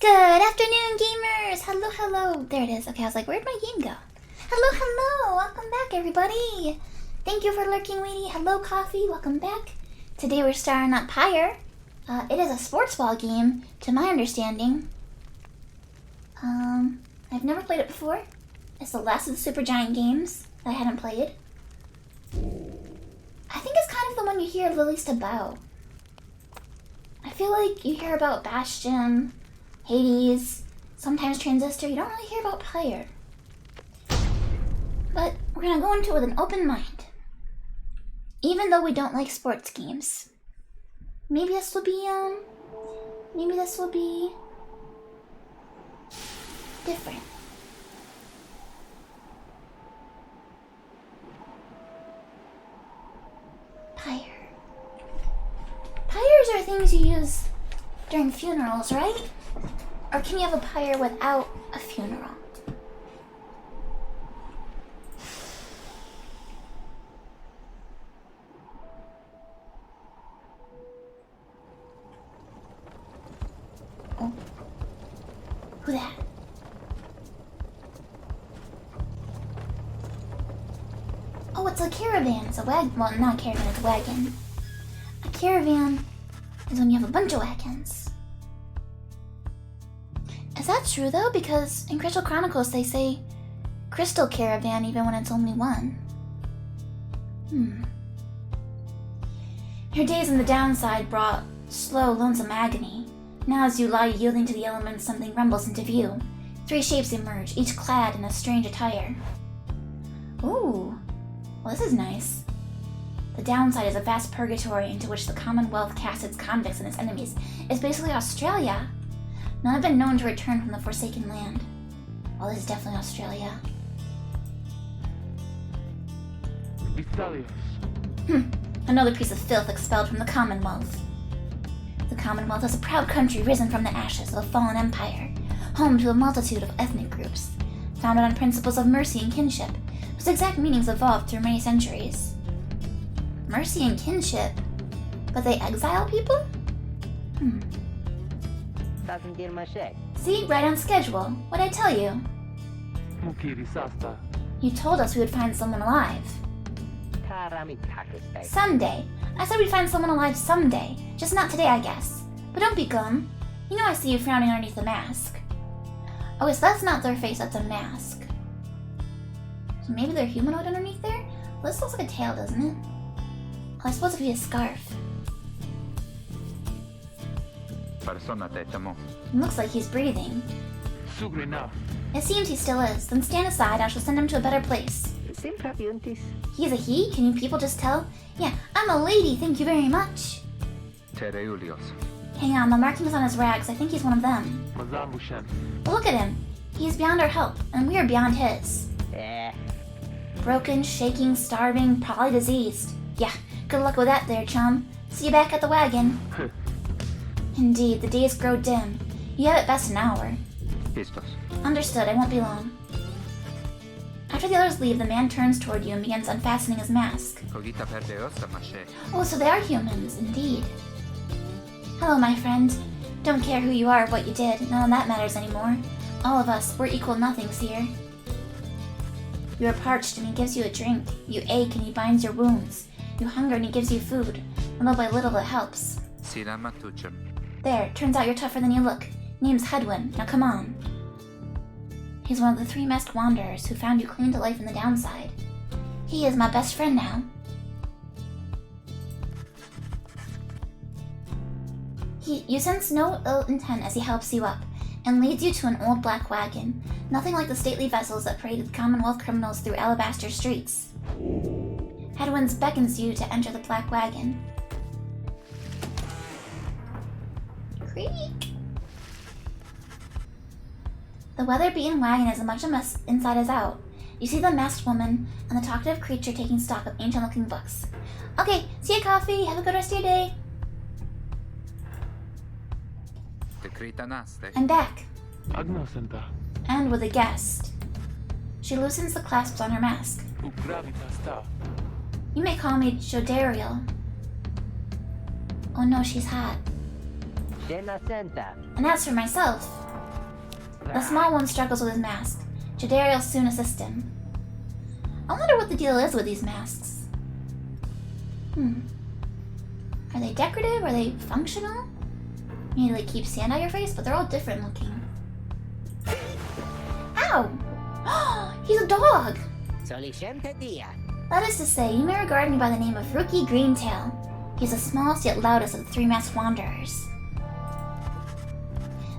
Good afternoon, gamers! Hello, hello. There it is. Okay, I was like, where'd my game go? Hello, hello. Welcome back, everybody. Thank you for lurking, Weedy. Hello, Coffee. Welcome back. Today we're starring up Pyre. It is a sports ball game, to my understanding. I've never played it before. It's the last of the Supergiant games that I hadn't played. I think it's kind of the one you hear the least about. I feel like you hear about Bastion, Hades, sometimes Transistor. You don't really hear about Pyre. But we're gonna go into it with an open mind. Even though we don't like sports games. Maybe this will be, different. Pyre. Pyres are things you use during funerals, right? Or can you have a pyre without a funeral? Oh. Who that? Oh, it's a caravan. It's a wagon. Well, not a caravan, it's a wagon. A caravan is when you have a bunch of wagons. Is that true though? Because in Crystal Chronicles they say Crystal Caravan even when it's only one. Your days in the downside brought slow, lonesome agony. Now as you lie yielding to the elements, something rumbles into view. 3 shapes emerge, each clad in a strange attire. Ooh, well this is nice. The downside is a vast purgatory into which the Commonwealth casts its convicts and its enemies. It's basically Australia. None have been known to return from the Forsaken Land. Well, this is definitely Australia. Another piece of filth expelled from the Commonwealth. The Commonwealth is a proud country risen from the ashes of a fallen empire, home to a multitude of ethnic groups, founded on principles of mercy and kinship, whose exact meanings evolved through many centuries. Mercy and kinship? But they exile people? See, right on schedule. What'd I tell you? You told us we would find someone alive. Someday. I said we'd find someone alive someday. Just not today, I guess. But don't be glum. You know I see you frowning underneath the mask. Oh, so that's not their face, that's a mask. So maybe they're humanoid underneath there? Well, this looks like a tail, doesn't it? Well, I suppose it could be a scarf. Looks like he's breathing. It seems he still is. Then stand aside, I shall send him to a better place. He's a he? Can you people just tell? Yeah, I'm a lady, thank you very much. Hang on, the markings on his rags, I think he's one of them. But look at him. He's beyond our help, and we are beyond his. Broken, shaking, starving, probably diseased. Yeah, good luck with that there, chum. See you back at the wagon. Indeed, the days grow dim. You have at best an hour. Understood, I won't be long. After the others leave, the man turns toward you and begins unfastening his mask. Oh, so they are humans, indeed. Hello, my friend. Don't care who you are or what you did, none of that matters anymore. All of us, we're equal nothings here. You are parched and he gives you a drink. You ache and he binds your wounds. You hunger and he gives you food. Little by little it helps. There, turns out you're tougher than you look. Name's Hedwin, now come on. He's one of the 3 masked wanderers who found you clinging to life in the downside. He is my best friend now. You sense no ill intent as he helps you up, and leads you to an old black wagon, nothing like the stately vessels that paraded Commonwealth criminals through alabaster streets. Hedwin beckons you to enter the black wagon. Creak! The weather-beaten wagon is as much a mess inside as out. You see the masked woman and the talkative creature taking stock of ancient-looking books. Okay, see you, Coffee. Have a good rest of your day. I'm back. And with a guest. She loosens the clasps on her mask. You may call me Jodariel. Oh no, she's hot. And as for myself, The small one struggles with his mask. Jadariel soon assists him. I wonder what the deal is with these masks. Are they decorative? Are they functional? You need to like keep sand out your face, but they're all different looking. Ow! He's a dog! That is to say, you may regard me by the name of Rookie Greentail. He's the smallest yet loudest of the three masked wanderers.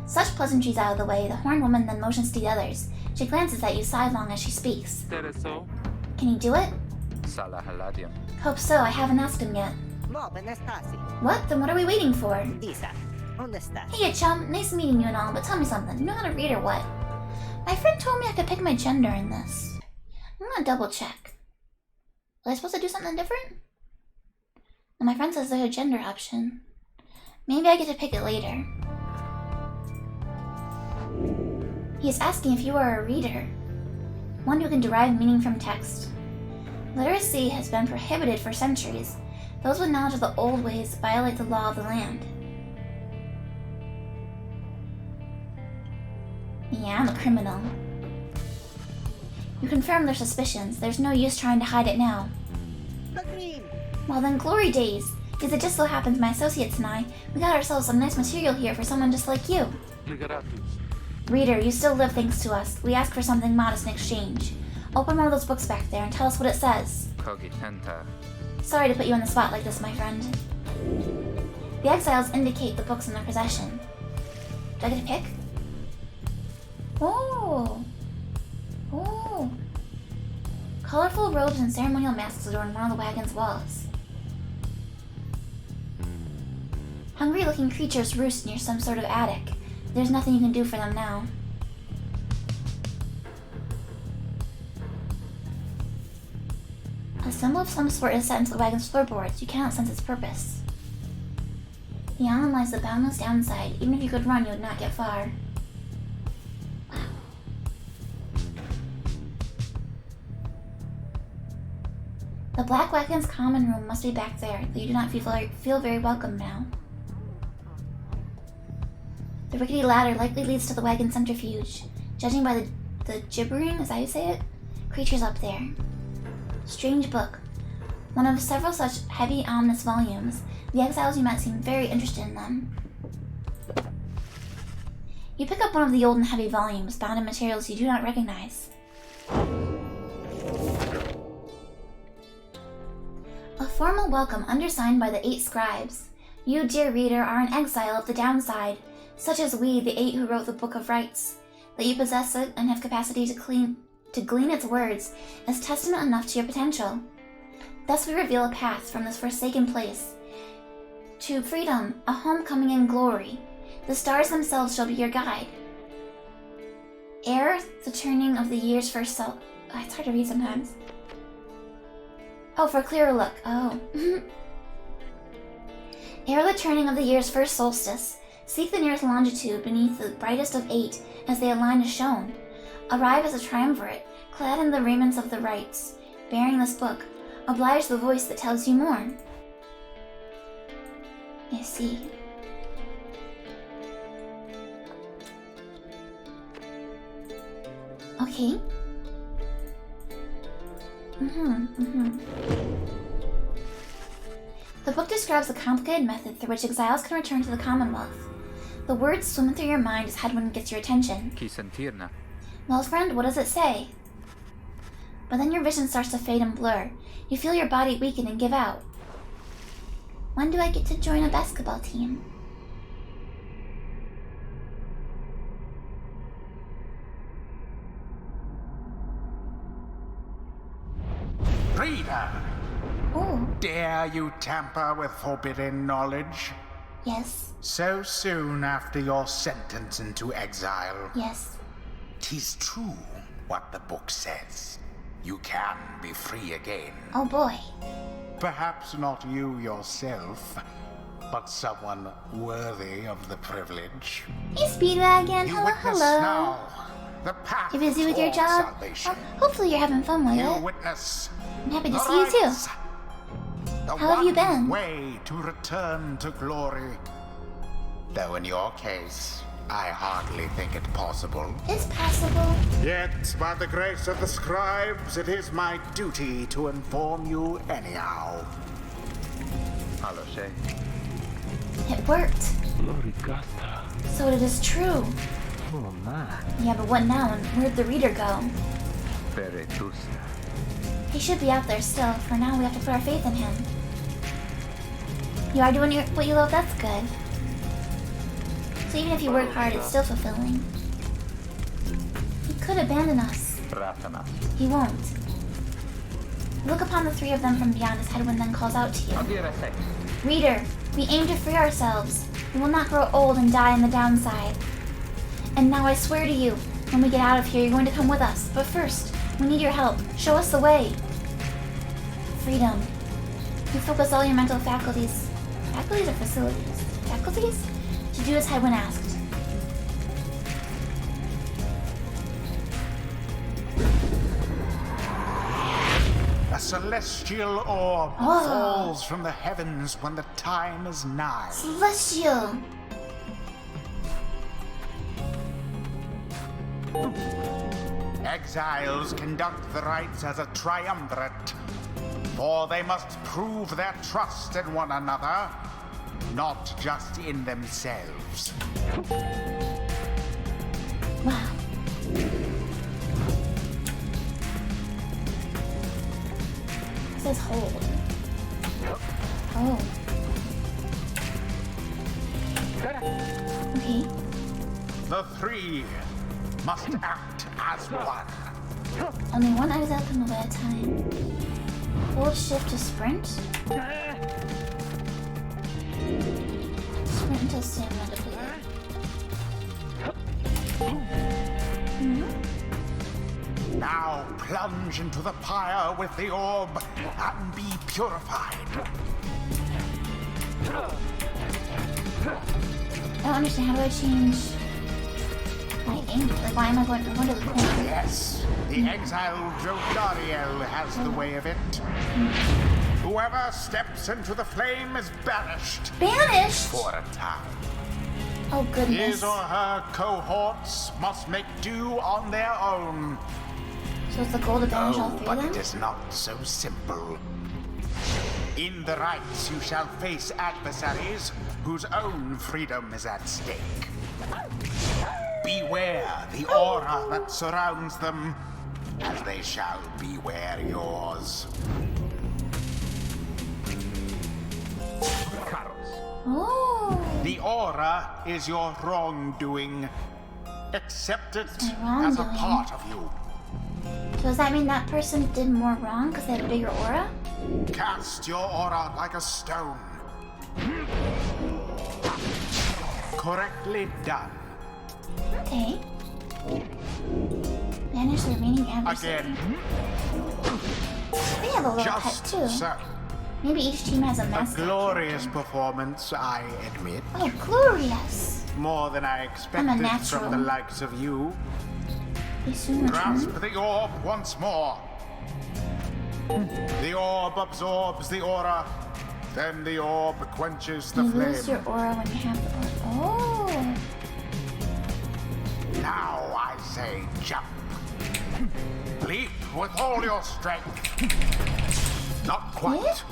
Such pleasantries out of the way, the horned woman then motions to the others. She glances at you sidelong as she speaks. Can you do it? Hope so, I haven't asked him yet. What? Then what are we waiting for? Hey, chum, nice meeting you and all, but tell me something. You know how to read or what? My friend told me I could pick my gender in this. I'm gonna double check. Was I supposed to do something different? No, my friend says there's a gender option. Maybe I get to pick it later. He is asking if you are a reader, one who can derive meaning from text. Literacy has been prohibited for centuries. Those with knowledge of the old ways violate the law of the land. Yeah, I'm a criminal. You confirm their suspicions. There's no use trying to hide it now. Well then, glory days! Because it just so happens my associates and I, we got ourselves some nice material here for someone just like you. Reader, you still live thanks to us. We ask for something modest in exchange. Open one of those books back there and tell us what it says. Sorry to put you on the spot like this, my friend. The exiles indicate the books in their possession. Do I get to pick? Oh! Oh! Colorful robes and ceremonial masks adorn one of the wagon's walls. Hungry-looking creatures roost near some sort of attic. There's nothing you can do for them now. A symbol of some sort is set into the wagon's floorboards. You cannot sense its purpose. Beyond them lies the boundless downside. Even if you could run, you would not get far. Wow. The Black Wagon's common room must be back there, though you do not feel very welcome now. The rickety ladder likely leads to the wagon centrifuge. Judging by the gibbering, is that how you say it? Creatures up there. Strange book. One of several such heavy, ominous volumes. The exiles you met seem very interested in them. You pick up one of the old and heavy volumes, bound in materials you do not recognize. A formal welcome undersigned by the 8 scribes. You, dear reader, are an exile of the downside, such as we, the 8 who wrote the Book of Rites. That you possess it and have capacity to glean its words is testament enough to your potential. Thus we reveal a path from this forsaken place to freedom, a homecoming in glory. The stars themselves shall be your guide. Ere the turning of the year's first it's hard to read sometimes. Oh, for a clearer look. Oh. Ere the turning of the year's first solstice, seek the nearest longitude beneath the brightest of 8 as they align as shown. Arrive as a triumvirate, clad in the raiments of the rites, bearing this book. Oblige the voice that tells you more. I see. Okay. The book describes a complicated method through which exiles can return to the Commonwealth. The words swimming through your mind as Headwind gets your attention. Well, friend, what does it say? But then your vision starts to fade and blur. You feel your body weaken and give out. When do I get to join a basketball team? Reader! Oh. Dare you tamper with forbidden knowledge? Yes. So soon after your sentence into exile? Yes. 'Tis true what the book says. You can be free again. Oh boy. Perhaps not you yourself, but someone worthy of the privilege. Hey, Speedwagon. You Hello, witness hello. now the path You busy with your toward job? salvation. Hopefully you're having fun with You it. witness I'm happy to the see you too. rites, the How have you one been? way to return to glory. Though in your case, I hardly think it possible. It's possible. Yet, by the grace of the scribes, it is my duty to inform you anyhow. It worked. So it is true. Yeah, but what now? And where'd the reader go? He should be out there still. For now, we have to put our faith in him. You are doing what you love, that's good. So even if you work hard, it's still fulfilling. He could abandon us. He won't. Look upon the three of them from beyond as Headwind then calls out to you. Reader, we aim to free ourselves. We will not grow old and die on the downside. And now I swear to you, when we get out of here, you're going to come with us. But first, we need your help. Show us the way. Freedom. You focus all your mental faculties. Faculties or facilities? Faculties? To do as Headwind asked. A celestial orb falls from the heavens when the time is nigh. Celestial! Exiles conduct the rites as a triumvirate, for they must prove their trust in one another, not just in themselves. Wow. It says hold. Oh. Okay. The three must act as one. Only one exile can move at a time. Hold shift to sprint. Sprint until stamina depleted. Now plunge into the pyre with the orb and be purified. I don't understand. How do I change my aim? Like, why am I going to the corner? Yes, the exiled Jodariel has the way of it. Whoever steps into the flame is banished Banished? for a time. Oh, goodness. His or her cohorts must make do on their own. So it's the goal to banish all three But of it them? is not so simple. In the rites, you shall face adversaries whose own freedom is at stake. Beware the aura that surrounds them, as they shall beware yours. Oh. The aura is your wrongdoing. Accept it My as a wrongdoing. part of you. So does that mean that person did more wrong because they have a bigger aura? Cast your aura like a stone. Correctly done. Okay. Banish the remaining adversaries. Again, They have a little pet just too. so. Maybe each team has a A mascot. glorious performance, I admit. Oh, glorious! More than I expected natural. from the likes of you. They soon Grasp return. the orb once more. The orb absorbs the aura. Then the orb quenches the You flame. lose your aura when you have the aura. Oh! Now I say jump. Leap with all your strength. Not quite. What?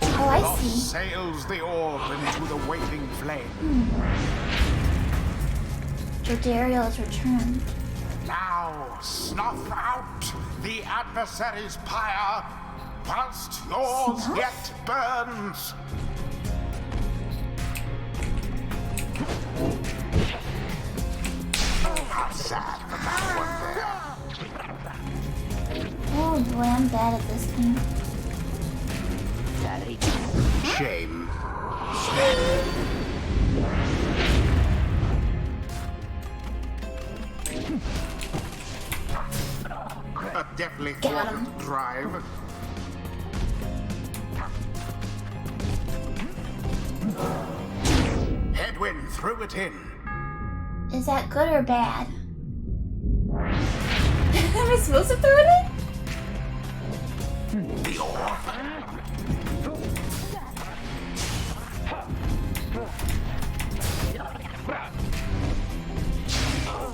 Oh, I Lost see. sails the orb into the waiting flame. Jodariel has returned. Now snuff out the adversary's pyre whilst yours Snuff? yet burns. How sad for that one there. Oh boy, I'm bad at this game. Shame. A deftly Got him. thwarted drive. Headwind threw it in. Is that good or bad? Am I supposed to throw it in? The orb.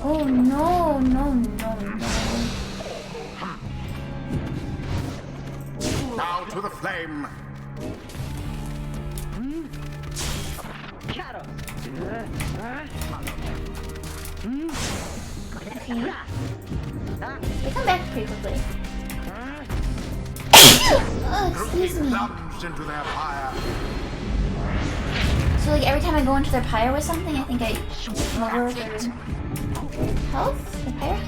Oh no, no, no, no. Now to the flame. Okay. They come back pretty quickly. Oh, excuse me. Plunged into their fire. So like every time I go into their pyre with something, I think I lower their health? The pyre?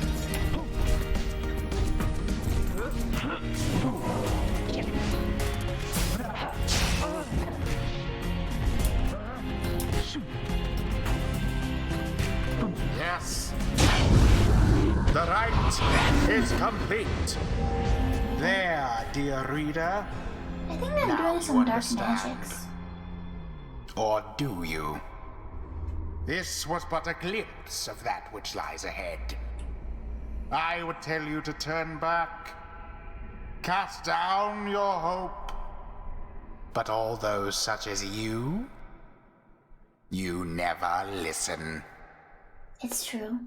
Yes. The rite is complete. There, dear reader. I think I'm Now doing you some dark understand. magics. Or do you? This was but a glimpse of that which lies ahead. I would tell you to turn back, cast down your hope. But all those such as you never listen. It's true.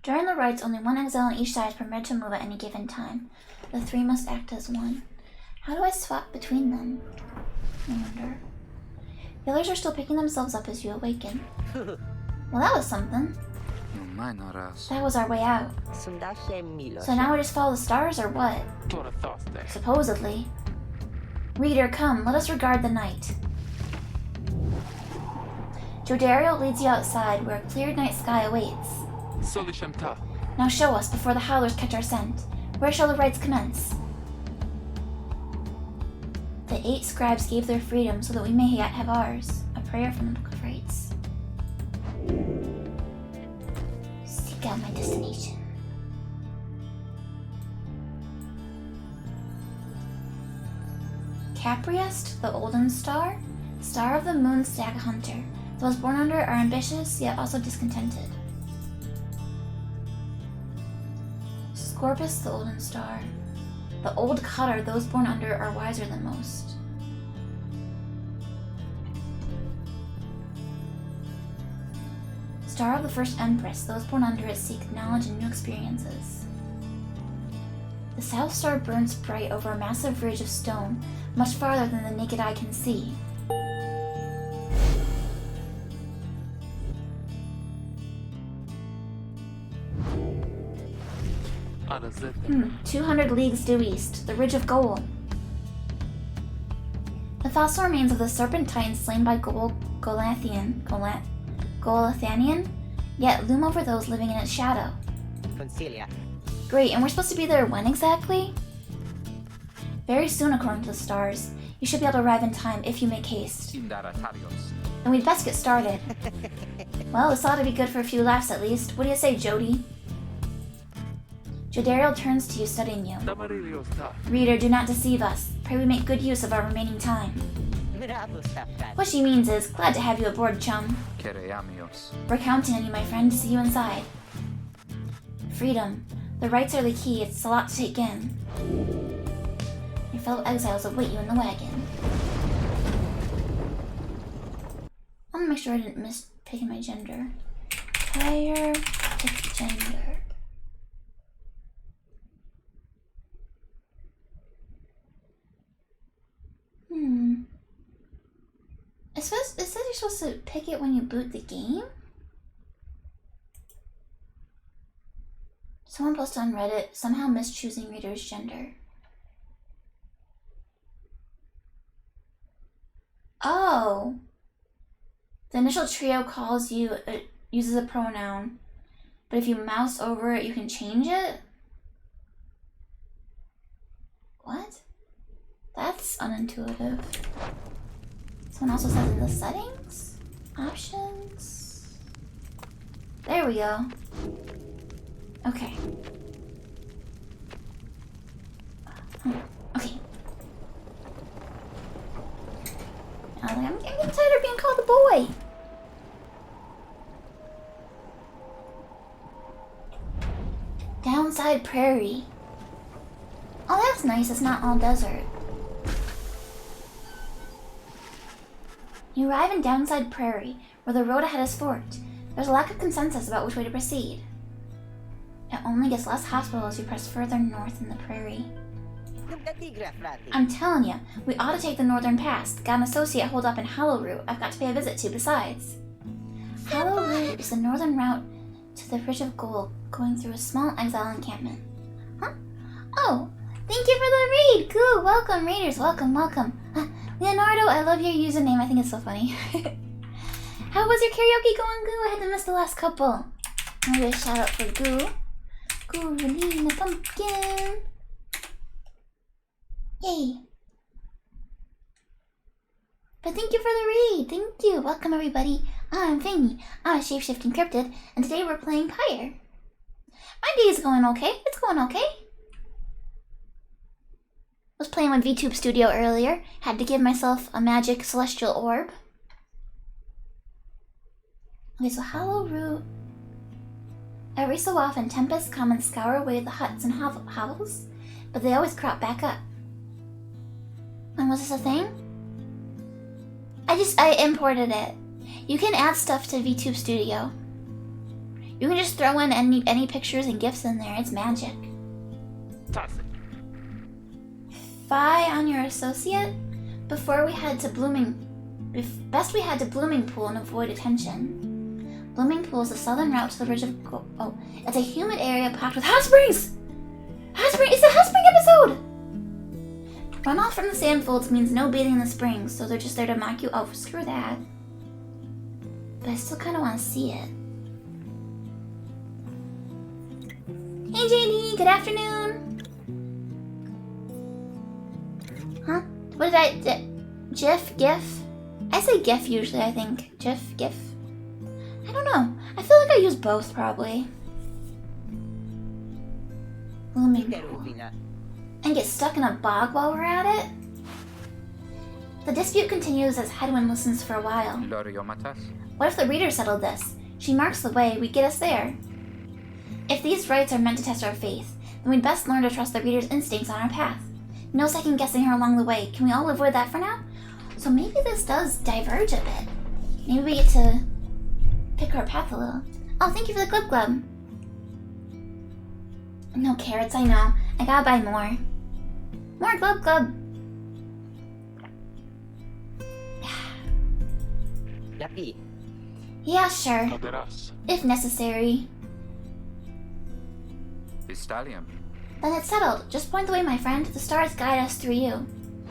During the rites, only one exile on each side is permitted to move at any given time. The three must act as one. How do I swap between them? I wonder. The others are still picking themselves up as you awaken. Well, that was something. That was our way out. So now we just follow the stars, or what? Supposedly. Reader, come, let us regard the night. Jodario leads you outside, where a clear night sky awaits. Now show us, before the howlers catch our scent. Where shall the rites commence? The 8 scribes gave their freedom so that we may yet have ours. A prayer from the Book of Rites. Seek out my destination. Capriest, the Olden Star, star of the moon stag hunter. Those born under are ambitious, yet also discontented. Scorpus, the Olden Star. The old cutter, those born under are wiser than most. Star of the first Empress, those born under it seek knowledge and new experiences. The South Star burns bright over a massive ridge of stone, much farther than the naked eye can see. 200 leagues due east, the Ridge of Gold. The fossil remains of the serpent titan slain by Golathanian, yet loom over those living in its shadow. Concilia. Great, and we're supposed to be there when exactly? Very soon, according to the stars. You should be able to arrive in time if you make haste. Then we'd best get started. Well, this ought to be good for a few laughs at least. What do you say, Jody? Jodario turns to you, studying you. Reader, do not deceive us. Pray we make good use of our remaining time. What she means is, glad to have you aboard, chum. We're counting on you, my friend, to see you inside. Freedom. The rites are the key. It's a lot to take in. Your fellow exiles await you in the wagon. I want to make sure I didn't miss picking my gender. Pyre, pick gender. It says you're supposed to pick it when you boot the game? Someone posted on Reddit, somehow mischoosing reader's gender. Oh! The initial trio calls you, it uses a pronoun, but if you mouse over it, you can change it? What? That's unintuitive. Someone also says in the settings? Options? There we go. Okay. Okay. I'm getting tired of being called a boy. Downside Prairie. Oh, that's nice. It's not all desert. You arrive in Downside Prairie, where the road ahead is forked. There's a lack of consensus about which way to proceed. It only gets less hospitable as you press further north in the prairie. I'm telling you, we ought to take the northern pass. Got an associate holed up in Hollow Root I've got to pay a visit to besides. Hollow Root is the northern route to the Bridge of Gold, going through a small exile encampment. Huh? Oh, thank you for the read! Goo, welcome, readers, welcome, welcome. Leonardo, I love your username, I think it's so funny. How was your karaoke going, Goo? I had to miss the last couple. I'll give a shout out for Goo. Goo, Relina Pumpkin. Yay. But thank you for the read. Thank you. Welcome, everybody. I'm Fangy. I'm a shape-shifting cryptid, and today we're playing Pyre. My day is going okay. It's going okay. Was playing with VTube Studio earlier. Had to give myself a magic celestial orb. Okay, so Hollow Root. Every so often, tempests come and scour away the huts and hovels, but they always crop back up. And was this a thing? I imported it. You can add stuff to VTube Studio. You can just throw in any pictures and GIFs in there. It's magic. Fi on your associate? Before we head to best we head to Blooming Pool and avoid attention. Blooming Pool is the southern route to the Bridge of Oh, it's a humid area packed with hot springs! Hot spring! It's a hot spring episode! Runoff from the sand folds means no bathing in the springs, so they're just there to mock you. Oh, screw that. But I still kind of want to see it. Hey, JD, good afternoon. Huh? What did I... GIF? GIF? I say GIF usually, I think. GIF? GIF? I don't know. I feel like I use both, probably. Blooming Pool. And get stuck in a bog while we're at it? The dispute continues as Headwind listens for a while. What if the reader settled this? She marks the way, we get us there. If these rites are meant to test our faith, then we'd best learn to trust the reader's instincts on our path. No second guessing her along the way. Can we all avoid that for now? So maybe this does diverge a bit. Maybe we get to pick our path a little. Oh, thank you for the Glub Glub. No carrots, I know. I gotta buy more. More Glub Glub. Yeah, sure. If necessary. Then it's settled. Just point the way, my friend. The stars guide us through you.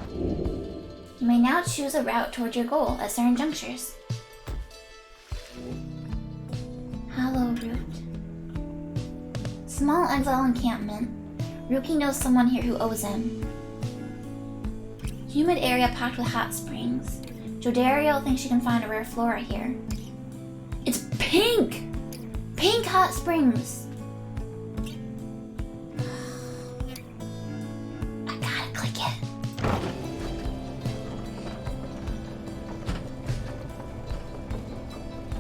You may now choose a route toward your goal at certain junctures. Hollow Root. Small exile encampment. Rookie knows someone here who owes him. Humid area packed with hot springs. Jodario thinks she can find a rare flora here. It's pink! Pink hot springs! I gotta click it.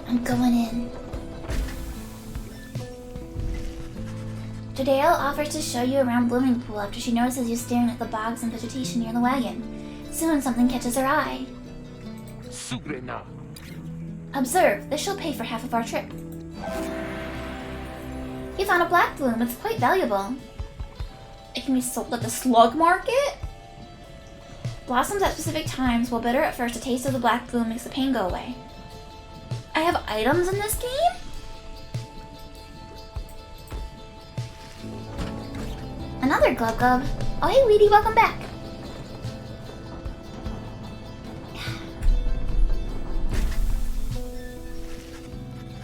I'm going in. Jodario offers to show you around Blooming Pool after she notices you staring at the bogs and vegetation near the wagon. Soon something catches her eye. Observe, this shall pay for half of our trip. You found a black bloom, it's quite valuable. It can be sold at the slug market? Blossoms at specific times, while bitter at first, a taste of the black bloom makes the pain go away. I have items in this game? Another Glub Glub. Oh hey Weedy, welcome back.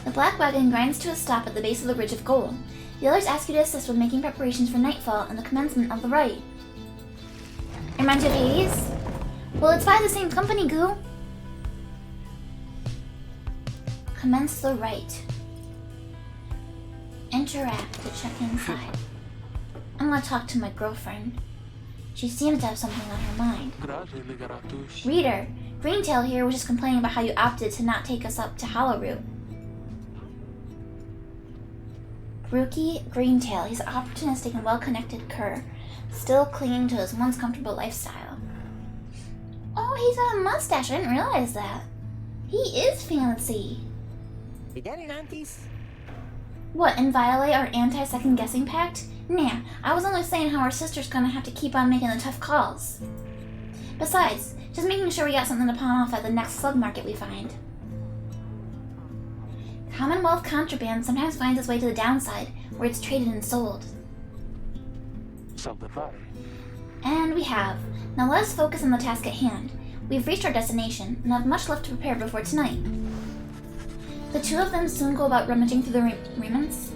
The black wagon grinds to a stop at the base of the Ridge of Gold. The others ask you to assist with making preparations for nightfall and the commencement of the rite. It reminds you of Hades? Well, it's by the same company, Goo. Commence the rite. Interact to check inside. I'm gonna talk to my girlfriend. She seems to have something on her mind. Reader, Greentail here was just complaining about how you opted to not take us up to Hollow Root. Rookie Greentail, he's an opportunistic and well-connected cur, still clinging to his once comfortable lifestyle. Oh, he's got a mustache, I didn't realize that. He is fancy. What, and violate our anti-second guessing pact? Nah, I was only saying how our sister's gonna have to keep on making the tough calls. Besides, just making sure we got something to pawn off at the next slug market we find. Commonwealth contraband sometimes finds its way to the downside, where it's traded and sold. And we have. Now let us focus on the task at hand. We've reached our destination, and have much left to prepare before tonight. The two of them soon go about rummaging through the remnants,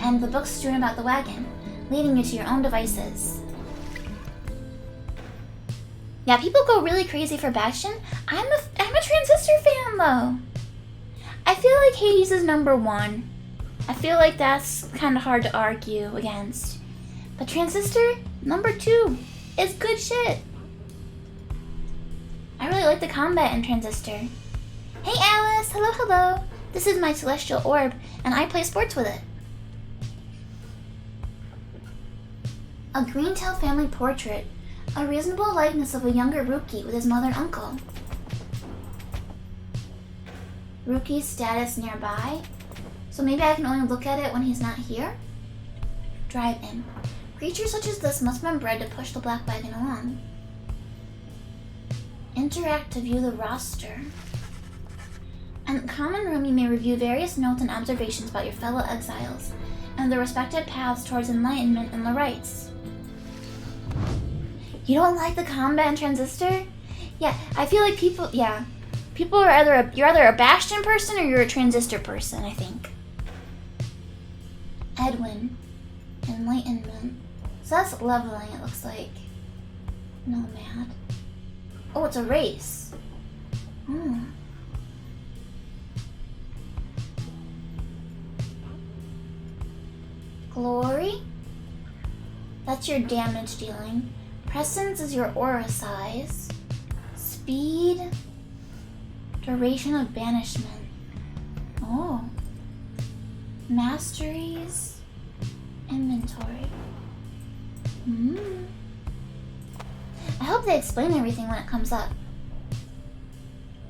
and the books strewn about the wagon, leading you to your own devices. Yeah, people go really crazy for Bastion. I'm a Transistor fan, though. I feel like Hades is number 1. I feel like that's kind of hard to argue against. But Transistor, number 2, is good shit. I really like the combat in Transistor. Hey Alice, hello, hello. This is my celestial orb, and I play sports with it. A Greentail family portrait. A reasonable likeness of a younger Rookie with his mother and uncle. Rookie's status nearby. So maybe I can only look at it when he's not here? Drive in. Creatures such as this must have been bred to push the black wagon along. Interact to view the roster. In the common room, you may review various notes and observations about your fellow exiles and their respective paths towards enlightenment and the rights. You don't like the combat in Transistor? Yeah, I feel like people are you're either a Bastion person or you're a Transistor person, I think. Edwin. Enlightenment. So that's leveling, it looks like. Nomad. Oh, it's a race. Glory? That's your damage dealing. Presence is your aura size. Speed. Duration of banishment. Oh. Masteries. Inventory. I hope they explain everything when it comes up.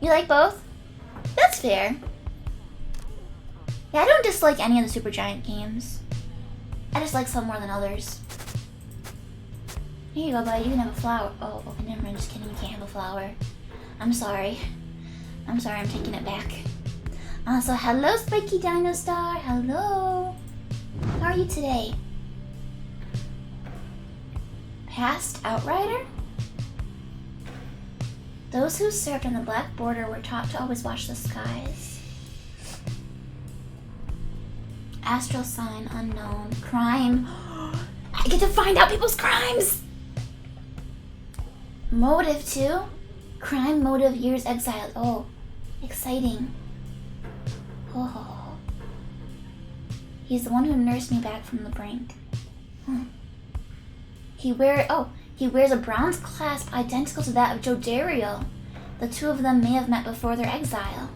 You like both? That's fair. Yeah, I don't dislike any of the Supergiant games. I just like some more than others. Here you go, buddy. You can have a flower. Oh, never mind. Just kidding. You can't have a flower. I'm sorry. I'm taking it back. So hello, Spiky Dino Star. Hello. How are you today? Past Outrider? Those who served on the Black Border were taught to always watch the skies. Astral sign unknown. Crime. I get to find out people's crimes! Motive 2? Crime motive years exiled. Oh, exciting. Oh. He's the one who nursed me back from the brink. He wears a bronze clasp identical to that of Jodario. The two of them may have met before their exile.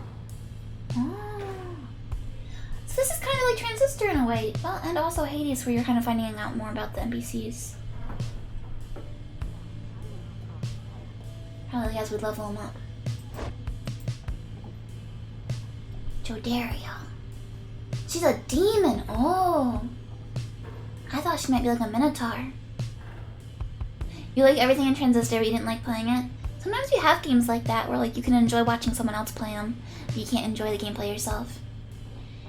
Oh. So this is kind of like Transistor in a way. Well, and also Hades, where you're kind of finding out more about the NPCs. Probably as we level them up. Jodario. She's a demon. Oh. I thought she might be like a Minotaur. You like everything in Transistor, but you didn't like playing it? Sometimes you have games like that where like you can enjoy watching someone else play them, but you can't enjoy the gameplay yourself.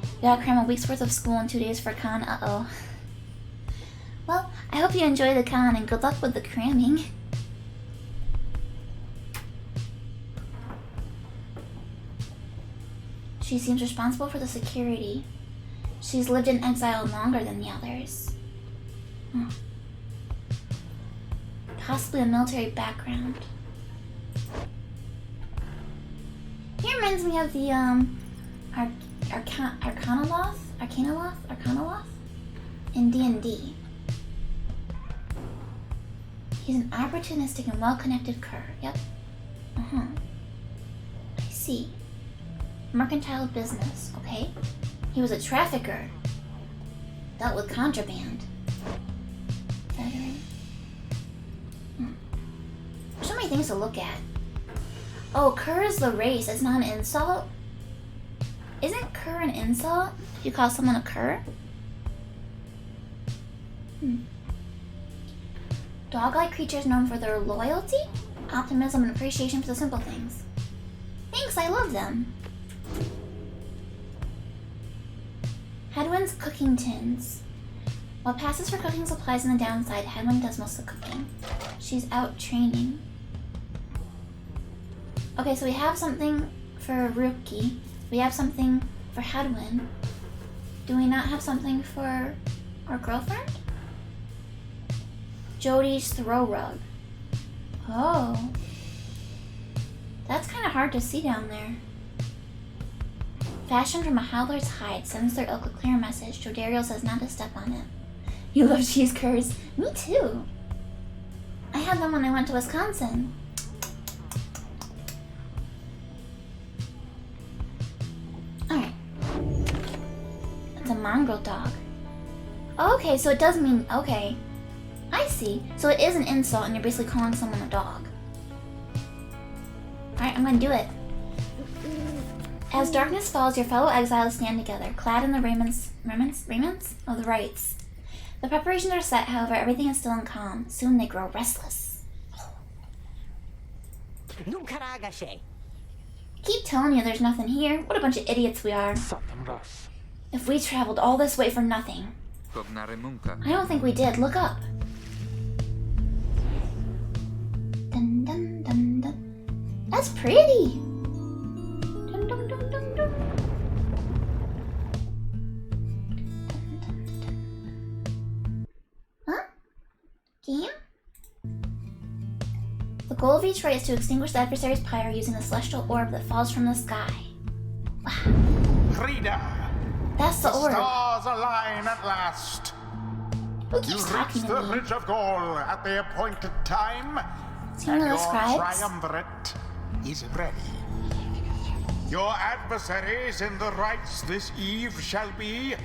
You gotta cram a week's worth of school in 2 days for con. Uh-oh. Well, I hope you enjoy the con and good luck with the cramming. She seems responsible for the security. She's lived in exile longer than the others. Possibly a military background. He reminds me of the Arcanoloth in D&D. He's an opportunistic and well-connected cur. Yep. I see. Mercantile business. Okay. He was a trafficker. Dealt with contraband. Veteran. So many things to look at. Oh, cur is the race. It's not an insult. Isn't cur an insult if you call someone a cur? Dog-like creatures known for their loyalty, optimism, and appreciation for the simple things. Thanks, I love them. Headwind's cooking tins. While passes for cooking supplies on the downside, Headwind does most of the cooking. She's out training. Okay, so we have something for Rookie. We have something for Headwind. Do we not have something for our girlfriend? Jody's throw rug. Oh. That's kind of hard to see down there. Fashioned from a howler's hide, sends their ilk a clear message. Jodario says not to step on it. You love cheese curds. Me too. I had them when I went to Wisconsin. Alright. It's a mongrel dog. Okay, so it does mean... Okay. I see. So it is an insult and you're basically calling someone a dog. Alright, I'm gonna do it. As darkness falls, your fellow exiles stand together, clad in the raiments? Oh, the rites. The preparations are set, however, everything is still in calm. Soon they grow restless. Keep telling you there's nothing here. What a bunch of idiots we are. If we traveled all this way for nothing. I don't think we did. Look up. Dun dun dun dun. That's pretty. Dun dun dun dun dun. Huh? Game? The goal of each rite is to extinguish the adversary's pyre using the celestial orb that falls from the sky. Wow. Freedom! That's the orb. Stars align at last. Who keeps talking You to reach the me? ridge of goal at the appointed time, Is he one of and those your scribes? triumvirate is ready. Your adversaries in the rites this eve shall be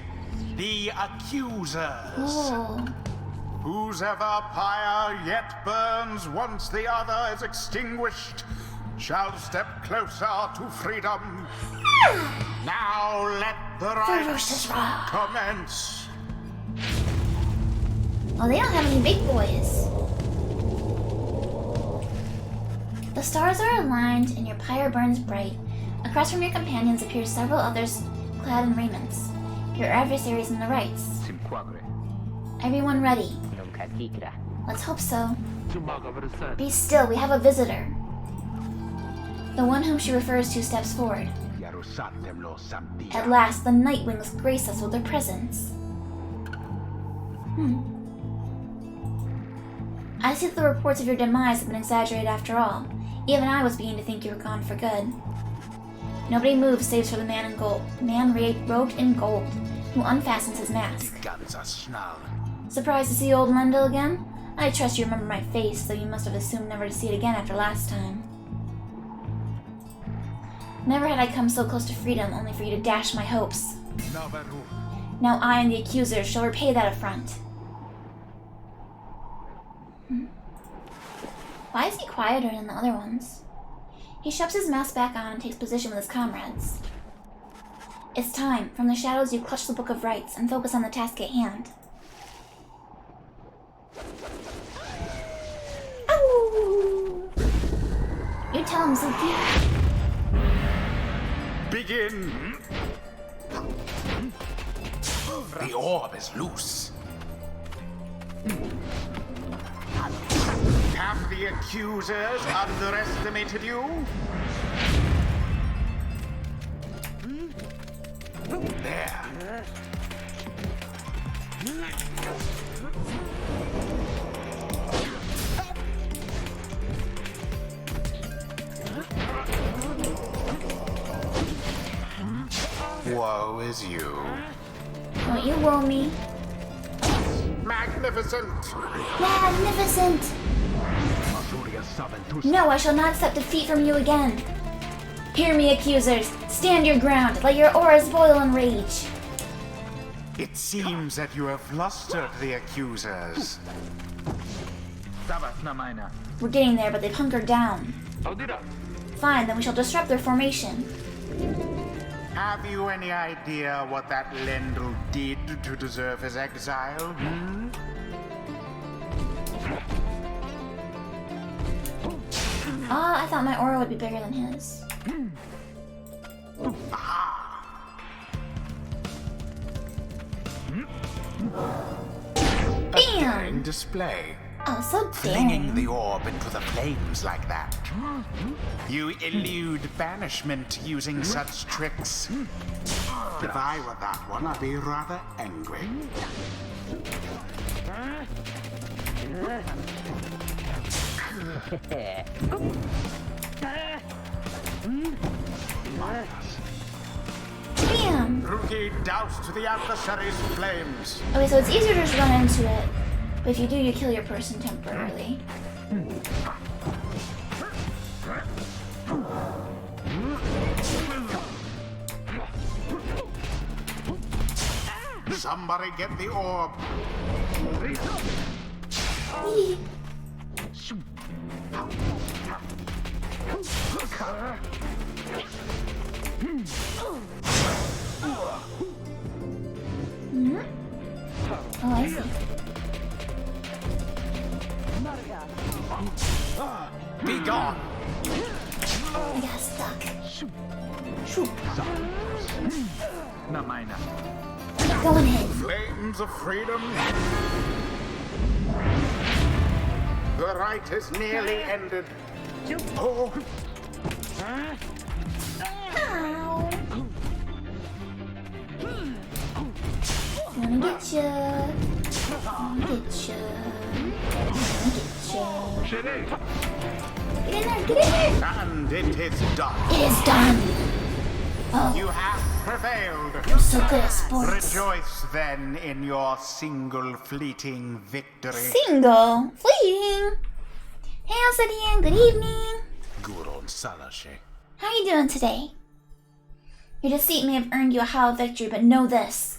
the accusers. Oh. Whose ever pyre yet burns once the other is extinguished shall step closer to freedom. Now let the Ferocious rites rock. commence. Oh, they don't have any big boys. The stars are aligned and your pyre burns bright. Across from your companions appear several others clad in raiments. Your adversaries in the rites. Everyone ready? Let's hope so. Be still, we have a visitor. The one whom she refers to steps forward. At last, the Nightwings grace us with their presence. I see that the reports of your demise have been exaggerated after all. Even I was beginning to think you were gone for good. Nobody moves save for the man in gold, robed in gold, who unfastens his mask. Surprised to see old Lendl again? I trust you remember my face, though you must have assumed never to see it again after last time. Never had I come so close to freedom, only for you to dash my hopes. Now I and the accusers shall repay that affront. Why is he quieter than the other ones? He shoves his mask back on and takes position with his comrades. It's time. From the shadows you clutch the Book of Rites and focus on the task at hand. Ow! You tell him, Zuki. Begin. The orb is loose. Have the accusers underestimated you? There. Woe is you. Don't you woe me. Magnificent! Magnificent! No, I shall not accept defeat from you again. Hear me, accusers. Stand your ground. Let your auras boil in rage. It seems that you have flustered the accusers. We're getting there, but they've hunkered down. Fine, then we shall disrupt their formation. Have you any idea what that Lendl did to deserve his exile? Hmm? Oh, I thought my aura would be bigger than his. Bam! Display. Oh, so Flinging daring. the orb into the flames like that. You elude banishment using such tricks. If I were that one, I'd be rather angry. Bam! Rookie doused the adversary's flames. Okay, so it's easier to just run into it. But if you do, you kill your person temporarily. Somebody get the orb. Eee. Hmm? Oh, I see. Be gone. I got stuck. Shoot. Going in. Flames of freedom. The rite is nearly ended. Oh, Ow. Gonna get ya. Gonna get ya. Gonna get ya. Get in there, get in there. and it is done. It is done. Oh, You have prevailed. I'm so good at sports. Rejoice then in your single fleeting victory. Single. Fleeting. Hey, Alcidian. Good evening. Guron Salashe. How are you doing today? Your deceit may have earned you a hollow victory, but know this.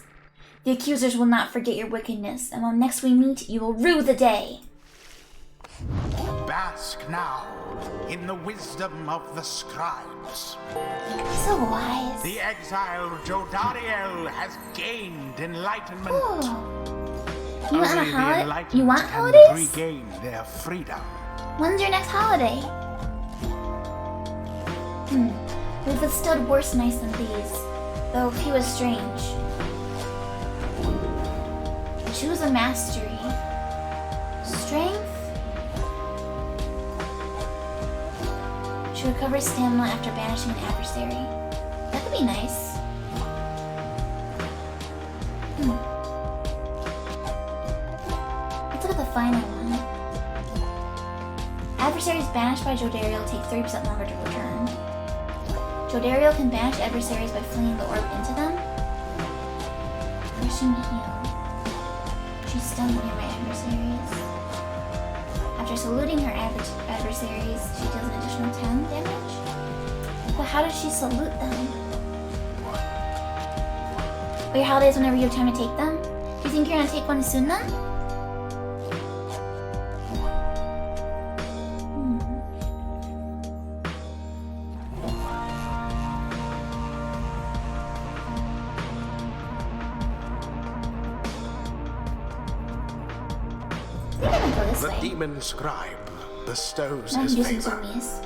The accusers will not forget your wickedness, and when next we meet, you will rue the day. Bask now in the wisdom of the scribes. So wise. The exiled Jodariel has gained enlightenment. Oh. You want a Only the holiday? enlightened You want can holidays? regain their freedom. When's your next holiday? We've withstood worse nights than these, though few is strange. Choose a mastery. Strength? Should recover stamina after banishing an adversary. That could be nice. Let's look at the final one. Adversaries banished by Jodariel take 30% longer to return. Jodariel can banish adversaries by flinging the orb into them. Crushing heal. She stuns nearby adversaries. After saluting her adversaries, she deals an additional 10 damage. But how does she salute them? Are your holidays whenever you have time to take them? Do you think you're gonna take one soon then? The demon scribe bestows I'm his using some favor. of these.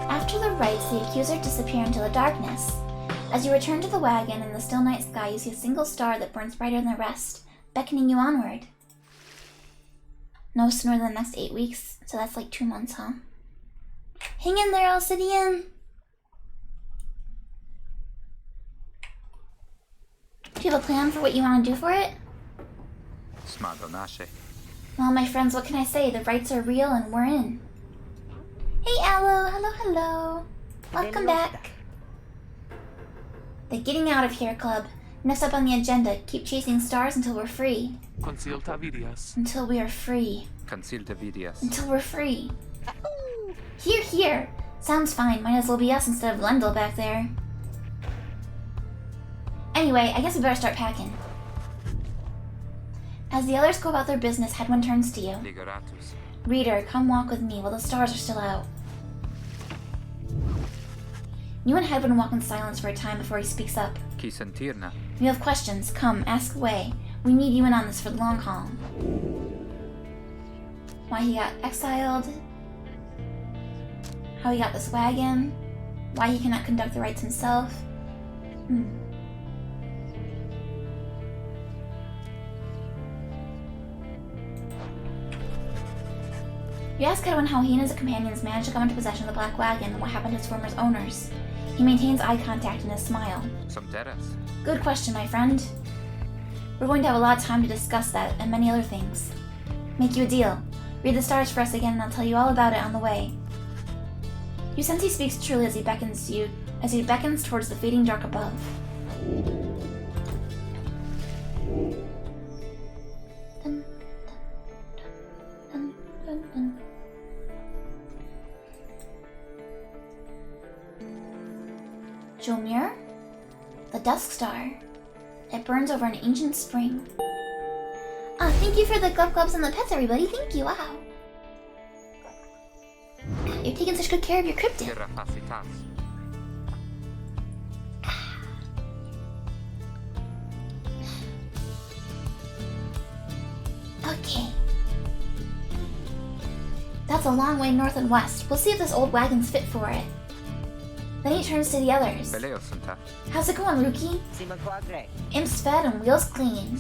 After the rites, the accuser disappear into the darkness. As you return to the wagon in the still night sky, you see a single star that burns brighter than the rest, beckoning you onward. No sooner than the next 8 weeks, so that's like 2 months, huh? Hang in there, Alcidian! Do you have a plan for what you want to do for it? Well, my friends, what can I say? The rites are real and we're in. Hey, Aloe! Hello, hello! Welcome back! The Getting Out of Here Club. Next up on the agenda, keep chasing stars until we're free. Until we are free. Until we're free. Here, here! Sounds fine. Might as well be us instead of Lendl back there. Anyway, I guess we better start packing. As the others go about their business, Headwind turns to you. Reader, come walk with me while the stars are still out. You and Hedwin walk in silence for a time before he speaks up. We have questions. Come, ask away. We need you in on this for the long haul. Why he got exiled? How he got this wagon? Why he cannot conduct the rites himself? You ask Hedwin how he and his companions managed to come into possession of the Black Wagon and what happened to its former owners. He maintains eye contact and a smile. Good question, my friend. We're going to have a lot of time to discuss that and many other things. Make you a deal. Read the stars for us again and I'll tell you all about it on the way. You sense he speaks truly as he beckons towards the fading dark above. Dun, dun, dun, dun, dun. Jomir? The Dusk Star. It burns over an ancient spring. Thank you for the glubs and the pets, everybody. Thank you, wow. You're taking such good care of your cryptid. Okay. That's a long way north and west. We'll see if this old wagon's fit for it. Then he turns to the others. How's it going, Rookie? Imp's fed and wheels clean.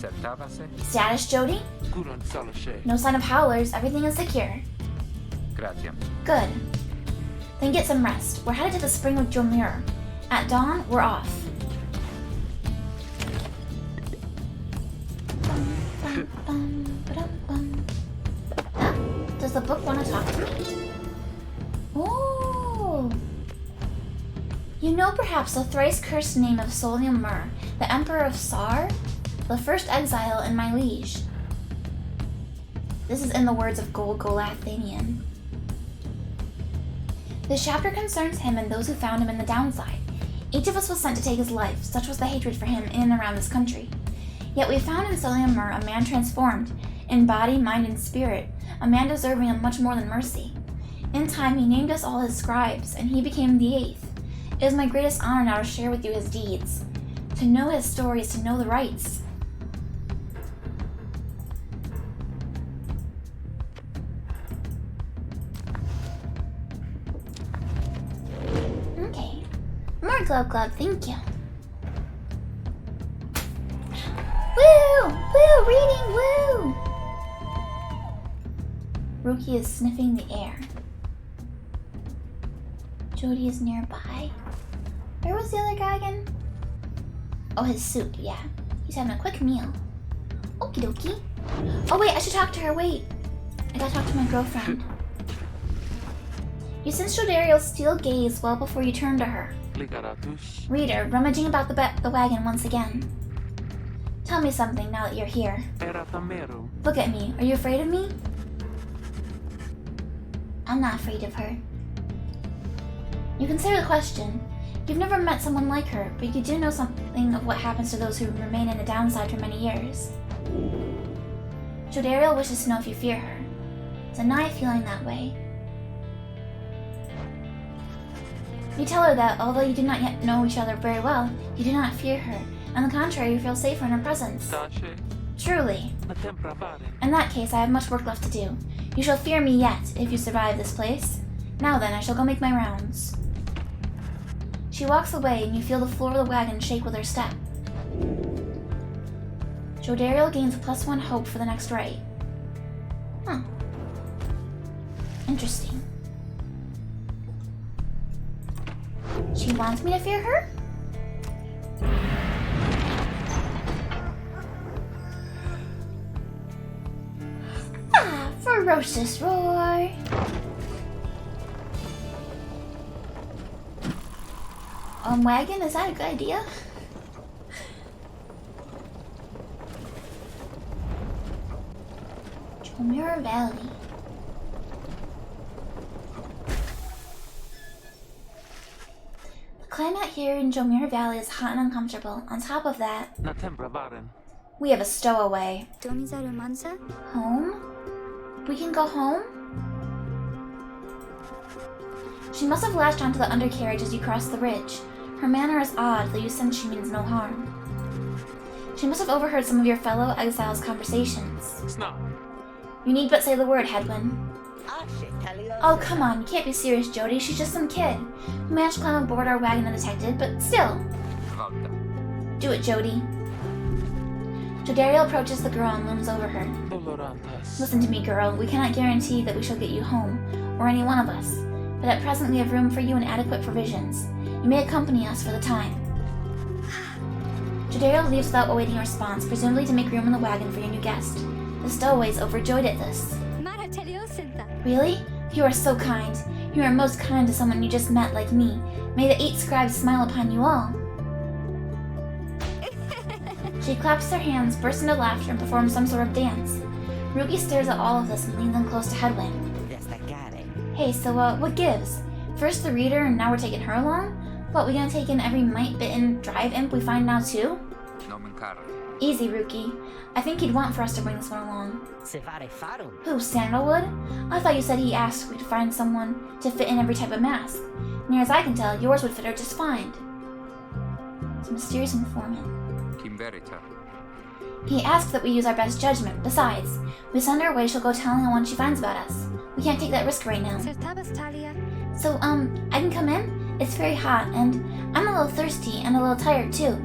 Status, Jody? No sign of howlers. Everything is secure. Good. Then get some rest. We're headed to the spring with Jomir. At dawn, we're off. Does the book want to talk to me? Ooh. You know perhaps the thrice-cursed name of Solium Mur, the Emperor of Sar? The first exile in my liege. This is in the words of Gold Golathanian. This chapter concerns him and those who found him in the downside. Each of us was sent to take his life, such was the hatred for him in and around this country. Yet we found in Solium Mur a man transformed, in body, mind, and spirit, a man deserving of much more than mercy. In time he named us all his scribes, and he became the eighth. It is my greatest honor now to share with you his deeds. To know his story is to know the rites. Okay. More glub, thank you. Woo! Woo! Reading! Woo! Rookie is sniffing the air. Jody is nearby. Where was the other guy again? Oh, his suit, yeah. He's having a quick meal. Okie dokie. Oh wait, I should talk to her, wait. I gotta talk to my girlfriend. You sensed Jodariel's steel gaze well before you turned to her. Reader, rummaging about the wagon once again. Tell me something now that you're here. Look at me. Are you afraid of me? I'm not afraid of her. You consider the question. You've never met someone like her, but you do know something of what happens to those who remain in the downside for many years. Jodariel wishes to know if you fear her. Deny feeling that way. You tell her that, although you do not yet know each other very well, you do not fear her. On the contrary, you feel safer in her presence. Truly. In that case, I have much work left to do. You shall fear me yet, if you survive this place. Now then, I shall go make my rounds. She walks away, and you feel the floor of the wagon shake with her step. Jodariel gains a +1 hope for the next rite. Huh. Interesting. She wants me to fear her? Ah, ferocious roar! Wagon, is that a good idea? Jomir Valley. The climate here in Jomir Valley is hot and uncomfortable. On top of that, we have a stowaway. Home? We can go home? She must have latched onto the undercarriage as you crossed the ridge. Her manner is odd, though you sense she means no harm. She must have overheard some of your fellow exiles' conversations. Snap. You need but say the word, Hedwyn. Oh, come on, you can't be serious, Jody. She's just some kid who managed to climb aboard our wagon undetected, but still. Do it, Jody. Jodario approaches the girl and looms over her. Listen to me, girl. We cannot guarantee that we shall get you home, or any one of us. But at present we have room for you and adequate provisions. You may accompany us for the time. Jodario leaves without awaiting a response, presumably to make room in the wagon for your new guest. The stowaways overjoyed at this. Really? You are so kind. You are most kind to someone you just met like me. May the 8 scribes smile upon you all. She claps her hands, bursts into laughter, and performs some sort of dance. Ruki stares at all of this and leans in close to Hedwyn. Hey, so what gives? First the reader, and now we're taking her along? What, we gonna take in every mite-bitten drive imp we find now too? Easy, Ruki. I think he'd want for us to bring this one along. Who, Sandalwood? I thought you said he asked me to find someone to fit in every type of mask. Near as I can tell, yours would fit her just fine. It's a mysterious informant. He asks that we use our best judgment. Besides, we send her away, she'll go telling on what she finds about us. We can't take that risk right now. So, I can come in? It's very hot, and I'm a little thirsty and a little tired too.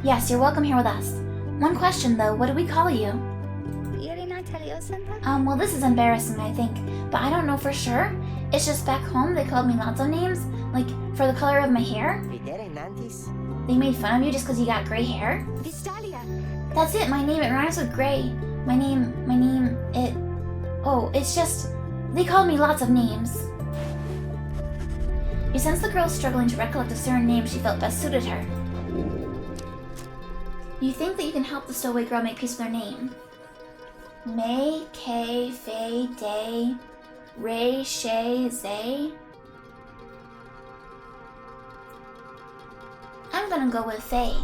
Yes, you're welcome here with us. One question though, what do we call you? Well, this is embarrassing, I think, but I don't know for sure. It's just back home they called me lots of names, like for the color of my hair. They made fun of you just because you got gray hair? That's it, my name, it rhymes with gray. It's just, they called me lots of names. You sense the girl struggling to recollect a certain name she felt best suited her. You think that you can help the stowaway girl make peace with her name. May, Kay, Fay, Day, Ray, Shay, Zay. I'm gonna go with Faye.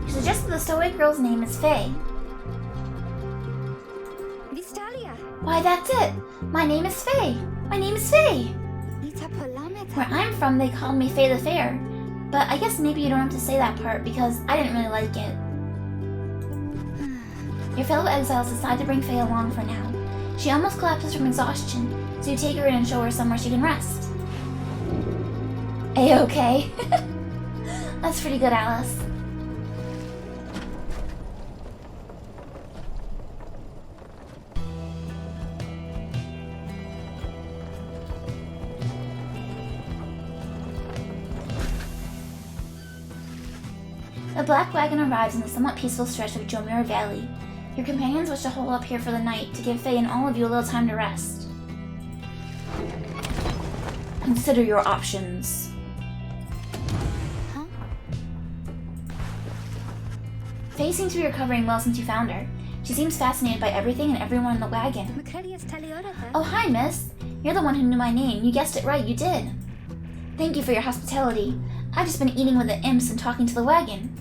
You suggested the stowaway girl's name is Faye. Why, that's it! My name is Faye! My name is Faye! Where I'm from, they called me Faye the Fair. But I guess maybe you don't have to say that part because I didn't really like it. Your fellow exiles decide to bring Faye along for now. She almost collapses from exhaustion, so you take her in and show her somewhere she can rest. A-okay. That's pretty good, Alice. The black wagon arrives in the somewhat peaceful stretch of Jomira Valley. Your companions wish to hole up here for the night to give Faye and all of you a little time to rest. Consider your options. Huh? Faye seems to be recovering well since you found her. She seems fascinated by everything and everyone in the wagon. Oh, hi, miss. You're the one who knew my name. You guessed it right, you did. Thank you for your hospitality. I've just been eating with the imps and talking to the wagon.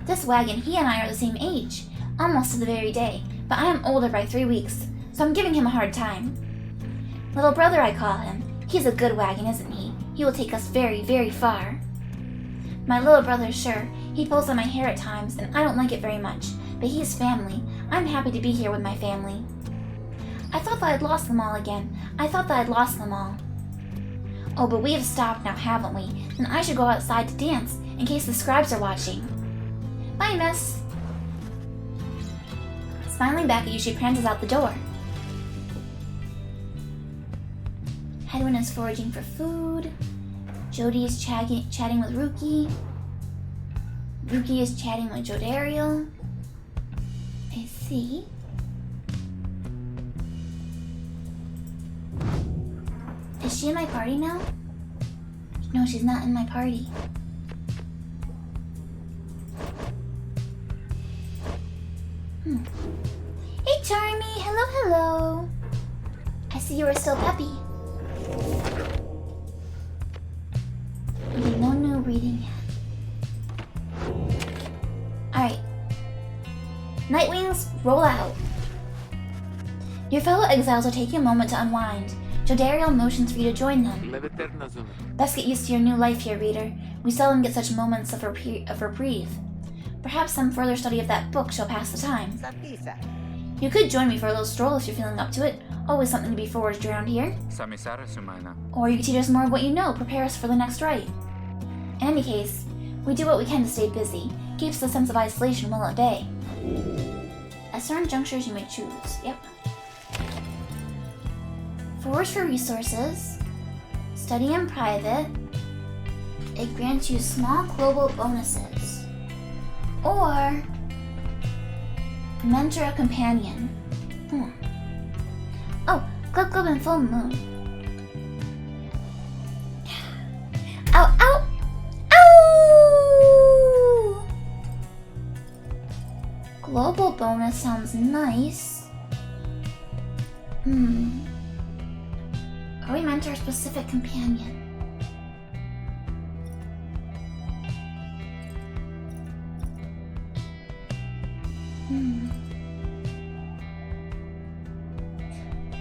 This wagon, he and I are the same age, almost to the very day, but I am older by 3 weeks, so I'm giving him a hard time. Little brother, I call him. He's a good wagon, isn't he? He will take us very, very far. My little brother, sure, he pulls on my hair at times, and I don't like it very much, but he's family. I'm happy to be here with my family. I thought that I'd lost them all again. Oh, but we have stopped now, haven't we? Then I should go outside to dance, in case the scribes are watching. Bye, miss. Smiling back at you, she prances out the door. Hedwyn is foraging for food. Jody is chatting with Ruki. Ruki is chatting with Jodario. I see. Is she in my party now? No, she's not in my party. Hey, Charmy! Hello, hello! I see you are still peppy. Okay, no new reading yet. roll out. Your fellow exiles are taking a moment to unwind. Jodariel motions for you to join them. Best get used to your new life here, reader. We seldom get such moments of reprieve. Perhaps some further study of that book shall pass the time. You could join me for a little stroll if you're feeling up to it. Always something to be foraged around here. Or you could teach us more of what you know, prepare us for the next rite. In any case, we do what we can to stay busy. Keeps the sense of isolation well at bay. At certain junctures you may choose. Yep. Forage for resources. Study in private. It grants you small global bonuses. Or mentor a companion. Oh, Glub Glub and Full Moon. Ow, ow! Ow! Global bonus sounds nice. Or we mentor a specific companion.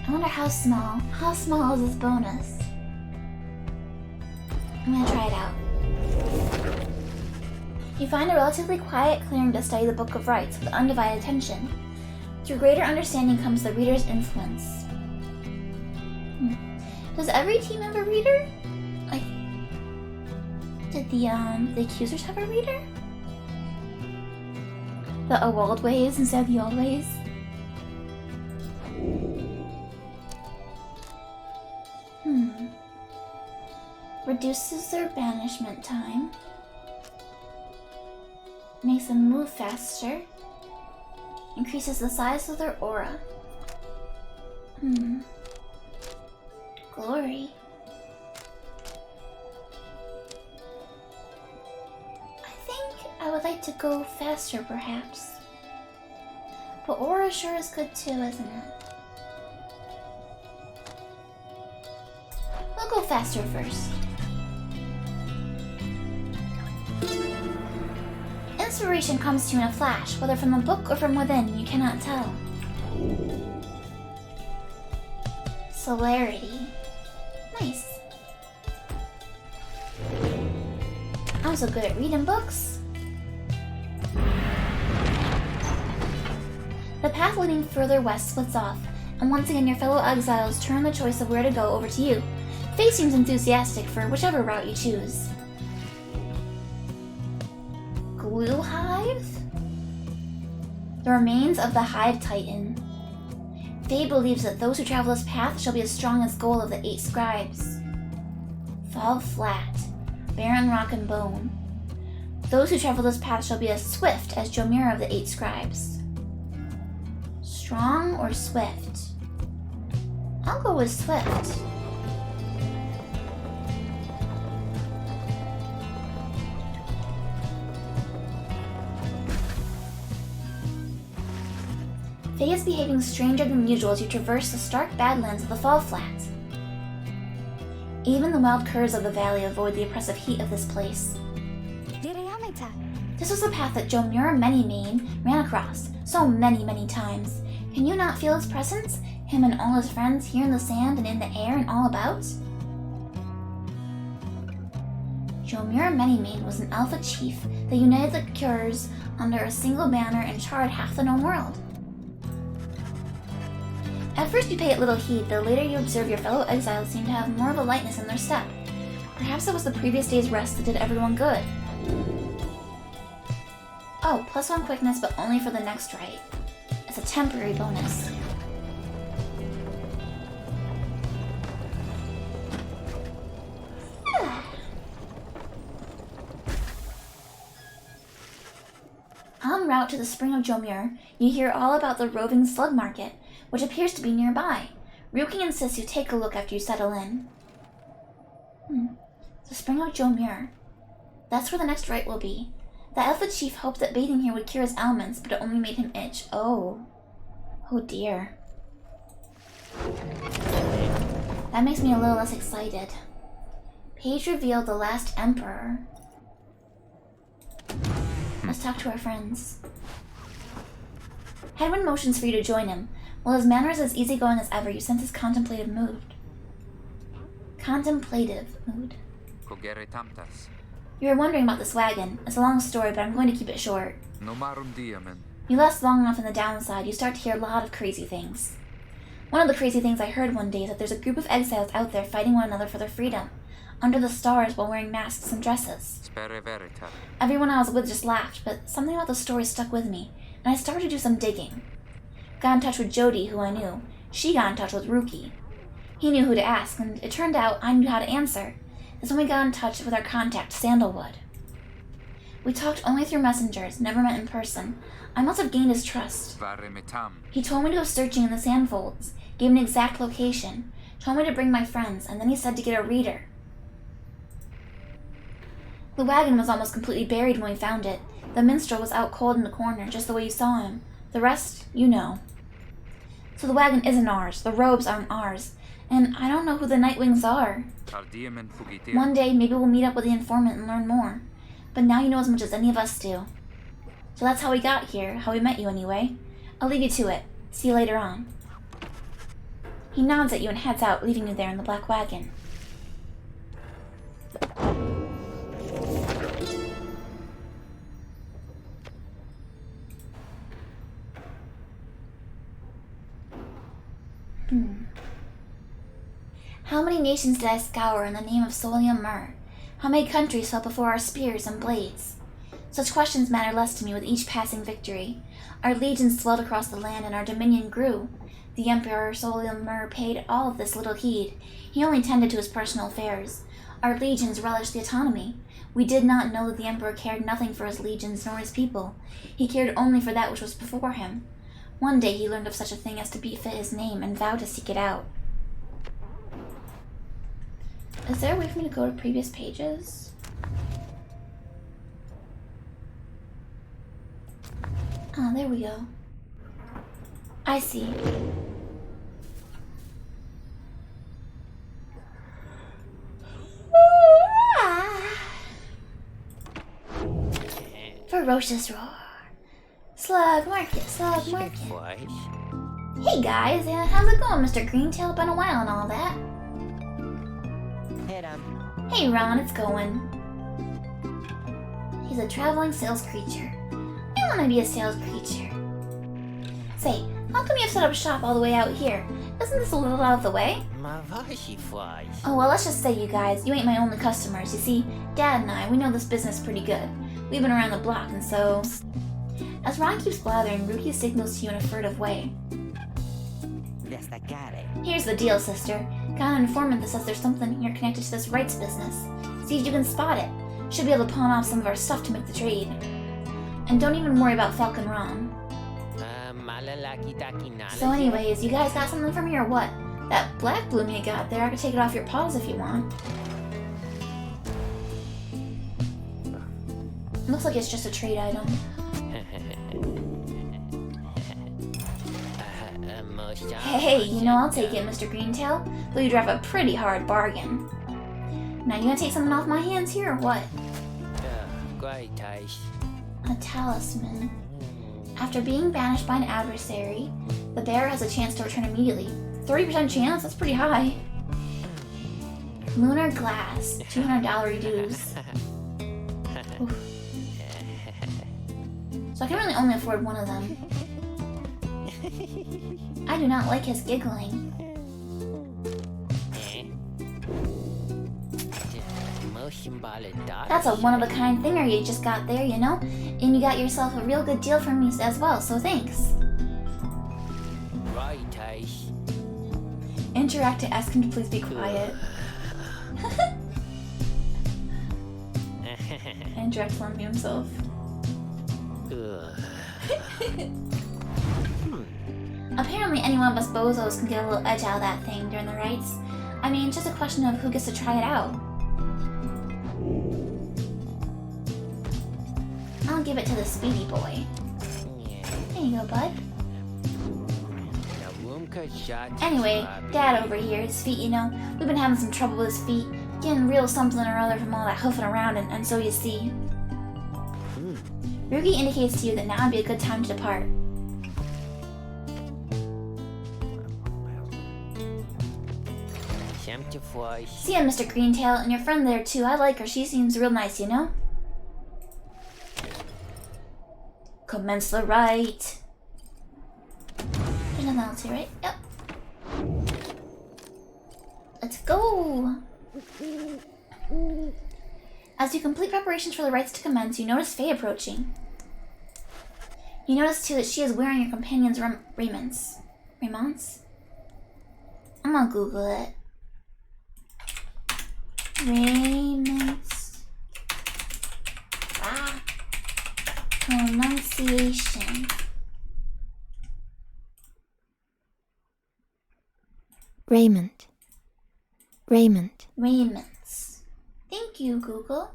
I wonder how small is this bonus? I'm gonna try it out. You find a relatively quiet clearing to study the Book of Rites with undivided attention. Through greater understanding comes the reader's influence. Does every team have a reader? Like, did the accusers have a reader? The old ways instead of the old ways? Reduces their banishment time. Makes them move faster. Increases the size of their aura. Glory. I think I would like to go faster, perhaps. But aura sure is good too, isn't it? We'll go faster first. Inspiration comes to you in a flash, whether from the book or from within, you cannot tell. Celerity. Nice. I'm so good at reading books. The path leading further west splits off, and once again your fellow exiles turn the choice of where to go over to you. Faye seems enthusiastic for whichever route you choose. Glue Hive? The remains of the Hive Titan. Faye believes that those who travel this path shall be as strong as Goal of the 8 scribes. Fall Flat, Barren Rock and Bone. Those who travel this path shall be as swift as Jomira of the 8 scribes. Strong or swift? I'll go with swift. Faye is behaving stranger than usual as you traverse the stark badlands of the Fall Flat. Even the wild curs of the valley avoid the oppressive heat of this place. This was the path that Jomira Many-Mane ran across so many times. Can you not feel his presence? Him and all his friends here in the sand and in the air and all about? Jomira Many-Mane was an alpha chief that united the curs under a single banner and charred half the known world. At first you pay it little heed, though later you observe your fellow exiles seem to have more of a lightness in their step. Perhaps it was the previous day's rest that did everyone good. Oh, +1 quickness, but only for the next rite. It's a temporary bonus. En route to the Spring of Jomir, you hear all about the roving slug market, which appears to be nearby. Ryuki insists you take a look after you settle in. The Spring of Jomir. That's where the next rite will be. The Alpha Chief hoped that bathing here would cure his ailments, but it only made him itch. Oh dear. That makes me a little less excited. Page revealed the last Emperor. Let's talk to our friends. Headwind motions for you to join him. While his manner is as easygoing as ever, you sense his contemplative mood. You are wondering about this wagon. It's a long story, but I'm going to keep it short. You last long enough in the downside, you start to hear a lot of crazy things. One of the crazy things I heard one day is that there's a group of exiles out there fighting one another for their freedom, under the stars while wearing masks and dresses. Everyone I was with just laughed, but something about the story stuck with me, and I started to do some digging. Got in touch with Jody, who I knew. She got in touch with Rookie. He knew who to ask, and it turned out I knew how to answer. That's when we got in touch with our contact, Sandalwood. We talked only through messengers, never met in person. I must have gained his trust. He told me to go searching in the sandfolds, gave an exact location, told me to bring my friends, and then he said to get a reader. The wagon was almost completely buried when we found it. The minstrel was out cold in the corner, just the way you saw him. The rest, you know. So the wagon isn't ours, the robes aren't ours, and I don't know who the Nightwings are. One day, maybe we'll meet up with the informant and learn more. But now you know as much as any of us do. So that's how we got here, how we met you anyway. I'll leave you to it. See you later on. He nods at you and heads out, leaving you there in the black wagon. How many nations did I scour in the name of Solium Myrrh? How many countries fell before our spears and blades? Such questions matter less to me with each passing victory. Our legions swelled across the land and our dominion grew. The Emperor Solium Myrrh paid all of this little heed. He only tended to his personal affairs. Our legions relished the autonomy. We did not know that the Emperor cared nothing for his legions nor his people. He cared only for that which was before him. One day he learned of such a thing as to befit his name and vowed to seek it out. Is there a way for me to go to previous pages? Oh, there we go. I see. Ferocious roar. Slug market, slug market. Hey guys, how's it going, Mr. Greentail? Been a while and all that. Hey Ron, it's going. He's a traveling sales creature. I want to be a sales creature. Say, how come you've set up shop all the way out here? Isn't this a little out of the way? Oh, well, let's just say, you guys, you ain't my only customers. You see, Dad and I, we know this business pretty good. We've been around the block, and so... As Ron keeps blathering, Ruki signals to you in a furtive way. Here's the deal, sister. Got an informant that says there's something here connected to this rights business. See if you can spot it. Should be able to pawn off some of our stuff to make the trade. And don't even worry about Falcon Ron. So anyways, you guys got something for me or what? That black bloom you got there, I could take it off your paws if you want. Looks like it's just a trade item. Hey, you know I'll take it, Mr. Greentail, though you drive a pretty hard bargain. Now you gonna take something off my hands here or what? A talisman. After being banished by an adversary, the bearer has a chance to return immediately. 30% chance? That's pretty high. Lunar glass. $200 dues. Oof. So I can really only afford one of them. I do not like his giggling. That's a one-of-a-kind thinger you just got there, you know? And you got yourself a real good deal from me as well, so thanks. Interact to ask him to please be quiet. Interact to unmute himself. Apparently any one of us bozos can get a little edge out of that thing during the rites. I mean, it's just a question of who gets to try it out. I'll give it to the speedy boy. There you go, bud. Anyway, Dad over here, his feet, you know, we've been having some trouble with his feet, getting real something or other from all that hoofing around, and so you see. Rugi indicates to you that now would be a good time to depart. See ya, Mr. Greentail, and your friend there too. I like her. She seems real nice, you know? Commence the rite. There's nothing else here, right? Yep. Let's go! As you complete preparations for the rites to commence, you notice Faye approaching. You notice too that she is wearing your companion's raiments. Raiments? I'm gonna Google it. Raiments. Pronunciation. Raiment. Raiment. Raiments. Thank you, Google.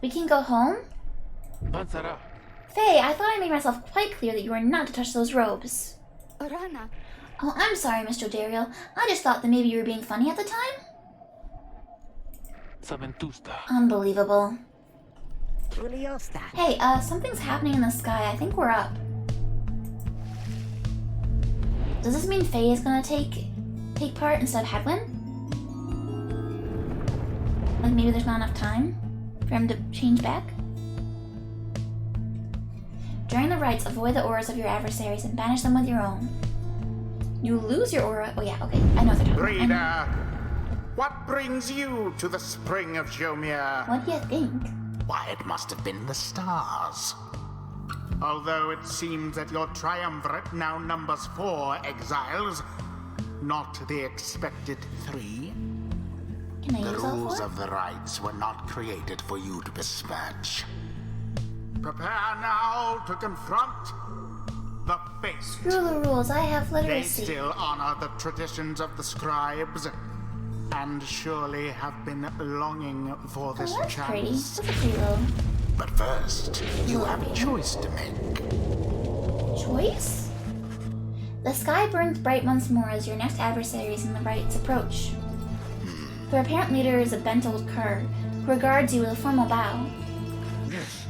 We can go home? Faye, I thought I made myself quite clear that you were not to touch those robes. Oh, I'm sorry, Mr. Dario. I just thought that maybe you were being funny at the time. Unbelievable. Hey, something's happening in the sky. I think we're up. Does this mean Faye is gonna take part instead of Hedwin? Like maybe there's not enough time for him to change back? During the rites, avoid the auras of your adversaries and banish them with your own. You lose your aura. Oh yeah, okay. I know what they're talking about. Reader, what brings you to the spring of Jomir? What do you think? Why, it must have been the stars. Although it seems that your triumvirate now numbers 4 exiles, not the expected 3. Can I The use all rules 4? of the rites were not created for you to besmirch. Prepare now to confront the fate. Screw the rules. I have They literacy. still honor the traditions of the scribes, and surely have been longing for this Oh, that's pretty. chance. That's a pretty little But first, you have a choice to make. choice. The sky burns bright once more as your next adversaries in the rites approach. Their apparent leader is a bent old cur who regards you with a formal bow.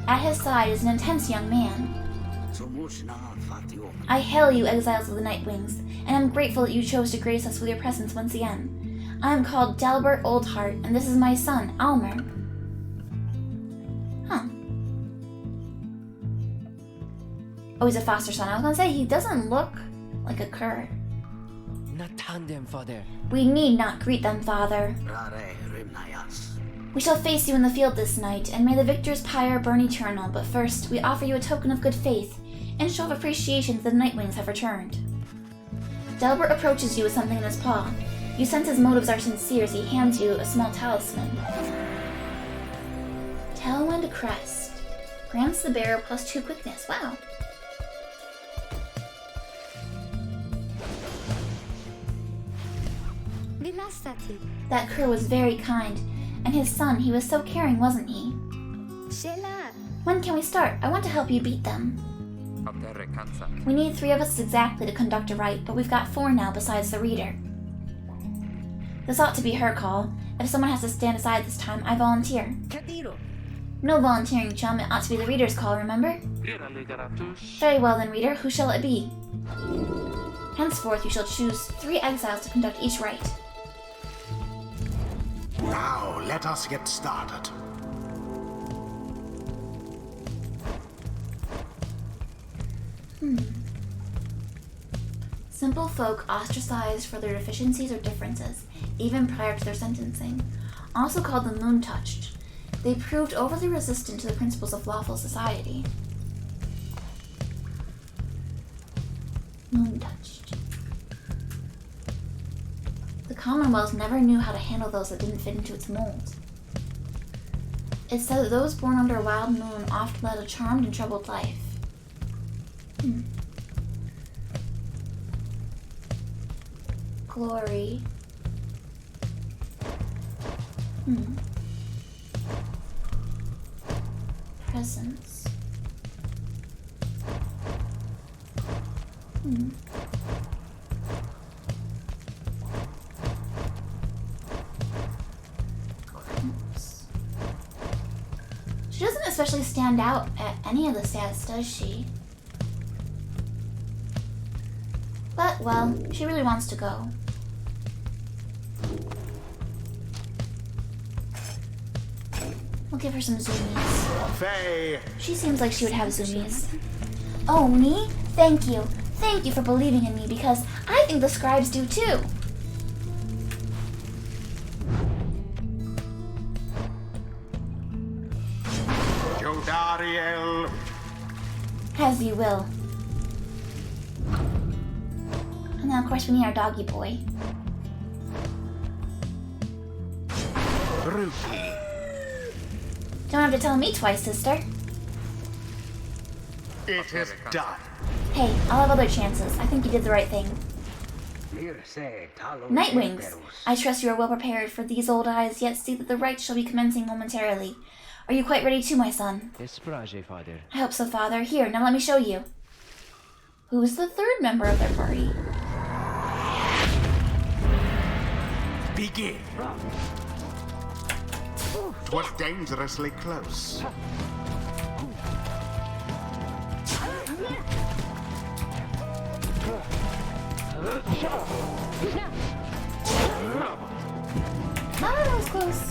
At his side is an intense young man. I hail you, exiles of the Nightwings, and am grateful that you chose to grace us with your presence once again. I am called Delbert Oldheart, and this is my son, Almer. Huh. Oh, he's a foster son. I was gonna say, he doesn't look like a cur. We need not greet them, father. We shall face you in the field this night, and may the victor's pyre burn eternal. But first, we offer you a token of good faith, and show of appreciation that the Nightwings have returned. Delbert approaches you with something in his paw. You sense his motives are sincere as he hands you a small talisman. Tailwind Crest. Grants the bearer +2 quickness. Wow. That cur was very kind, and his son, he was so caring, wasn't he? When can we start? I want to help you beat them. We need 3 of us exactly to conduct a rite, but we've got 4 now besides the reader. This ought to be her call. If someone has to stand aside this time, I volunteer. No volunteering, chum. It ought to be the reader's call, remember? Very well then, reader. Who shall it be? Henceforth, you shall choose 3 exiles to conduct each rite. Now, let us get started. Simple folk ostracized for their deficiencies or differences, even prior to their sentencing, also called the moon-touched. They proved overly resistant to the principles of lawful society. Moon-touched. The Commonwealth never knew how to handle those that didn't fit into its mold. It said that those born under a wild moon oft led a charmed and troubled life. Glory. Presence. Glimpse. She doesn't especially stand out at any of the stats, does she? well, she really wants to go. We'll give her some zoomies. Faye! She seems like she would have zoomies. Oh, me? Thank you. Thank you for believing in me, because I think the scribes do too. Jodariel! As you will. And now, of course, we need our doggy boy. Ruki! Don't have to tell me twice, sister. It is done. Hey, I'll have other chances. I think you did the right thing. Nightwings! I trust you are well prepared, for these old eyes yet see that the rites shall be commencing momentarily. Are you quite ready too, my son? Father. I hope so, Father. Here, now let me show you. Who is the third member of their party? Begin. 'Twas dangerously close. Oh, that was close.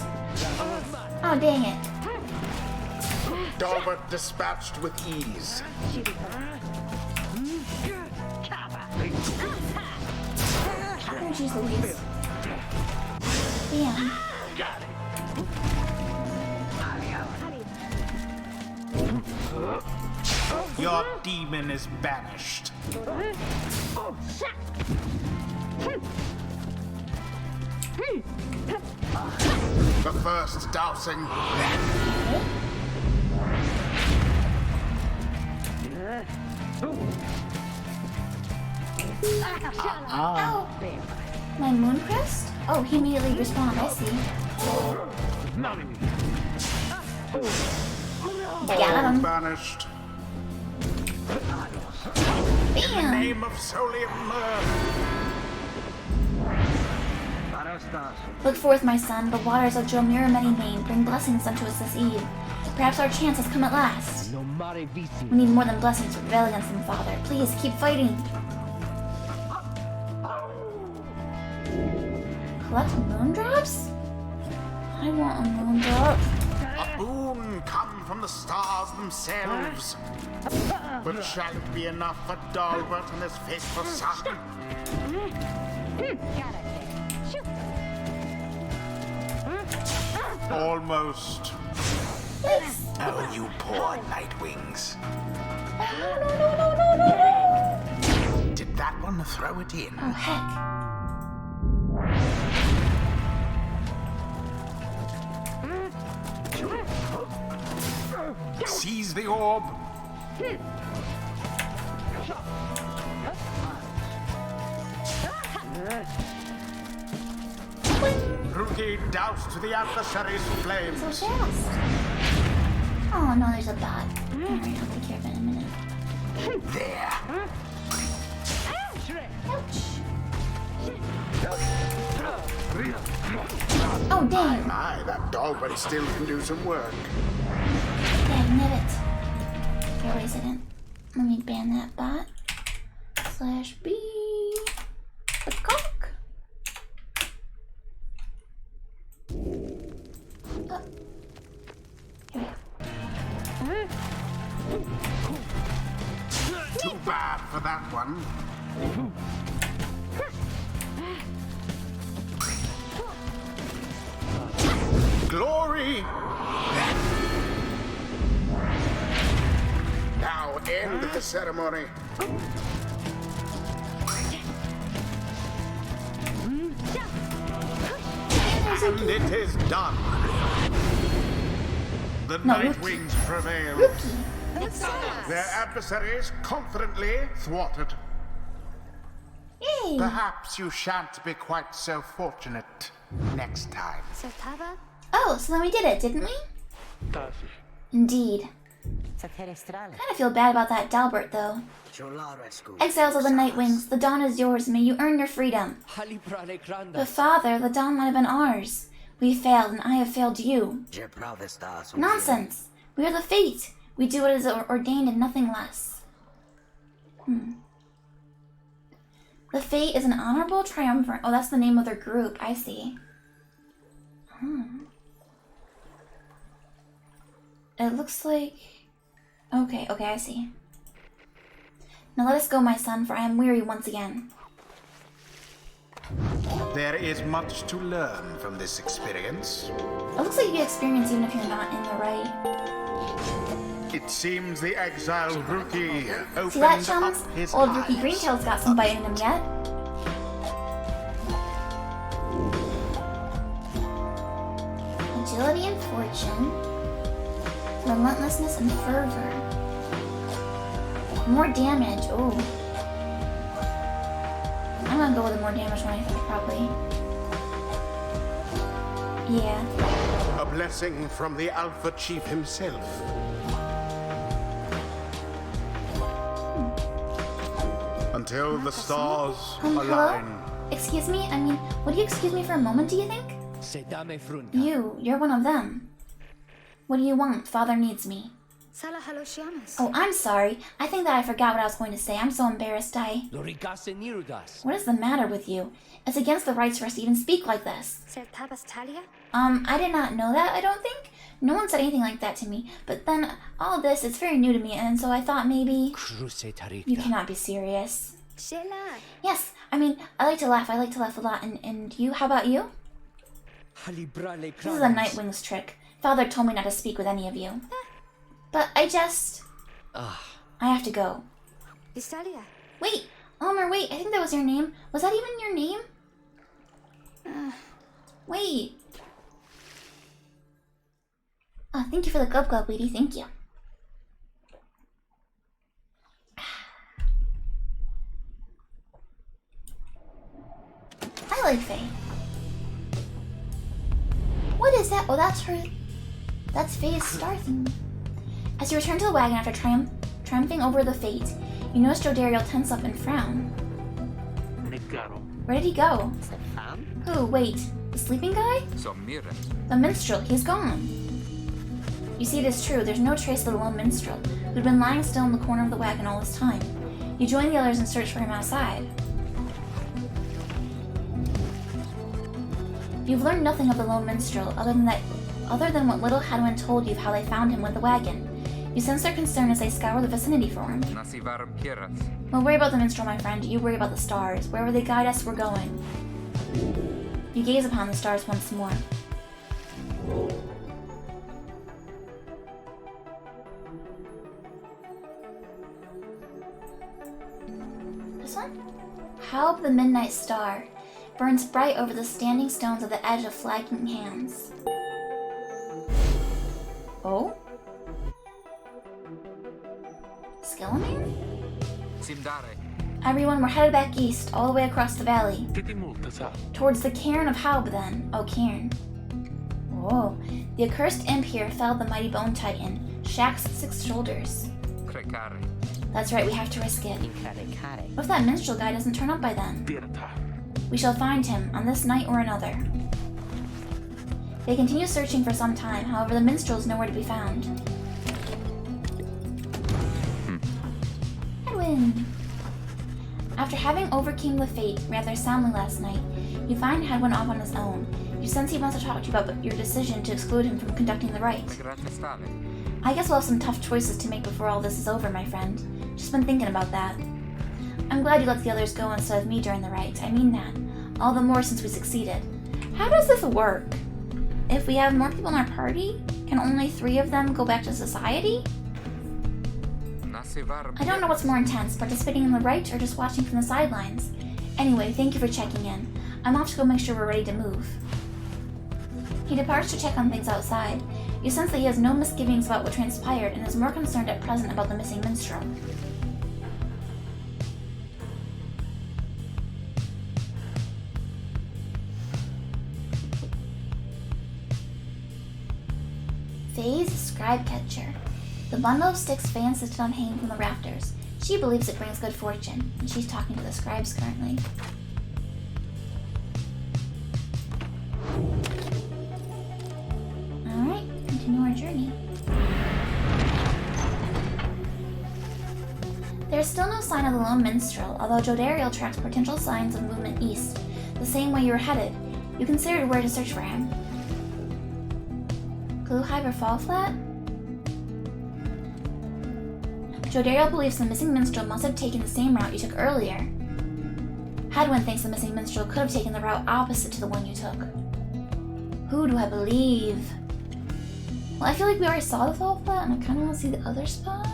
Oh, dang it. Dalbert dispatched with ease. Oh, jeez Louise. Damn. Your demon is banished. The first dousing. Ow! My moon crest? Oh, he immediately respawned. I see. Got him. Banished. In the Bam! name of Solium Myrrh. Look forth, my son. The waters of Jomira Many Main bring blessings unto us this eve. Perhaps our chance has come at last. We need more than blessings to prevail against them, Father. Please, keep fighting. Collect moondrops? I want a moondrop. A boon come from the stars themselves. But shall it be enough for Dalbert and his faithful son? Almost. Yes. Oh, you poor Nightwings. No. Did that one throw it in? Oh, heck. Seize the orb. Ruki doused the adversary's So flames. fast. Oh, no, there's a dot. Alright, I'll take care of it in a minute. There. Ouch. Oh, dang. My, that Dalbert still can do some work. Dagnabbit. Okay, wait a second. Let me ban that bot. /B. The cock. Oh. Here we go. Too bad for that one. Glory! Now end the ceremony. And it is done. The No, Nightwings prevail. Rookie. Their adversaries confidently thwarted. Yay. Perhaps you shan't be quite so fortunate next time. Oh, so then we did it, didn't we? Indeed. Kind of feel bad about that Dalbert, though. Exiles of the Nightwings, the dawn is yours. May you earn your freedom. But Father, the dawn might have been ours. We failed, and I have failed you. Nonsense! We are the fate. We do what is ordained and nothing less. The fate is an honorable triumvirate. Oh, that's the name of their group. I see. It looks like... Okay, I see. Now let us go, my son, for I am weary once again. There is much to learn from this experience. It looks like you get experience even if you're not in the right. It seems the exiled rookie opened See that, chums? up his Old eyes. rookie Greentail's got some bite in him yet. Agility and fortune. Relentlessness and fervor. More damage. Ooh. I'm gonna go with the more damage one, I think, probably. Yeah. A blessing from the Alpha Chief himself. Until the stars Hello? align. Excuse me? I mean, would you excuse me for a moment, do you think? You're one of them. What do you want? Father needs me. Oh, I'm sorry. I think that I forgot what I was going to say. I'm so embarrassed. What is the matter with you? It's against the rights for us to even speak like this. I did not know that, I don't think. No one said anything like that to me. But then, all this is very new to me, and so I thought maybe... You cannot be serious. Yes, I mean, I like to laugh. I like to laugh a lot. And you? How about you? This is a Nightwing's trick. Father told me not to speak with any of you. But I just... I have to go. Wait, Elmer, wait. I think that was your name. Was that even your name? Wait. Oh, thank you for the glub glub, lady. Thank you. I like Faye. What is that? Oh, that's her... That's Faye's star thing. As you return to the wagon after triumphing over the fate, you notice Joe Daryl tense up and frown. Where did he go? Who? Wait. The sleeping guy? The minstrel. He's gone. You see, it is true. There's no trace of the lone minstrel, who'd been lying still in the corner of the wagon all this time. You join the others and search for him outside. You've learned nothing of the lone minstrel, other than what little Hadwin told you of how they found him with the wagon. You sense their concern as they scour the vicinity for him. Don't worry about the minstrel, my friend. You worry about the stars. Wherever they guide us, we're going. You gaze upon the stars once more. This one? How the midnight star burns bright over the standing stones at the edge of flagging hands. Oh? Skeleman? Everyone, we're headed back east, all the way across the valley. Towards the cairn of Haub, then. Oh, cairn. Whoa. The accursed imp here felled the mighty bone titan, Shaq's 6 shoulders. That's right, we have to risk it. What if that minstrel guy doesn't turn up by then? We shall find him, on this night or another. They continue searching for some time, however the minstrel is nowhere to be found. Hadwin! After having overcame the fate rather soundly last night, you find Hadwin off on his own. You sense he wants to talk to you about your decision to exclude him from conducting the rite. I guess we'll have some tough choices to make before all this is over, my friend. Just been thinking about that. I'm glad you let the others go instead of me during the rite. I mean that. All the more since we succeeded. How does this work? If we have more people in our party, can only 3 of them go back to society? I don't know what's more intense, participating in the rite or just watching from the sidelines. Anyway, thank you for checking in. I'm off to go make sure we're ready to move. He departs to check on things outside. You sense that he has no misgivings about what transpired and is more concerned at present about the missing minstrel. Faye's scribe catcher. The bundle of sticks Faye insisted on hanging from the rafters. She believes it brings good fortune, and she's talking to the scribes currently. Alright, continue our journey. There is still no sign of the lone minstrel, although Jodariel tracks potential signs of movement east, the same way you were headed. You considered where to search for him. Glue Hive or Fall Flat? Jodariel believes the missing minstrel must have taken the same route you took earlier. Hadwin thinks the missing minstrel could have taken the route opposite to the one you took. Who do I believe? Well, I feel like we already saw the Fall Flat, and I kind of want to see the other spot.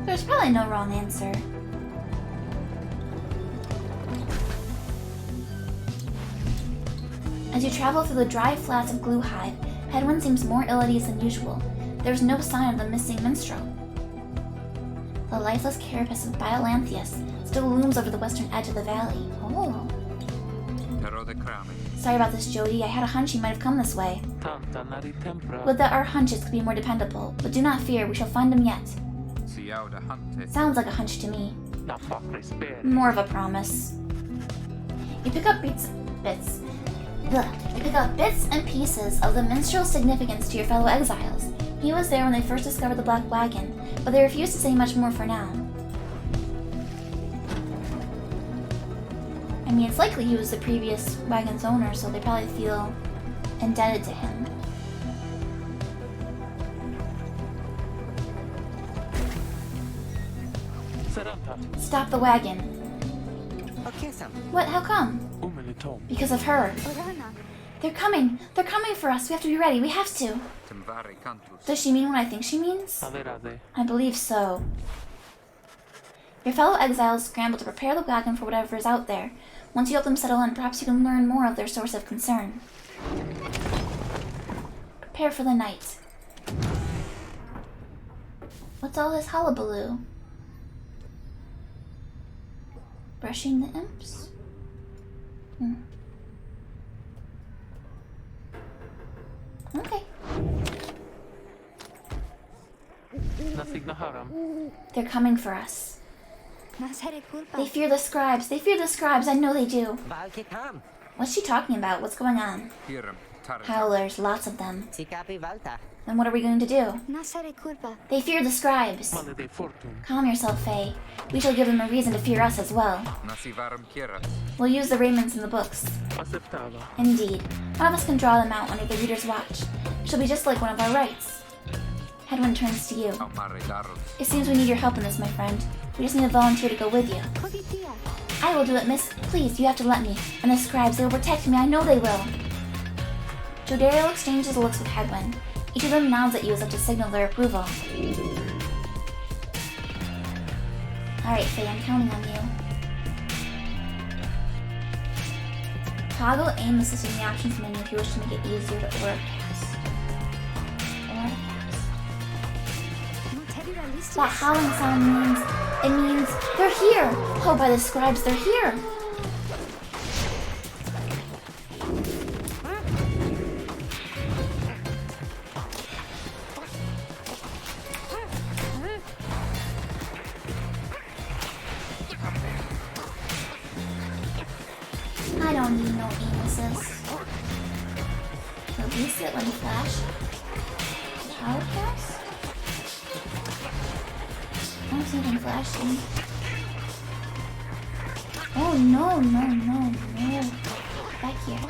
There's probably no wrong answer. As you travel through the dry flats of Glue Hive, Hadwin seems more ill at ease than usual. There's no sign of the missing minstrel. The lifeless carapace of Biolanthius still looms over the western edge of the valley. Oh. Sorry about this, Jody. I had a hunch he might have come this way. Would that our hunches could be more dependable, but do not fear, we shall find him yet. Sounds like a hunch to me. More of a promise. You pick up bits and pieces of the minstrel's significance to your fellow exiles. He was there when they first discovered the Black Wagon, but they refused to say much more for now. I mean, it's likely he was the previous wagon's owner, so they probably feel indebted to him. Stop the wagon. What? How come? Because of her. They're coming! They're coming for us! We have to be ready! We have to! Does she mean what I think she means? I believe so. Your fellow exiles scramble to prepare the wagon for whatever is out there. Once you help them settle in, perhaps you can learn more of their source of concern. Prepare for the night. What's all this hullabaloo? Brushing the imps? Okay. They're coming for us. They fear the scribes. They fear the scribes. I know they do. What's she talking about? What's going on? Howlers, lots of them. Then what are we going to do? They fear the scribes. Calm yourself, Faye. We shall give them a reason to fear us as well. We'll use the raiments in the books. Indeed. One of us can draw them out under the reader's watch. It shall be just like one of our rights. Hadwin turns to you. It seems we need your help in this, my friend. We just need a volunteer to go with you. I will do it, miss. Please, you have to let me. And the scribes, they will protect me. I know they will. Jodariel exchanges looks with Hadwin. Each of them nods at you as if to signal their approval. Alright, Faye, I'm counting on you. Toggle aim assist in the options menu if you wish to make it easier to cast. That howling sound means they're here! Oh, by the scribes, they're here! I don't need no aim assist. Release it when you flash. Power cast? I don't see anything flashing. Oh no. Back here.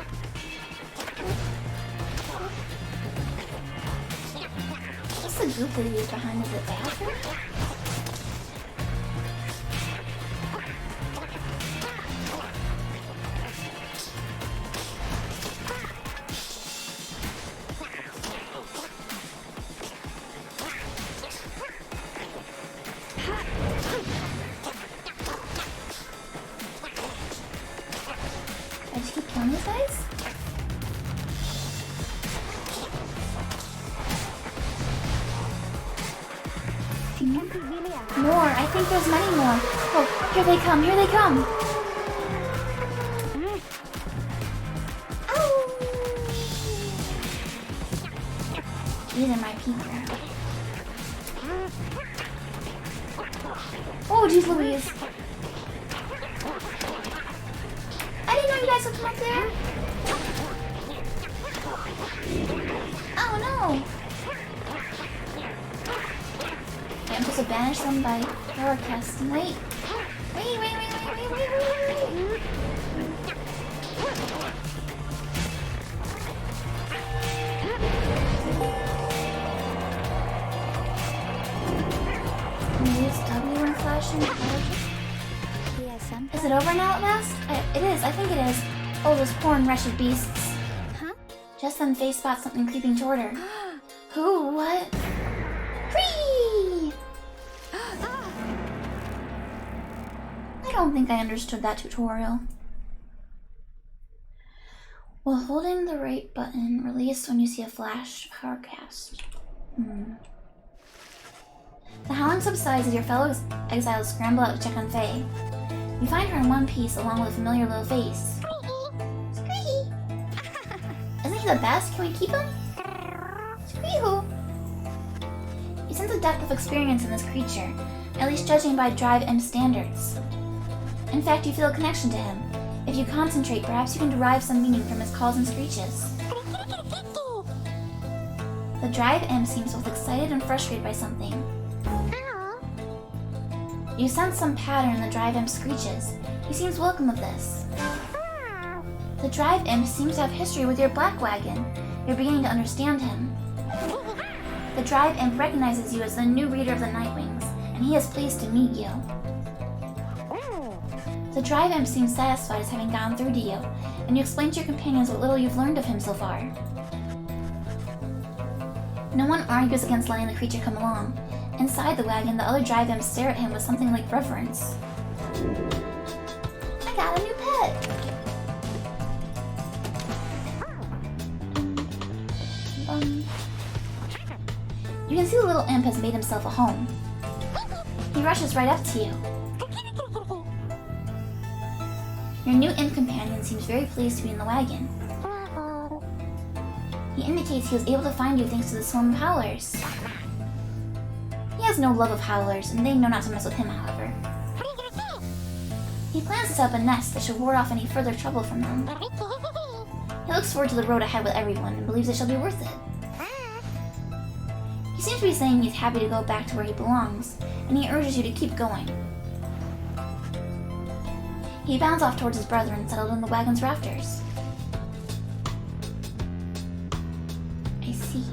What's the goop that he is behind? Is it bathroom? I just keep killing these guys? More. I think there's many more. Oh, here they come. Ow! These are my people. Oh, geez Louise. I didn't know you guys would come up there. I'm supposed to banish them by broadcasting. Wait. Wait. Use W when flashing. Is it over now at last? It is, I think it is. Oh, those poor and wretched beasts. Huh? Just then Faye spots something creeping toward her. Who? What? Free! I don't think I understood that tutorial. While holding the right button, release when you see a flash forecast. The howling subsides as your fellow exiles scramble out to check on Faye. You find her in one piece along with a familiar little face. Squeaky! Isn't he the best? Can we keep him? Squeehoo! You sense a depth of experience in this creature, at least judging by Drive M standards. In fact, you feel a connection to him. If you concentrate, perhaps you can derive some meaning from his calls and screeches. The Drive M seems both excited and frustrated by something. You sense some pattern in the Drive M screeches. He seems welcome of this. The Drive M seems to have history with your black wagon. You're beginning to understand him. The Drive Imp recognizes you as the new reader of the Nightwings, and he is pleased to meet you. The Drive Imp seems satisfied as having gone through to you, and you explain to your companions what little you've learned of him so far. No one argues against letting the creature come along. Inside the wagon, the other Drive Imps stare at him with something like reverence. I got a new pet! You can see the little imp has made himself a home. He rushes right up to you. Your new imp companion seems very pleased to be in the wagon. He indicates he was able to find you thanks to the swarm of howlers. He has no love of howlers, and they know not to mess with him, however. He plans to set up a nest that should ward off any further trouble from them. He looks forward to the road ahead with everyone and believes it shall be worth it. He seems to be saying he's happy to go back to where he belongs, and he urges you to keep going. He bounds off towards his brethren settled in the wagon's rafters. I see.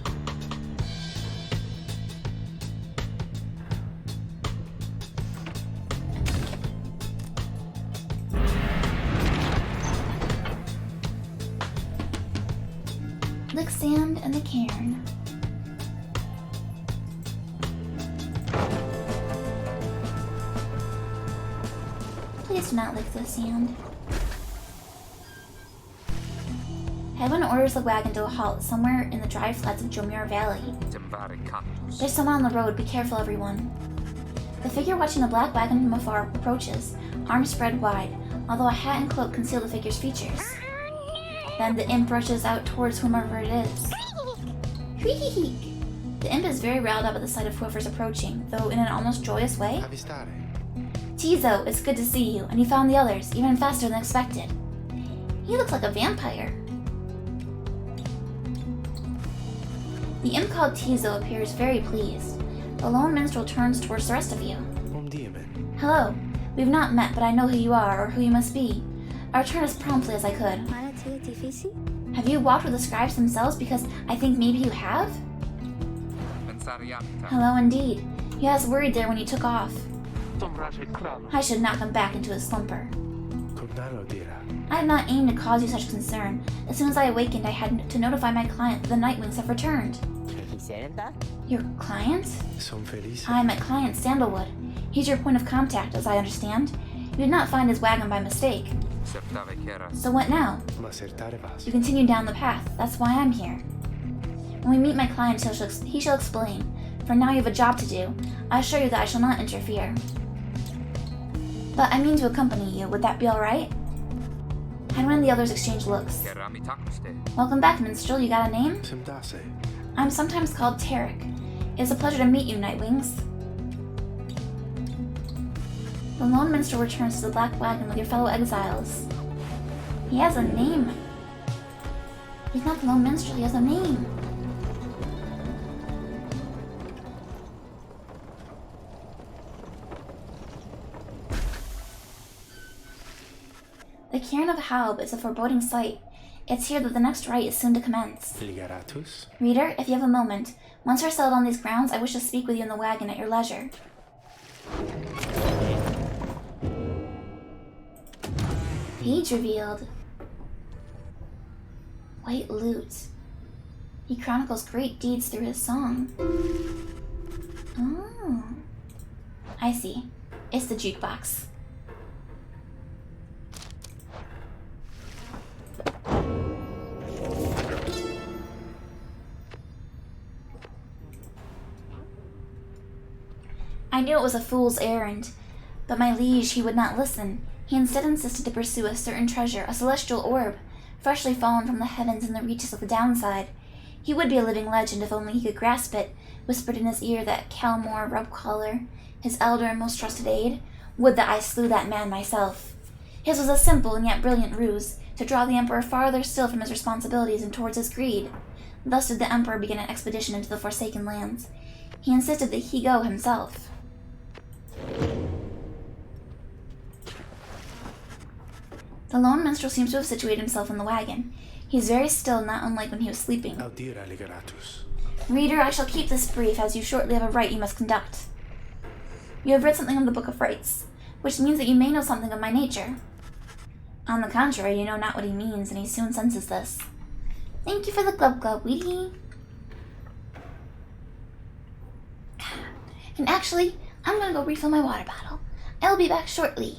Lick sand in the cairn. Please do not lick the sand. Heaven orders the wagon to a halt somewhere in the dry flats of Jomir Valley. There's someone on the road, be careful everyone. The figure watching the black wagon from afar approaches, arms spread wide, although a hat and cloak conceal the figure's features. Then the imp rushes out towards whomever it is. The imp is very riled up at the sight of whoever's approaching, though in an almost joyous way. Tizo, it's good to see you, and you found the others, even faster than expected. He looks like a vampire. The imp called Tizo appears very pleased. The lone minstrel turns towards the rest of you. Hello. We've not met, but I know who you are, or who you must be. I returned as promptly as I could. Have you walked with the scribes themselves, because I think maybe you have? Hello indeed. You had us worried there when you took off. I should knock him back into his slumber. I had not aimed to cause you such concern. As soon as I awakened, I had to notify my client that the Nightwings have returned. Your client? I am my client, Sandalwood. He's your point of contact, as I understand. You did not find his wagon by mistake. So what now? You continue down the path. That's why I'm here. When we meet my client, he shall explain. For now you have a job to do. I assure you that I shall not interfere. But I mean to accompany you. Would that be alright? Henry and the others exchange looks. Welcome back, minstrel. You got a name? I'm sometimes called Tarek. It is a pleasure to meet you, Nightwings. The lone minstrel returns to the black wagon with your fellow exiles. He has a name. He's not the lone minstrel, he has a name. The cairn of Haub is a foreboding sight. It's here that the next rite is soon to commence. Ligaratus? Reader, if you have a moment, once we're settled on these grounds, I wish to speak with you in the wagon at your leisure. Page revealed. White lute. He chronicles great deeds through his song. Oh. I see. It's the jukebox. I knew it was a fool's errand, but my liege, he would not listen. He instead insisted to pursue a certain treasure, a celestial orb, freshly fallen from the heavens in the reaches of the downside. He would be a living legend if only he could grasp it, whispered in his ear that Calmore Rubcaller, his elder and most trusted aide. Would that I slew that man myself. His was a simple and yet brilliant ruse, to draw the Emperor farther still from his responsibilities and towards his greed. Thus did the Emperor begin an expedition into the Forsaken Lands. He insisted that he go himself. The lone minstrel seems to have situated himself in the wagon. He is very still, not unlike when he was sleeping. Audira Ligaratus. Reader, I shall keep this brief, as you shortly have a rite you must conduct. You have read something of the Book of Rites, which means that you may know something of my nature. On the contrary, you know not what he means, and he soon senses this. Thank you for the glub glub, Weedy. And actually, I'm gonna go refill my water bottle. I'll be back shortly.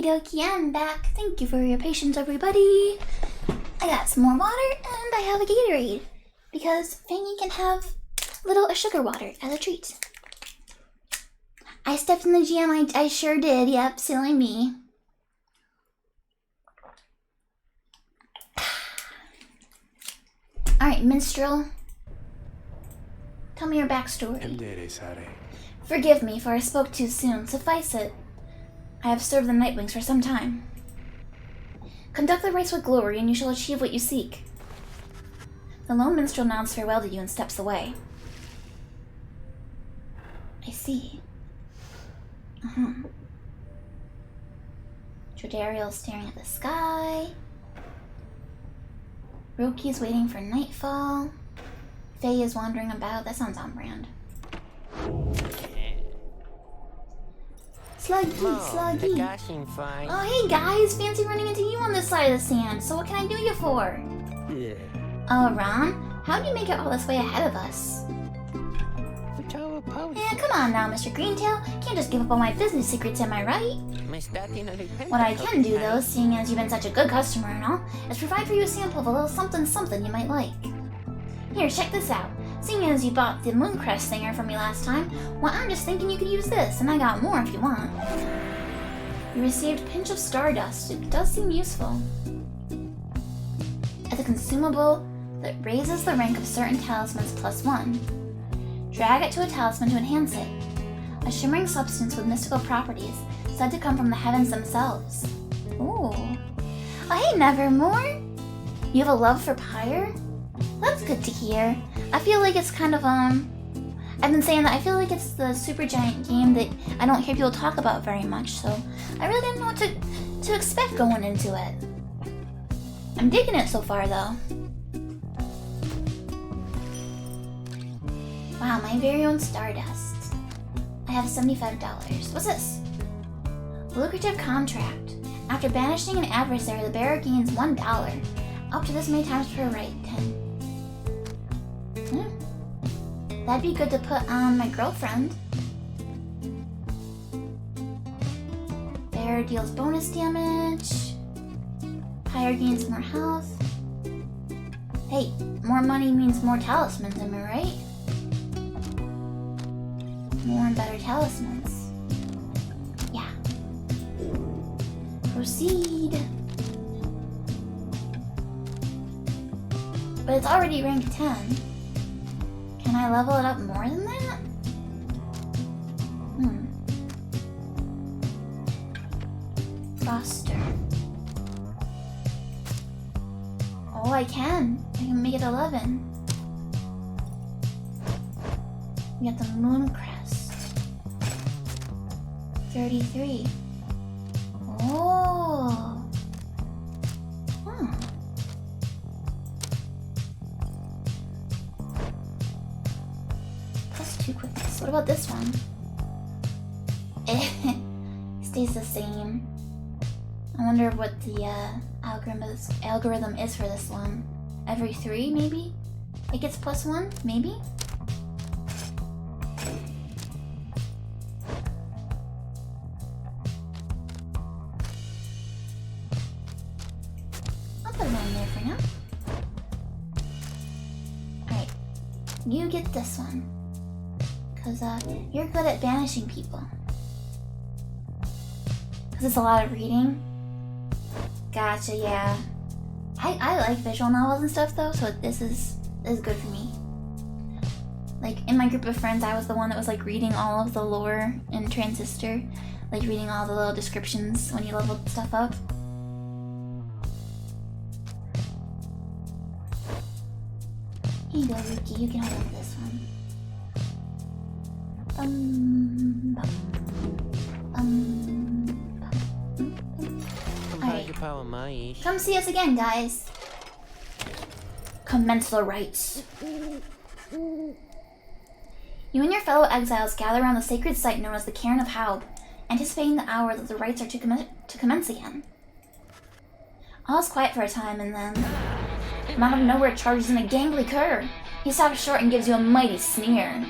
dokie, I'm back. Thank you for your patience, everybody. I got some more water, and I have a Gatorade. Because Fangy can have a sugar water as a treat. I stepped in the jam, I sure did, yep, silly me. Alright, minstrel. Tell me your backstory. Forgive me, for I spoke too soon. Suffice it, I have served the Nightwings for some time. Conduct the rites with glory, and you shall achieve what you seek. The lone minstrel nods farewell to you and steps away. I see. Jodariel's staring at the sky. Roki's waiting for nightfall. Faye is wandering about. That sounds on brand. Sluggy. Oh, hey guys! Fancy running into you on this side of the sand. So what can I do you for? Oh, Ron, how'd you make it all this way ahead of us? Yeah, come on now, Mr. Greentail. Can't just give up all my business secrets, am I right? What I can do, though, seeing as you've been such a good customer and all, is provide for you a sample of a little something you might like. Here, check this out. Seeing as you bought the Mooncrest Singer from me last time, well, I'm just thinking you could use this, and I got more if you want. You received Pinch of Stardust. It does seem useful. It's a consumable that raises the rank of certain talismans +1. Drag it to a talisman to enhance it. A shimmering substance with mystical properties, said to come from the heavens themselves. Ooh. Oh, hey, Nevermore! You have a love for Pyre? That's good to hear. I feel like it's kind of, I've been saying that I feel like it's the super giant game that I don't hear people talk about very much, so I really didn't know what to expect going into it. I'm digging it so far, though. Wow, my very own Stardust. I have $75. What's this? Lucrative contract. After banishing an adversary, the bearer gains $1. Up to this many times per right. 10. That'd be good to put on my girlfriend. Bearer deals bonus damage. Pyre gains more health. Hey, more money means more talismans, am I right? More and better talismans. Yeah. Proceed. But it's already rank 10. Can I level it up more than that? Foster. Oh, I can. I can make it 11. We got the Mooncrest. 33. Oh. +2 quickness. What about this one? Stays the same. I wonder what the algorithm is for this one. Every 3, maybe? It gets +1, maybe? I'll put it on there for now. Alright. You get this one. Because you're good at banishing people. Because it's a lot of reading. Gotcha, yeah. I like visual novels and stuff though, so this is good for me. Like in my group of friends, I was the one that was like reading all of the lore in Transistor, like reading all the little descriptions when you leveled stuff up. Here you go, Ruki, you can have this one. Alright. Come see us again, guys. Commence the rites. You and your fellow exiles gather around the sacred site known as the Cairn of Haub, anticipating the hour that the rites are to commence again. All is quiet for a time, and then, from out of nowhere charges in a gangly cur. He stops short and gives you a mighty sneer.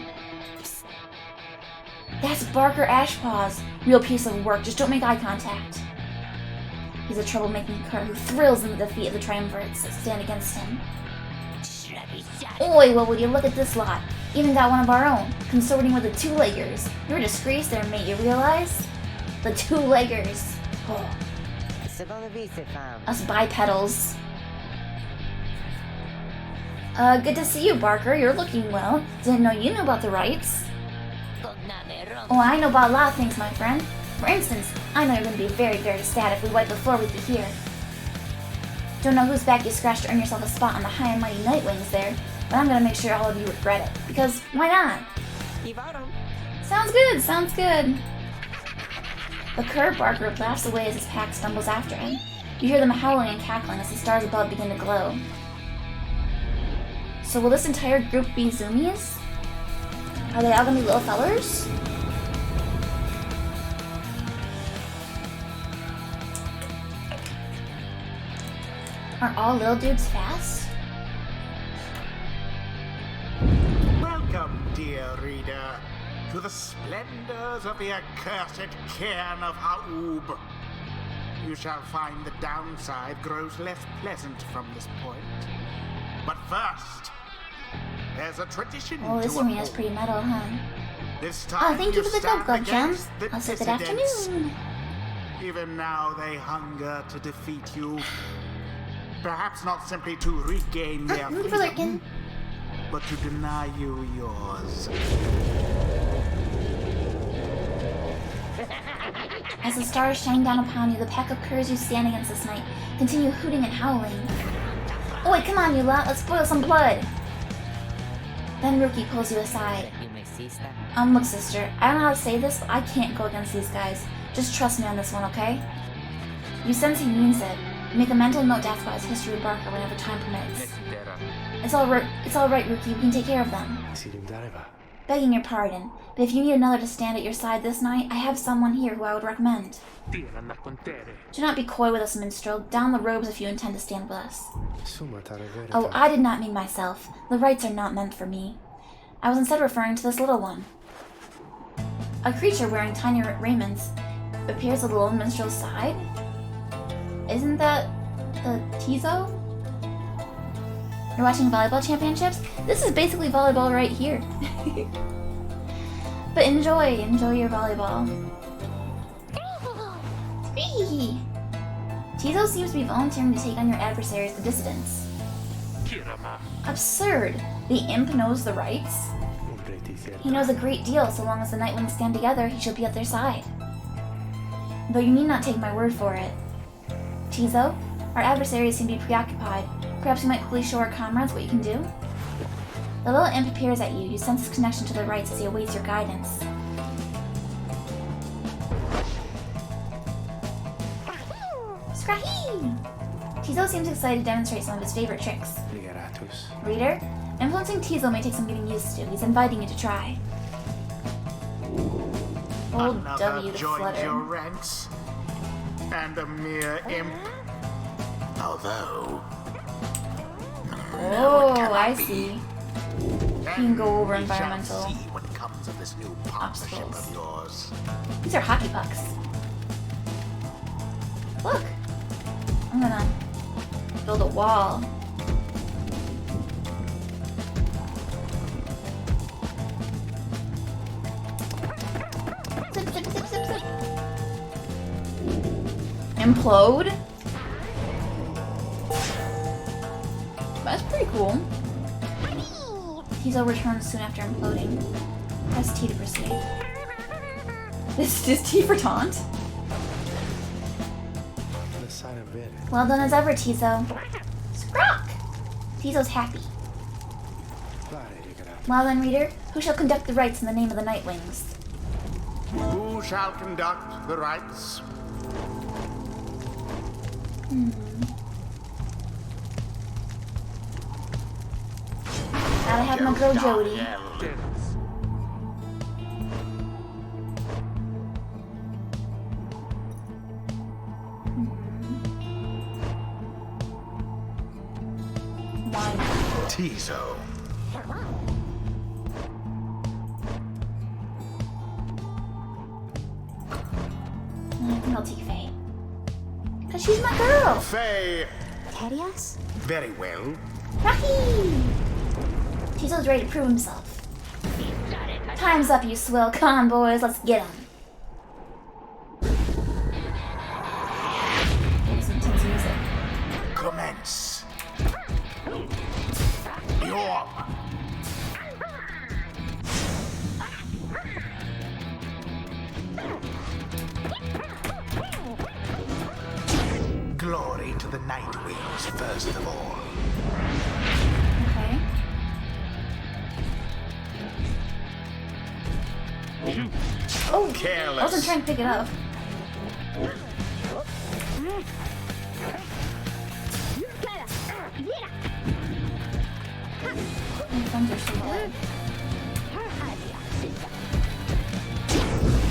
That's Barker Ashpaws. Real piece of work, just don't make eye contact. He's a troublemaking cur who thrills in the defeat of the triumvirates that stand against him. Oi, well, would you look at this lot? Even got one of our own, consorting with the two-leggers. You're a disgrace there, mate, you realize? The two-leggers. Oh. Us bipedals. Good to see you, Barker. You're looking well. Didn't know you knew about the rights. Oh, I know about a lot of things, my friend. For instance, I know you're going to be very, very sad if we wipe the floor with you here. Don't know whose back you scratched to earn yourself a spot on the high and mighty Nightwings there, but I'm going to make sure all of you regret it. Because, why not? Sounds good, sounds good. The cur Barker laughs away as his pack stumbles after him. You hear them howling and cackling as the stars above begin to glow. So will this entire group be zoomies? Are they all going to be little fellers? Are all little dudes fast? Welcome, dear reader, to the splendors of the accursed cairn of Ha'ub. You shall find the downside grows less pleasant from this point. But first, there's a tradition Oh, this to arena's uphold. pretty metal, huh? This time Oh, thank you for the stand Gold Glove, Jem. against the I'll say good dissidents. afternoon. Even now they hunger to defeat you. Perhaps not simply to regain their Root for freedom, Lurkin. but to deny you yours. As the stars shine down upon you, the pack of curs you stand against this night continue hooting and howling. Oi, come on, you lot, let's boil some blood! Then Rookie pulls you aside. Look, sister, I don't know how to say this, but I can't go against these guys. Just trust me on this one, okay? You sense he means it. You make a mental note to ask about his history with Barker whenever time permits. It's all right, Rookie, we can take care of them. Begging your pardon, but if you need another to stand at your side this night, I have someone here who I would recommend. Do not be coy with us, minstrel. Down the robes if you intend to stand with us. Oh, I did not mean myself. The rights are not meant for me. I was instead referring to this little one. A creature wearing tiny raiments appears at the lone minstrel's side? Isn't that the Tizo? You're watching volleyball championships? This is basically volleyball right here. But enjoy your volleyball. Whee! Tizo seems to be volunteering to take on your adversaries, the dissidents. Absurd! The imp knows the rights? He knows a great deal. So long as the Nightwings stand together, he should be at their side. Though you need not take my word for it. Tizo, our adversaries seem to be preoccupied. Perhaps you might quickly show our comrades what you can do? The little imp appears at you. You sense his connection to the rights as he awaits your guidance. Scrahi! Tizo seems excited to demonstrate some of his favorite tricks. Reader, influencing Tizo may take some getting used to. He's inviting you to try. Old Another W to joined flutter. your ranks, and a mere imp. Although, Oh, it cannot I be. see. And go over we shall environmental see what comes of this new partnership obstacles. of yours. These are hockey pucks. Look! I'm gonna build a wall. Zip, zip, zip, zip, zip. Implode? That's pretty cool. Tizo returns soon after imploding. Press T to proceed. This is T for taunt. Well done as ever, Tizo. Scrock! Tizo's happy. Well then, reader, who shall conduct the rites in the name of the Nightwings? Who shall conduct the rites? Gotta have my girl Jody. Why not? Tizo. I think I'll take Faye. Because She's my girl. Faye! Terias? Very well. Rocky! Tizo's ready to prove himself. Time's up, you swill. Come on, boys, let's get him. Some intense music. Commence. Yorm. Glory to the Nightwings, first of all. Okay. Oh, Careless. I wasn't trying to pick it up. My thumbs are so bad.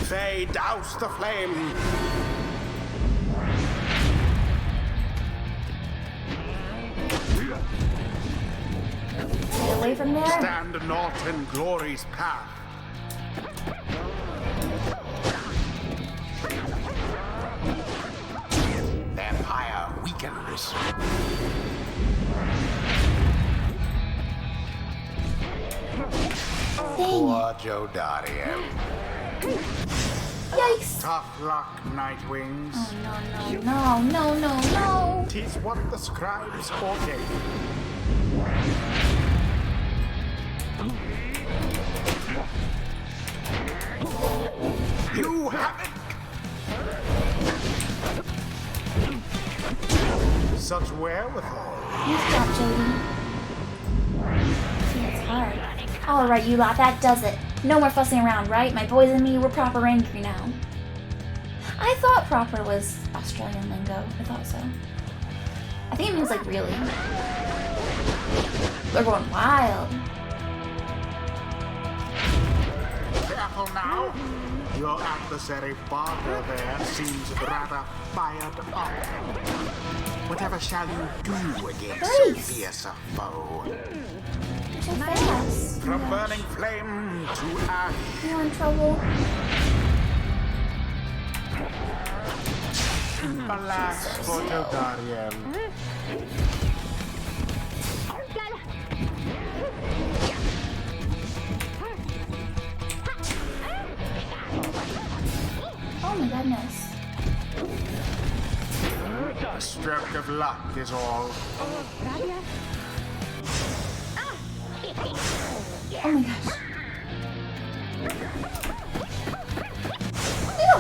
Faye, douse the flame. Get away from there. Stand not in glory's path. Their pyre weakens. Dang. Poor Joe Dario. Yikes. Tough luck, Nightwings. Oh, no. Tis what the scribes ordain. You have it! Such wherewithal. You stop, Jody. See, it's hard. Alright, you lot, that does it. No more fussing around, right? My boys and me, we're proper angry now. I thought proper was Australian lingo. I thought so. I think it means like really. They're going wild. Careful now. Your adversary Barker there seems rather fired up. Whatever shall you do against so Nice. fierce a foe? So fast. From burning flame to ash. You're in trouble. Alas for Dodariel. Oh my goodness. A stroke of luck is all. Oh my gosh. Ew.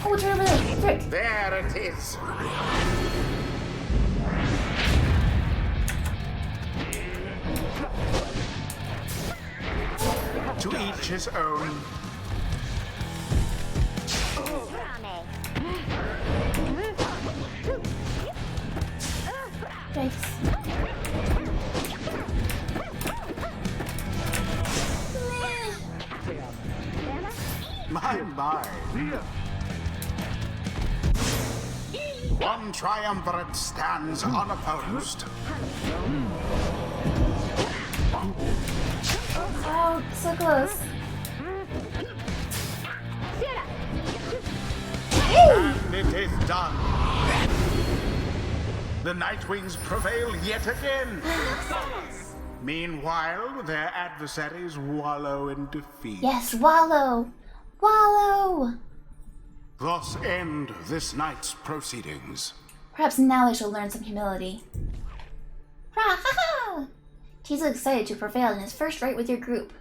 Oh, it's right over there. Frick. There it is. To each his own. Yikes. My. One triumvirate stands unopposed. Oh, so close. And it is done. The Nightwings prevail yet again. Meanwhile, their adversaries wallow in defeat. Yes, wallow. Wallow. Thus end this night's proceedings. Perhaps now they shall learn some humility. Ha ha ha! He's excited to prevail in his first raid with your group.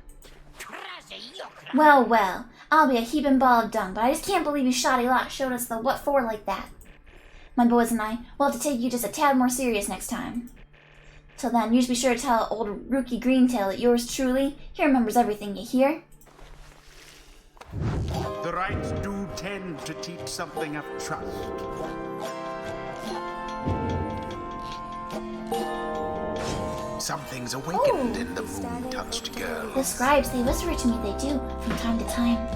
Well, well, I'll be a heaping ball of dung, but I just can't believe you shoddy lot showed us the what for like that. My boys and I will have to take you just a tad more serious next time. Till then, you just be sure to tell old Rookie Greentail that yours truly, he remembers everything, you hear? The rites do tend to teach something of trust. Something's awakened in the moon-touched girl. The scribes, they whisper to me, they do, from time to time.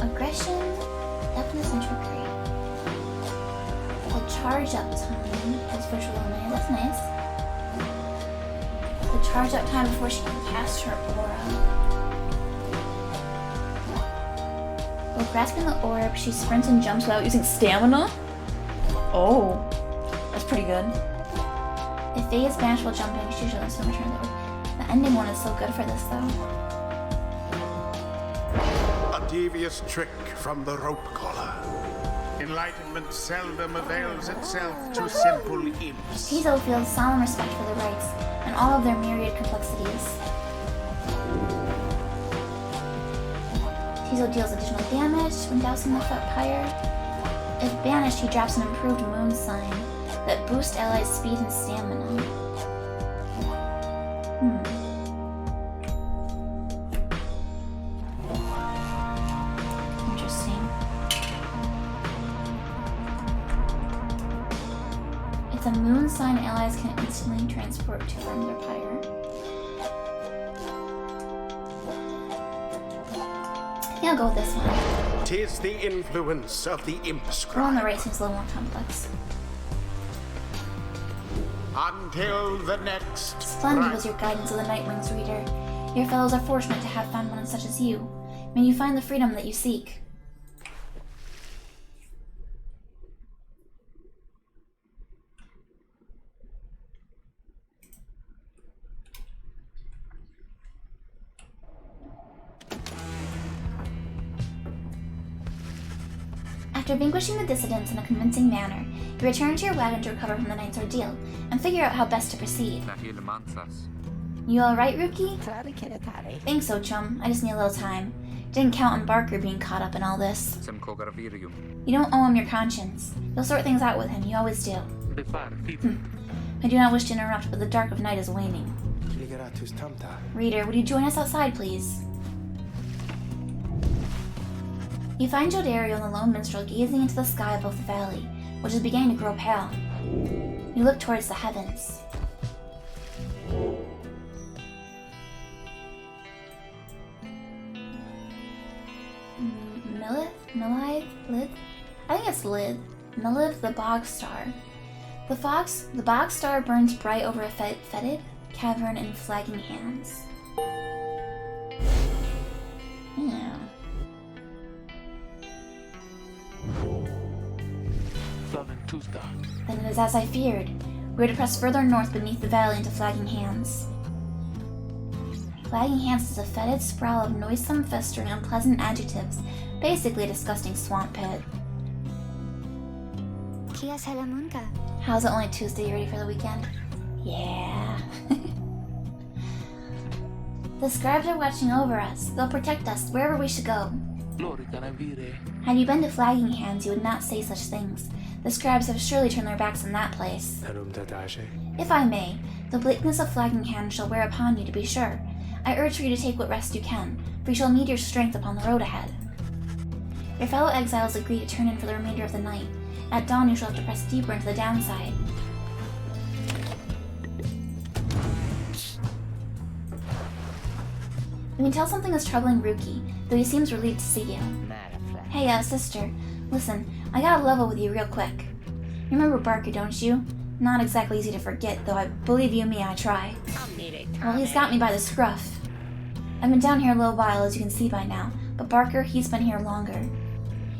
Aggression, deftness, and trickery. The charge up time is visual domain, that's nice. The The charge up time before she can cast her aura. While grasping the orb, she sprints and jumps without using stamina? Oh, that's pretty good. If Faye is banished while jumping, she usually learns to return the orb. The ending one is so good for this, though. A devious trick from the rope collar. Enlightenment seldom avails itself to simple imps. Tizo feels solemn respect for the rites and all of their myriad complexities. Tizo deals additional damage when dousing the Pyre. If banished, he drops an improved moon sign that boosts allies' speed and stamina. Interesting. It's a moon sign allies can instantly transport to from their Pyre. Yeah, I'll go with this one. 'Tis the influence of the imp The one on scribe. the right seems a little more complex. Until the next. Splendid was your guidance of the Nightwings, reader. Your fellows are fortunate to have found one such as you. May you find the freedom that you seek. After vanquishing the dissidents in a convincing manner, you return to your wagon to recover from the night's ordeal and figure out how best to proceed. You alright, Rookie? Think so, chum. I just need a little time. Didn't count on Barker being caught up in all this. You don't owe him your conscience. You'll sort things out with him, you always do. I do not wish to interrupt, but the dark of night is waning. Reader, would you join us outside, please? You find Jodario and the lone minstrel gazing into the sky above the valley, which is beginning to grow pale. You look towards the heavens. Lid? I think it's Lid. Milith the Bog Star. The Bog Star burns bright over a fetid cavern in flagging hands. Yeah. Then it is as I feared. We are to press further north beneath the valley into Flagging Hands. Flagging Hands is a fetid sprawl of noisome, festering, unpleasant adjectives, basically a disgusting swamp pit. How's it only Tuesday? You ready for the weekend? Yeah. The scribes are watching over us. They'll protect us wherever we should go. Had you been to Flagging Hands, you would not say such things. The scribes have surely turned their backs on that place. If I may, the bleakness of Flagging Hands shall wear upon you, to be sure. I urge for you to take what rest you can, for you shall need your strength upon the road ahead. Your fellow exiles agree to turn in for the remainder of the night. At dawn you shall have to press deeper into the downside. You can tell something is troubling Rookie, though he seems relieved to see you. Hey, sister, listen, I gotta level with you real quick. You remember Barker, don't you? Not exactly easy to forget, though I believe you me, I try. Well, he's got me by the scruff. I've been down here a little while, as you can see by now, but Barker, he's been here longer.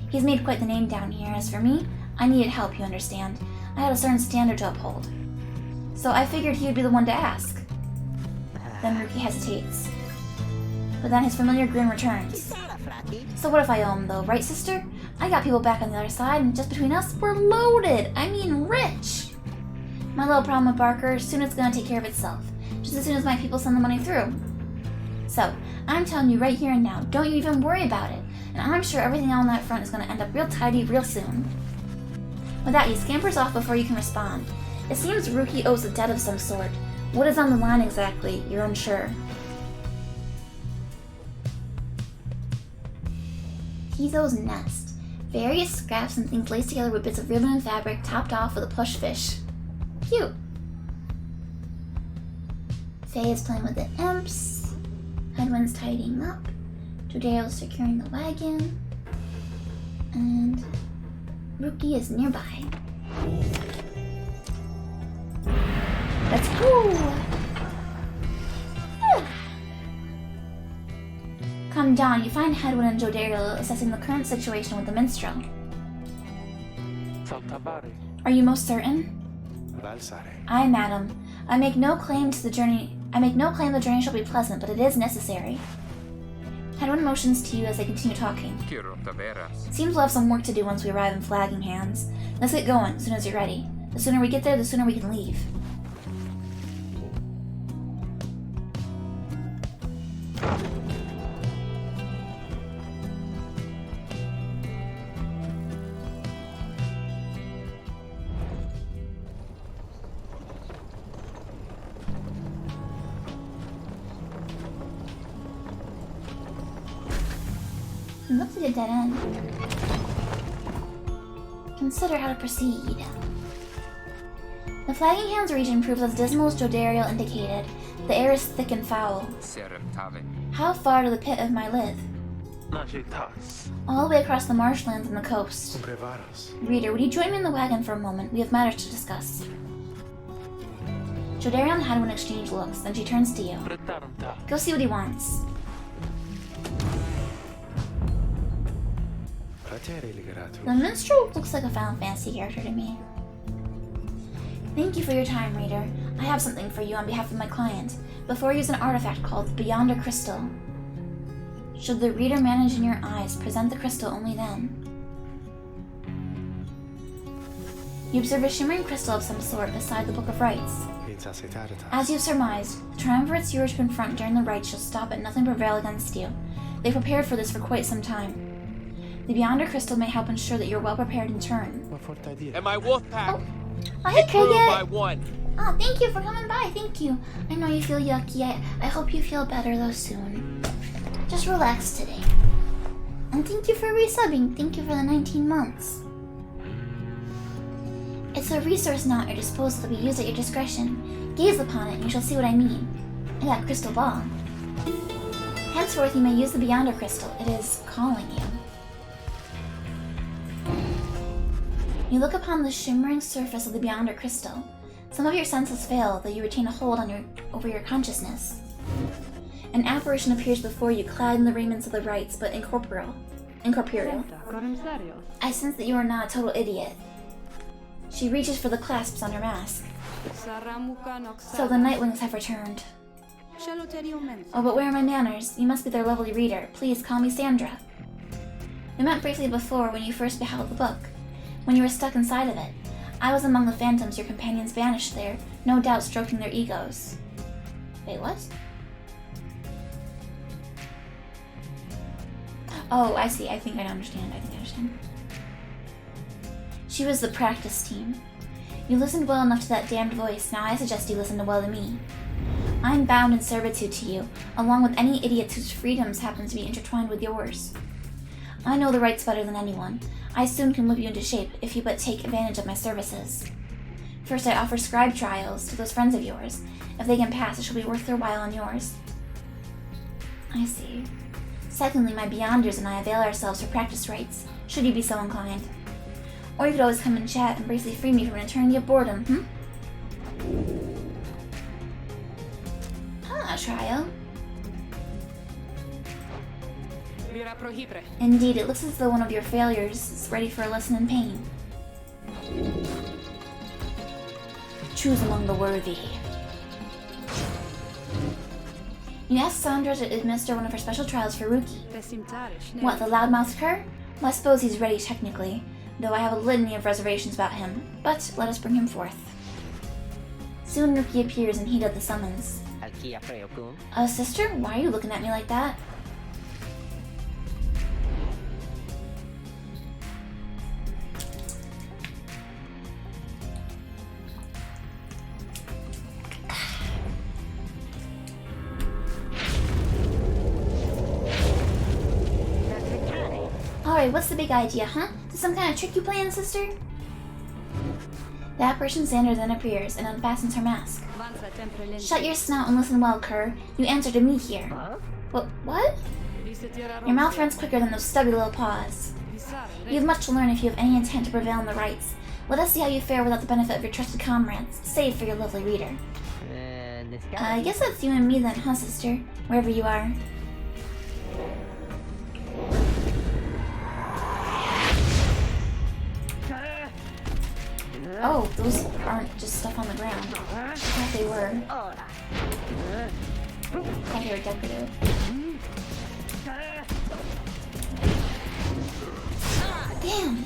He's made quite the name down here. As for me, I needed help, you understand. I had a certain standard to uphold. So I figured he would be the one to ask. Then Rookie hesitates. But then his familiar grin returns. So what if I owe him, though, right, sister? I got people back on the other side, and just between us, we're loaded! I mean rich! My little problem with Barker, soon it's gonna take care of itself. Just as soon as my people send the money through. So, I'm telling you right here and now, don't you even worry about it. And I'm sure everything on that front is gonna end up real tidy real soon. With that, he scampers off before you can respond. It seems Rookie owes a debt of some sort. What is on the line exactly, you're unsure. Tizo's nest. Various scraps and things laced together with bits of ribbon and fabric, topped off with a plush fish. Cute. Faye is playing with the imps. Headwind's tidying up. Jodaro's securing the wagon. And Rookie is nearby. Let's go! Come dawn, you find Hedwin and Jodariel assessing the current situation with the minstrel. Are you most certain? Aye, madam. I make no claim the journey shall be pleasant, but it is necessary. Hedwin motions to you as they continue talking. Seems we'll have some work to do once we arrive in Flagging Hands. Let's get going as soon as you're ready. The sooner we get there, the sooner we can leave. It looks like a dead end. Consider how to proceed. The Flagging Hands region proves as dismal as Jodariel indicated. The air is thick and foul. How far to the pit of my live? All the way across the marshlands and the coast. Reader, would you join me in the wagon for a moment? We have matters to discuss. Jodariel and Hedwin exchange looks, then she turns to you. Go see what he wants. The minstrel looks like a Final Fantasy character to me. Thank you for your time, reader. I have something for you on behalf of my client. Before I use an artifact called Beyond a Crystal. Should the reader manage in your eyes, present the crystal only then. You observe a shimmering crystal of some sort beside the Book of Rites. As you've surmised, the triumvirates you are to confront during the rites shall stop at nothing prevail against you. They prepared for this for quite some time. The Beyonder Crystal may help ensure that you're well prepared in turn. And my wolf pack! Oh, hey, by Cricket! one. Oh, thank you for coming by, thank you. I know you feel yucky, I hope you feel better though soon. Just relax today. And thank you for resubbing, thank you for the 19 months. It's a resource now at your disposal to be used at your discretion. Gaze upon it and you shall see what I mean. And that crystal ball. Henceforth you may use the Beyonder Crystal, it is calling you. You look upon the shimmering surface of the Beyonder Crystal. Some of your senses fail, though you retain a hold over your consciousness. An apparition appears before you, clad in the raiments of the rites, but incorporeal. I sense that you are not a total idiot. She reaches for the clasps on her mask. So the Nightwings have returned. Oh, but where are my manners? You must be their lovely reader. Please call me Sandra. We met briefly before when you first beheld the book. When you were stuck inside of it. I was among the phantoms your companions banished there, no doubt stroking their egos. Wait, what? Oh, I see. I think I understand. She was the practice team. You listened well enough to that damned voice, now I suggest you listen well to me. I'm bound in servitude to you, along with any idiots whose freedoms happen to be intertwined with yours. I know the rights better than anyone. I soon can whip you into shape if you but take advantage of my services. First, I offer scribe trials to those friends of yours. If they can pass, it shall be worth their while on yours. I see. Secondly, my Beyonders and I avail ourselves for practice rites, should you be so inclined. Or you could always come and chat and briefly free me from an eternity of boredom, trial. Indeed, it looks as though one of your failures is ready for a lesson in pain. Choose among the worthy. You asked Sandra to administer one of her special trials for Ruki. What, the loudmouthed cur? Well, I suppose he's ready technically, though I have a litany of reservations about him. But let us bring him forth. Soon Ruki appears in heat of the summons. Sister? Why are you looking at me like that? Alright, what's the big idea, huh? Is this some kind of trick you playing, sister? The apparition Xander then appears and unfastens her mask. Shut your snout and listen well, cur. You answer to me here. What? Your mouth runs quicker than those stubby little paws. You have much to learn if you have any intent to prevail in the rites. Let us see how you fare without the benefit of your trusted comrades, save for your lovely reader. I guess that's you and me then, huh, sister? Wherever you are. Oh, those aren't just stuff on the ground. I thought they were. I thought they were decorative. Damn!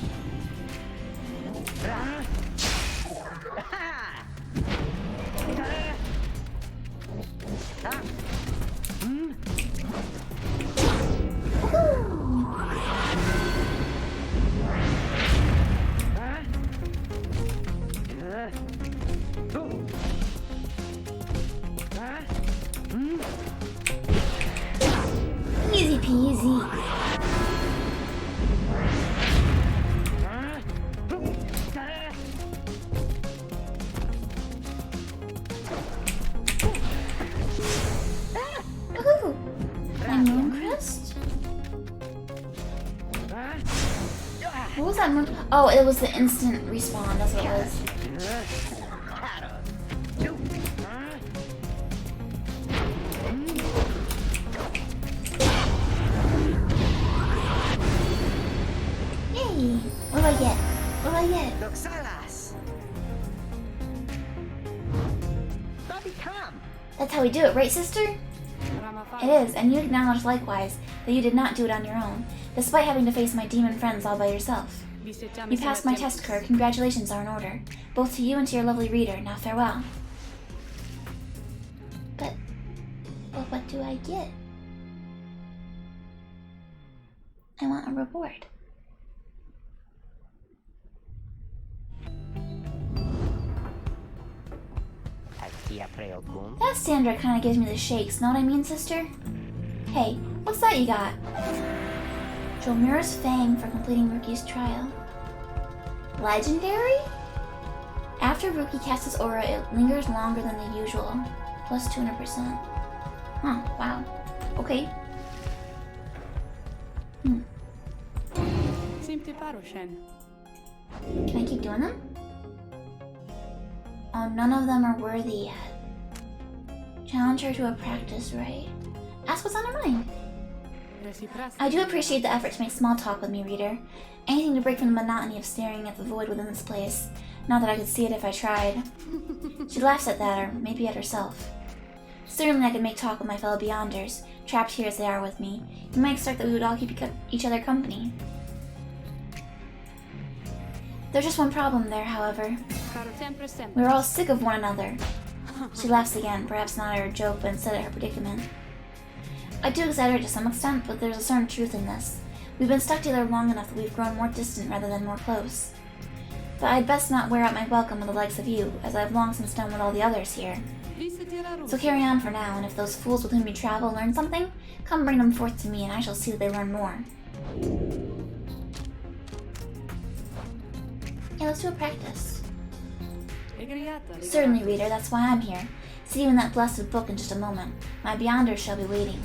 Easy peasy. Ooh, my moon crest? What was that moon? Oh, it was the instant respawn, that's what it was. Yay! What do I get? What do I get? That's how we do it, right, sister? It is, and you acknowledge likewise that you did not do it on your own, despite having to face my demon friends all by yourself. You passed my test, Kerr. Congratulations are in order, both to you and to your lovely reader. Now farewell. But what do I get? I want a reward. That Sandra kind of gives me the shakes, know what I mean, sister? Hey, what's that you got? Jolmira's Fang for completing Rookie's trial. Legendary? After Rookie casts his aura, it lingers longer than the usual, plus 200%. Huh, wow. Okay. Can I keep doing them? Oh, none of them are worthy yet. Challenge her to a practice right. Ask what's on her mind. I do appreciate the effort to make small talk with me, reader. Anything to break from the monotony of staring at the void within this place. Not that I could see it if I tried. She laughs at that, or maybe at herself. Certainly I could make talk with my fellow Beyonders, trapped here as they are with me. You might expect that we would all keep each other company. There's just one problem there, however. We're all sick of one another. She laughs again, perhaps not at her joke, but instead at her predicament. I do exaggerate to some extent, but there's a certain truth in this. We've been stuck together long enough that we've grown more distant rather than more close. But I'd best not wear out my welcome with the likes of you, as I've long since done with all the others here. So carry on for now, and if those fools with whom you travel learn something, come bring them forth to me, and I shall see that they learn more. Yeah, let's do a practice. Certainly, reader, that's why I'm here. See you in that blessed book in just a moment. My Beyonders shall be waiting.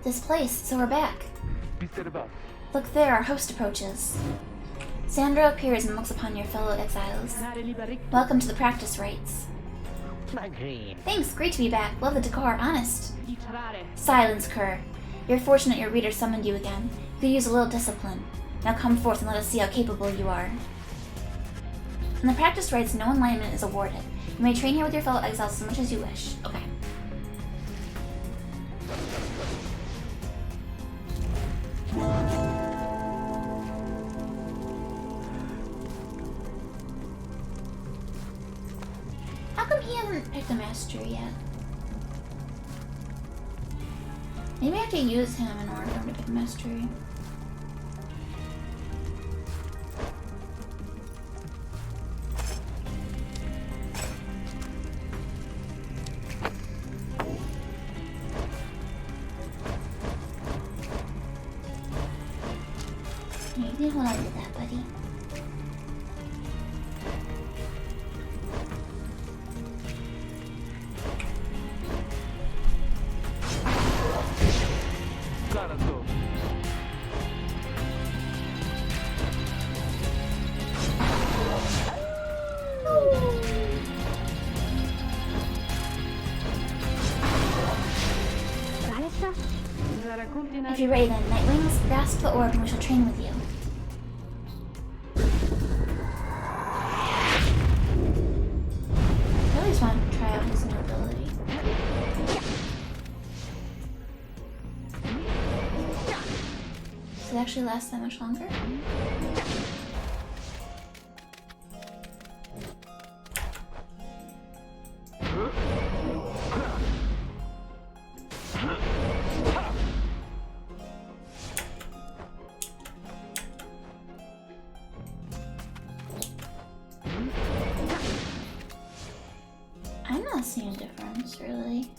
This place, so we're back. Look there, our host approaches. Sandra appears and looks upon your fellow exiles. Welcome to the practice rites. Thanks, great to be back. Love the decor, honest. Silence, Kerr. You're fortunate your reader summoned you again. You could use a little discipline. Now come forth and let us see how capable you are. In the practice rites, no enlightenment is awarded. You may train here with your fellow exiles as much as you wish. Okay. How come he hasn't picked a master yet? Maybe I have to use him in order for him to pick mastery. Maybe hold on to that, buddy. If you're ready then, Nightwings, grasp the orb and we shall train with you. I always want to try out his new ability. Does it actually last that much longer? I'm not seeing a difference, really.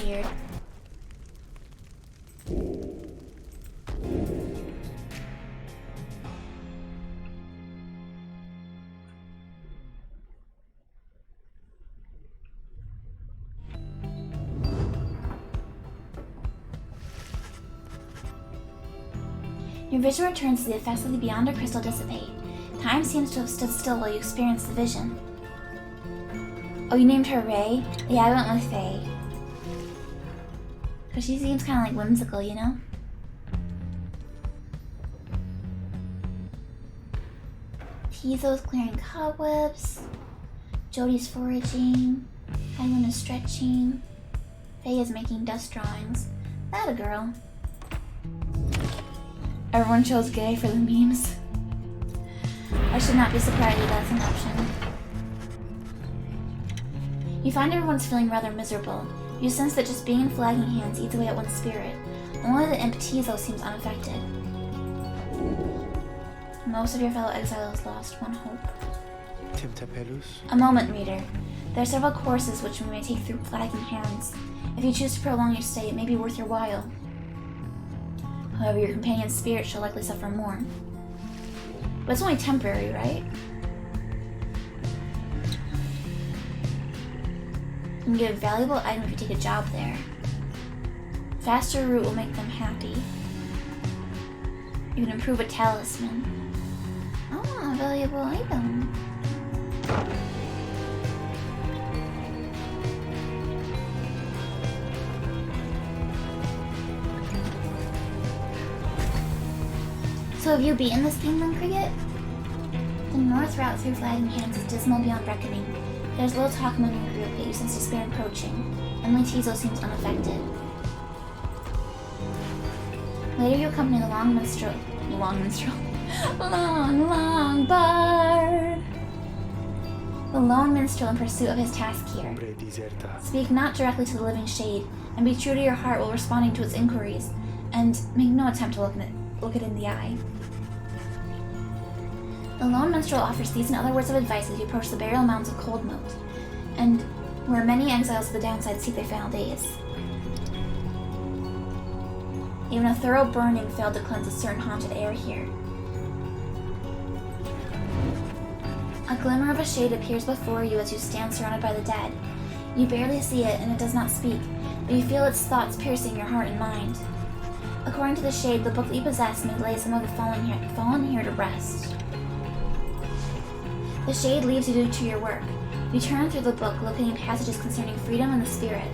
Weird. Your vision returns as the effects of the Beyonder crystal dissipate. Time seems to have stood still while you experienced the vision. Oh, you named her Ray? Yeah, I went with Faye. Because she seems kind of like whimsical, you know? Tizo's clearing cobwebs. Jodie's foraging. Hagman is stretching. Faye is making dust drawings. That a girl. Everyone chose gay for the memes. I should not be surprised if that's an option. You find everyone's feeling rather miserable. You sense that just being in Flagging Hands eats away at one's spirit. Only the imp Tizo seems unaffected. Most of your fellow exiles lost one hope. A moment, reader. There are several courses which we may take through Flagging Hands. If you choose to prolong your stay, it may be worth your while. However, your companion's spirit shall likely suffer more. But it's only temporary, right? You can get a valuable item if you take a job there. Faster route will make them happy. You can improve a talisman. I want a valuable item. So have you beaten this game then, Cricket? The north route through Flagging Hands is dismal beyond reckoning. There's little talk among your group, yet you sense despair approaching. Only Tizo seems unaffected. Later you accompany the long bard. The lone minstrel in pursuit of his task here. Speak not directly to the living shade, and be true to your heart while responding to its inquiries, and make no attempt to look it in the eye. The lone minstrel offers these and other words of advice as you approach the burial mounds of Cold Moat, and where many exiles of the downside seek their final days. Even a thorough burning failed to cleanse a certain haunted air here. A glimmer of a shade appears before you as you stand surrounded by the dead. You barely see it, and it does not speak, but you feel its thoughts piercing your heart and mind. According to the shade, the book that you possess may lay some of the fallen here to rest. The shade leaves you to your work. You turn through the book, locating passages concerning freedom and the spirit.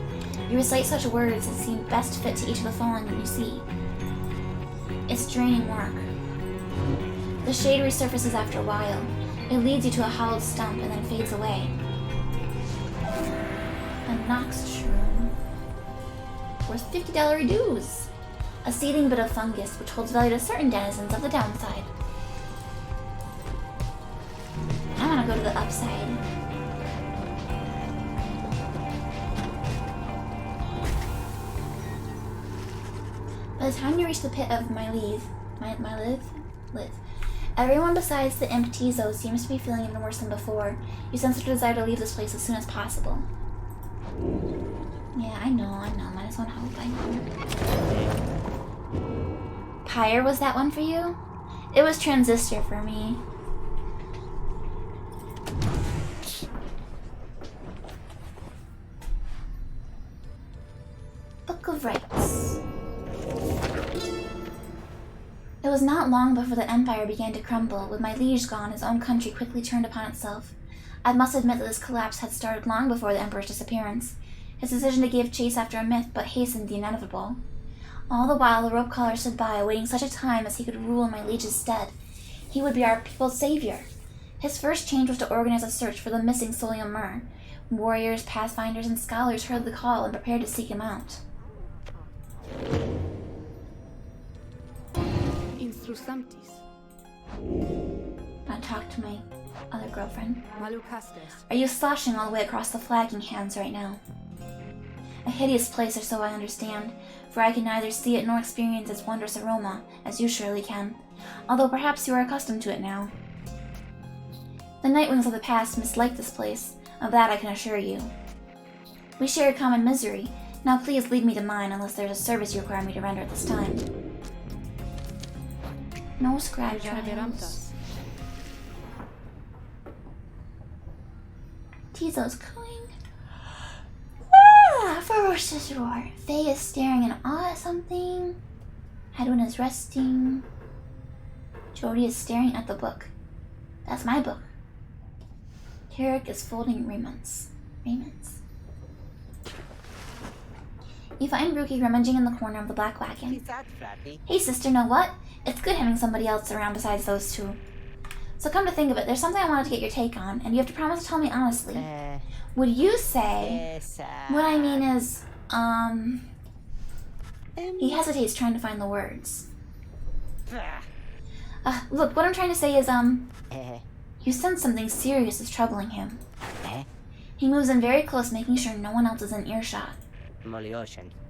You recite such words as seem best fit to each of the fallen that you see. It's draining work. The shade resurfaces after a while. It leads you to a hollowed stump and then fades away. A Nox shroom. Worth $50 dues. A seething bit of fungus which holds value to certain denizens of the downside. I want to go to the upside. By the time you reach the pit of Mylith, everyone besides the imp Tizo seems to be feeling even worse than before. You sense a desire to leave this place as soon as possible. Yeah, I know. Minus one hope, I know. Pyre, was that one for you? It was Transistor for me. Book of Rights. It was not long before the Empire began to crumble. With my liege gone, his own country quickly turned upon itself. I must admit that this collapse had started long before the Emperor's disappearance. His decision to give chase after a myth but hastened the inevitable. All the while, the rope collar stood by, awaiting such a time as he could rule in my liege's stead. He would be our people's savior. His first change was to organize a search for the missing Solium Mur. Warriors, pathfinders, and scholars heard the call and prepared to seek him out. I talked to my other girlfriend. Are you sloshing all the way across the flagging hands right now? A hideous place, or so I understand, for I can neither see it nor experience its wondrous aroma, as you surely can, although perhaps you are accustomed to it now. The Nightwings of the past mislike this place, of that I can assure you. We share a common misery. Now please lead me to mine, unless there's a service you require me to render at this time. No scribe trials. Tizo's cooing. Ah, ferocious roar. Faye is staring in awe at something. Edwin is resting. Jody is staring at the book. That's my book. Tarek is folding raiments. You find Rookie rummaging in the corner of the black wagon. Hey sister, know what? It's good having somebody else around besides those two. So come to think of it, there's something I wanted to get your take on, and you have to promise to tell me honestly. Would you say... What I mean is, He hesitates, trying to find the words. Look, what I'm trying to say is, You sense something serious is troubling him. He moves in very close, making sure no one else is in earshot.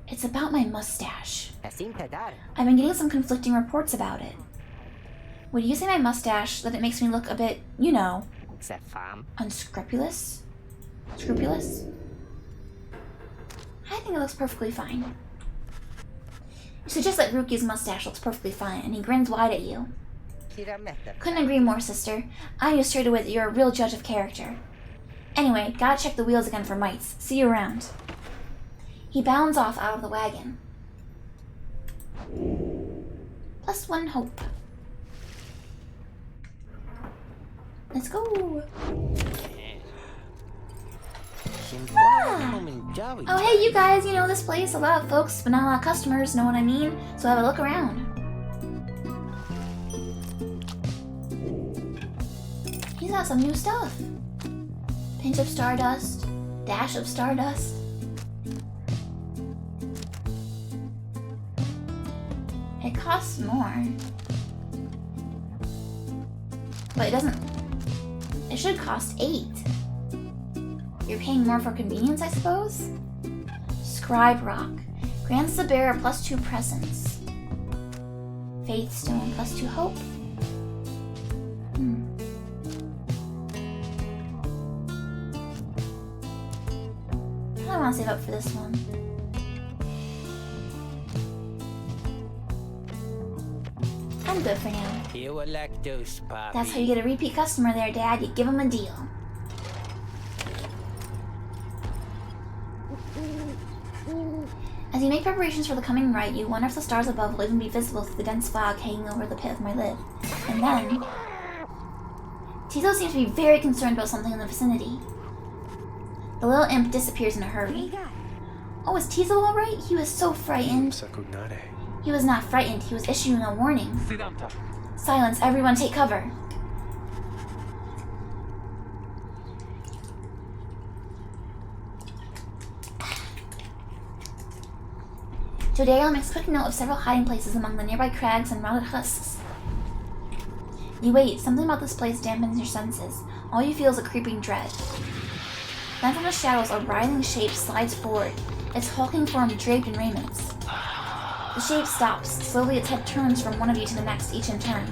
It's about my mustache. I've been getting some conflicting reports about it. Would you say my mustache, that it makes me look a bit, you know, unscrupulous? Scrupulous? I think it looks perfectly fine. You suggest that Rookie's mustache looks perfectly fine, and he grins wide at you. Couldn't agree more, sister. I knew straight away that you're a real judge of character. Anyway, gotta check the wheels again for mites. See you around. He bounds off out of the wagon. +1 hope. Let's go. Oh, hey, you guys, you know this place. A lot of folks, but not a lot of customers, know what I mean? So have a look around. He's got some new stuff. Pinch of stardust, dash of stardust. It costs more. But it doesn't... It should cost 8. You're paying more for convenience, I suppose? Scribe Rock. Grants the bearer +2 presence. Faith Stone +2 hope. I want to save up for this one. I'm good for now. That's how you get a repeat customer there, Dad. You give him a deal. As you make preparations for the coming rite, you wonder if the stars above will even be visible through the dense fog hanging over the pit of my lid. And then... Tizo seems to be very concerned about something in the vicinity. The little imp disappears in a hurry. Oh, is Tizo alright? He was so frightened. He was not frightened, he was issuing a warning. Silence, everyone take cover. Jodeo makes quick note of several hiding places among the nearby crags and rotted husks. You wait, something about this place dampens your senses. All you feel is a creeping dread. Then from the shadows, a writhing shape slides forward, its hulking form draped in raiments. The shape stops. Slowly its head turns from one of you to the next, each in turn.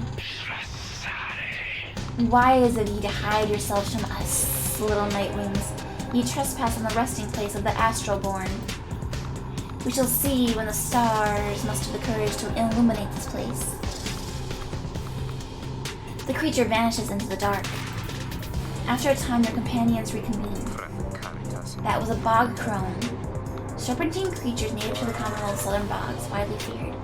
Wise of ye to hide yourselves from us, little Nightwings. Ye trespass on the resting place of the Astral-born. We shall see when the stars muster the courage to illuminate this place. The creature vanishes into the dark. After a time, your companions reconvene. That was a bog crone. serpentine creatures native to the Commonwealth's southern bogs, widely feared.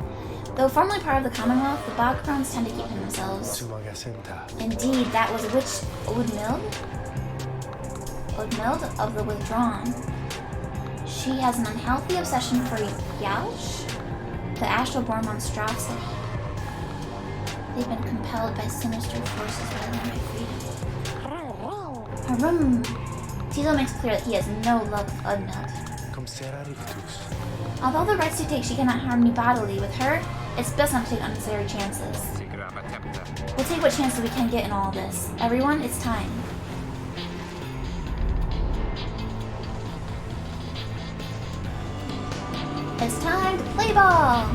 Though formerly part of the Commonwealth, the bog crones tend to keep to themselves. Indeed, that was witch Oudmild of the Withdrawn. She has an unhealthy obsession for Yalsh, the astral-born monstrosity. They've been compelled by sinister forces rather than by freedom. Harum! Tizo makes clear that he has no love of Oudmild. Although the rights dictate she cannot harm me bodily, with her, it's best not to take unnecessary chances. We'll take what chances we can get in all this. Everyone, it's time. It's time to play ball!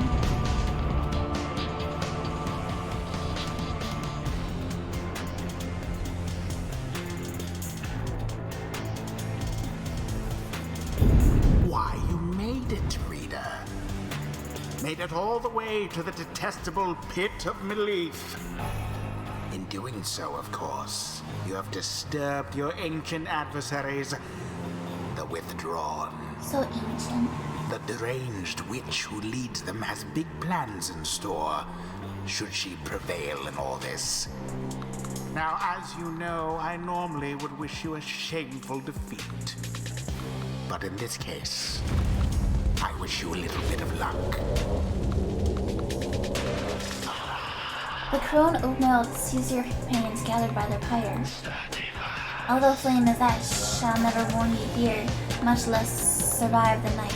Why, you made it, reader. Made it all the way to the detestable pit of Melith. In doing so, of course, you have disturbed your ancient adversaries, the Withdrawn. So ancient. The deranged witch who leads them has big plans in store, should she prevail in all this. Now, as you know, I normally would wish you a shameful defeat. But in this case, I wish you a little bit of luck. The crone Oudmild sees your companions gathered by their pyre. Although flame as that shall never warn ye fear, much less survive the night.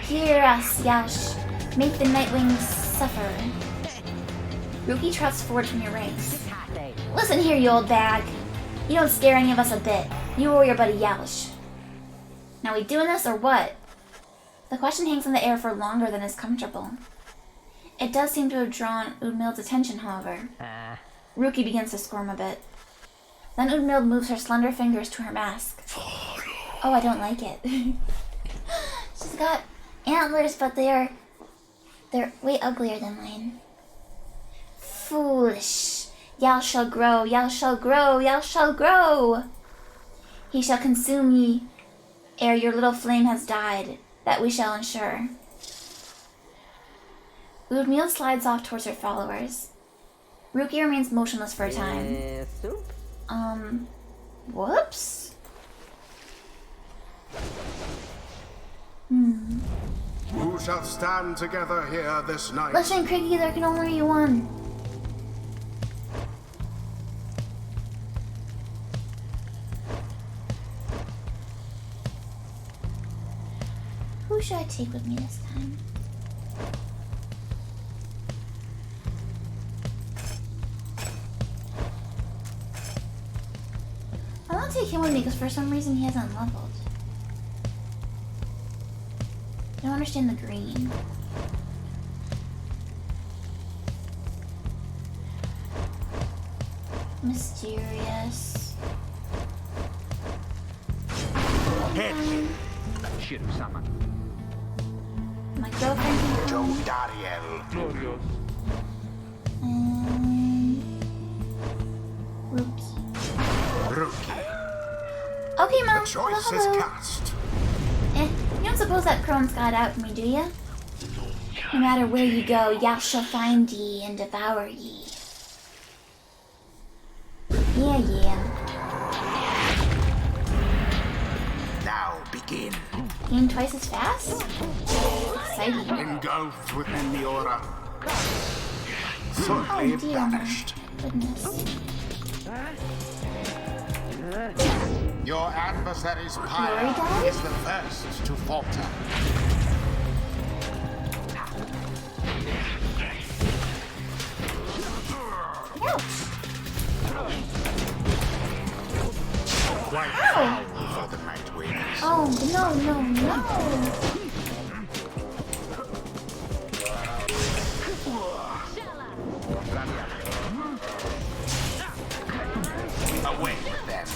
Hear us, Yalsh. Make the Nightwings suffer. Rookie trots forward from your ranks. Listen here, you old bag. You don't scare any of us a bit. You or your buddy Yalsh. Now we doing this or what? The question hangs in the air for longer than is comfortable. It does seem to have drawn Oudmild's attention, however. Rookie begins to squirm a bit. Then Oudmild moves her slender fingers to her mask. Oh, I don't like it. She's got antlers, but they're way uglier than mine. Foolish. Yal shall grow, Yal shall grow, Yal shall grow. He shall consume ye ere your little flame has died, that we shall ensure. Oudmild slides off towards her followers. Rookie remains motionless for a time. Whoops? Who shall stand together here this night? Listen, Craigie, there can only be one. Who should I take with me this time? I want to take him with me because for some reason he hasn't leveled. I don't understand the green. Mysterious. Head, My girlfriend can Joe come. Dariel. Glorious. Rookie. Rookie. Okay, Mom. The choice is cast. You don't suppose that crone's got out for me, do ya? No matter where you go, Yal shall find ye and devour ye. Yeah. Now begin. Being twice as fast? Exciting. Engulfed within the aura. Thoroughly Oh, dear. banished. Goodness. Your adversary's Pyre Glory died? is the first to falter. Ouch. Quite Ow. foul for the Nightwings. Oh, no. Away with them.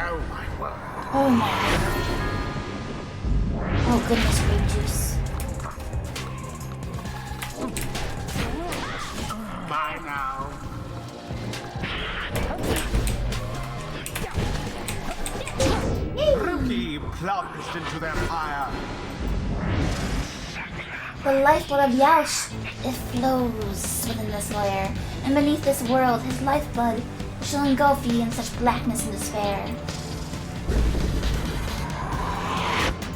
Oh my word. Oh, my word. Oh, goodness, grape juice. By now. Be plunged into their fire. The lifeblood of Yaush, it flows within this lair, and beneath this world, his lifeblood shall engulf ye in such blackness and despair.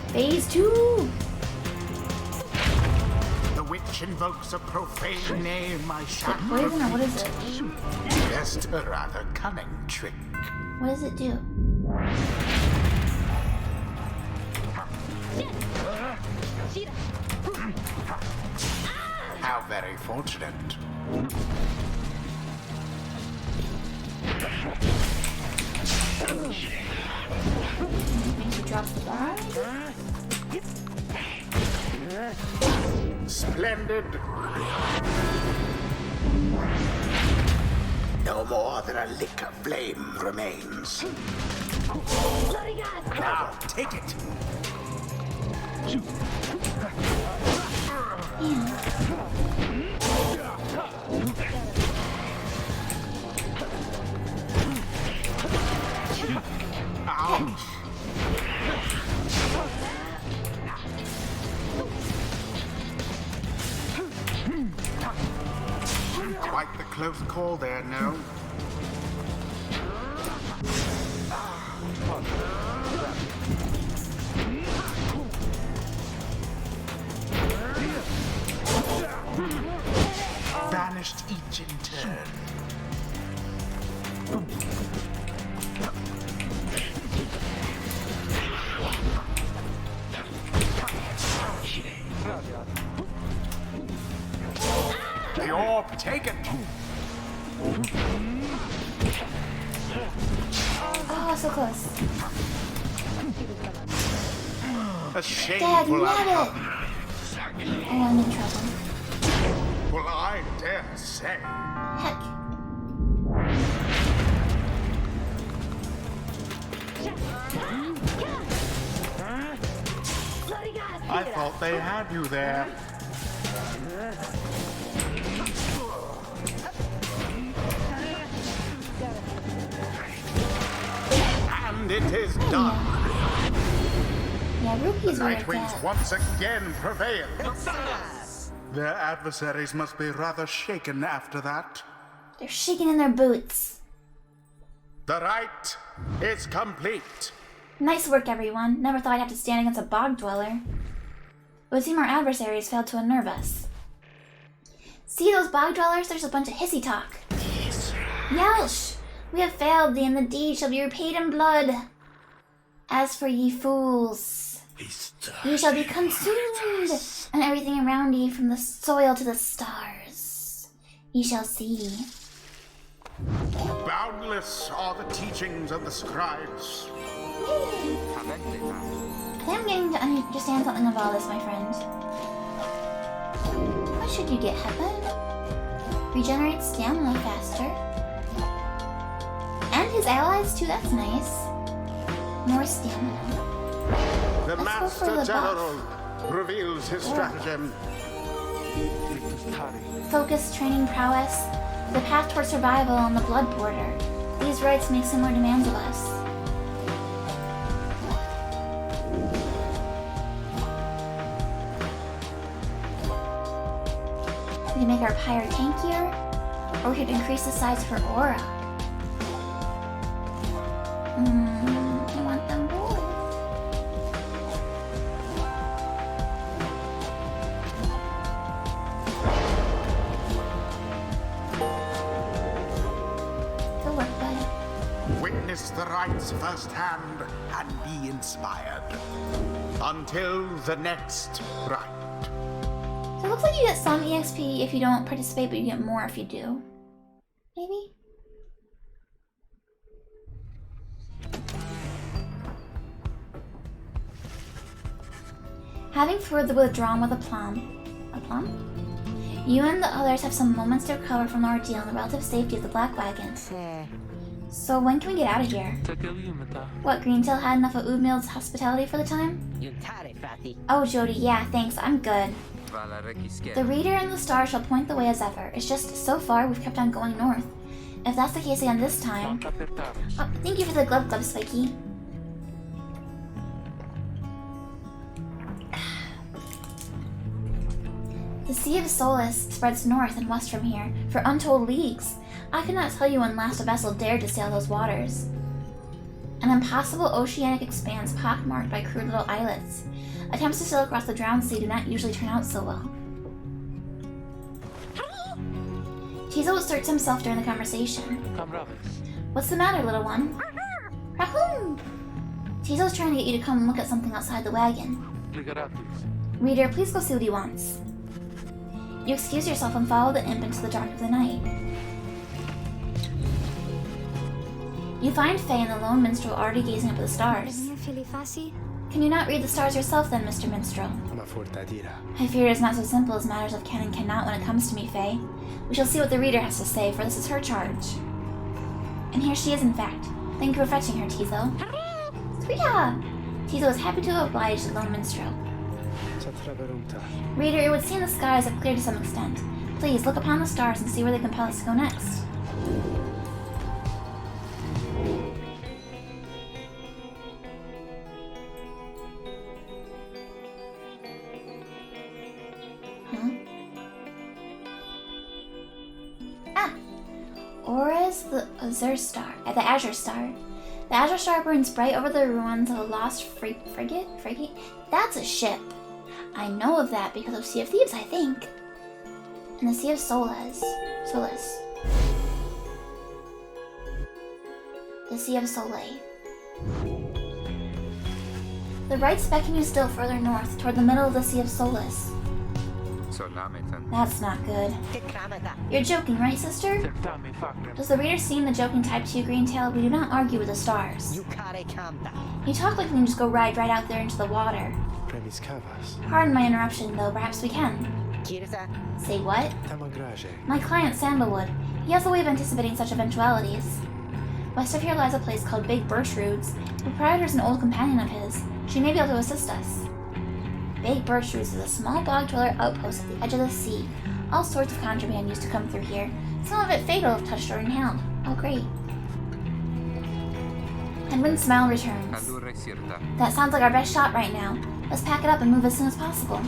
Phase 2! The witch invokes a profane name, I Is it shall poison or what is it? Just a rather cunning trick. What does it do? How very fortunate. Maybe she drops the bar? Splendid. No more than a lick of flame remains. Now, take it. Ouch. Quite the close call there, no? Vanished each in turn. The orb taken. Oh, so close. A shameful Dagnabbit! outcome. Oh, I'm in trouble. Well, I dare say. Heck. I thought they had you there. And it is done. Yeah, Rupee's The where Night it's Wings at. once again prevail. Their adversaries must be rather shaken after that. They're shaking in their boots. The rite is complete. Nice work, everyone. Never thought I'd have to stand against a bog dweller. It would seem our adversaries failed to unnerve us. See those bog dwellers? There's a bunch of hissy talk. Yelsh! We have failed thee, and the deed shall be repaid in blood. As for ye fools, ye shall be consumed, and everything around ye, from the soil to the stars, ye shall see. Boundless are the teachings of the scribes. I think I'm getting to understand something of all this, my friend. What should you get, Hepa? Regenerate stamina faster. And his allies too, that's nice. More stamina. The Let's go for Master the General reveals his stratagem. Focus, training, prowess. The path toward survival on the blood border. These rites make similar demands of us. We can make our Pyre tankier, or we could increase the size of her aura. I want them both. Good work, bud. Witness the rites firsthand and be inspired. Until the next rite. So it looks like you get some EXP if you don't participate, but you get more if you do. Maybe? Having further withdrawn with aplomb. Aplomb? You and the others have some moments to recover from the ordeal and the relative safety of the Black Wagon. So when can we get out of here? What, Greentail had enough of Udmild's hospitality for the time? Oh, Jody, yeah, thanks, I'm good. The Reader and the Star shall point the way as ever. It's just, so far, we've kept on going north. If that's the case again this time... Oh, thank you for the glove, Spiky. The Sea of Solace spreads north and west from here, for untold leagues. I could not tell you when last a vessel dared to sail those waters. An impossible oceanic expanse pockmarked by crude little islets. Attempts to sail across the drowned sea do not usually turn out so well. Tizo asserts himself during the conversation. What's the matter, little one? Rahum! Tizo's trying to get you to come and look at something outside the wagon. Reader, please go see what he wants. You excuse yourself and follow the imp into the dark of the night. You find Faye and the lone minstrel already gazing up at the stars. Can you not read the stars yourself then, Mr. Minstrel? I fear it is not so simple as matters of can and cannot when it comes to me, Faye. We shall see what the reader has to say, for this is her charge. And here she is, in fact. Thank you for fetching her, Tizo. Sweetheart! Tizo is happy to oblige the lone minstrel. Reader, it would seem the skies have cleared to some extent. Please, look upon the stars and see where they compel us to go next. The Azure Star. The Azure Star. The Azure Star burns bright over the ruins of a lost frigate? That's a ship. I know of that because of Sea of Thieves, I think. And the Sea of Solace. The Sea of Soleil. The right's beckoning you still further north, toward the middle of the Sea of Solace. That's not good. You're joking, right, sister? Does the reader seem the joking type to you, Greentail? We do not argue with the stars. You talk like we can just go right out there into the water. Pardon my interruption, though. Perhaps we can. Say what? My client, Sandalwood. He has a way of anticipating such eventualities. West of here lies a place called Big Birchroot's. The proprietor is an old companion of his. She may be able to assist us. Big Birchroots is a small bog-dweller outpost at the edge of the sea. All sorts of contraband used to come through here. Some of it fatal if touched or inhaled. Oh, great. Edwin's smile returns. That sounds like our best shot right now. Let's pack it up and move as soon as possible.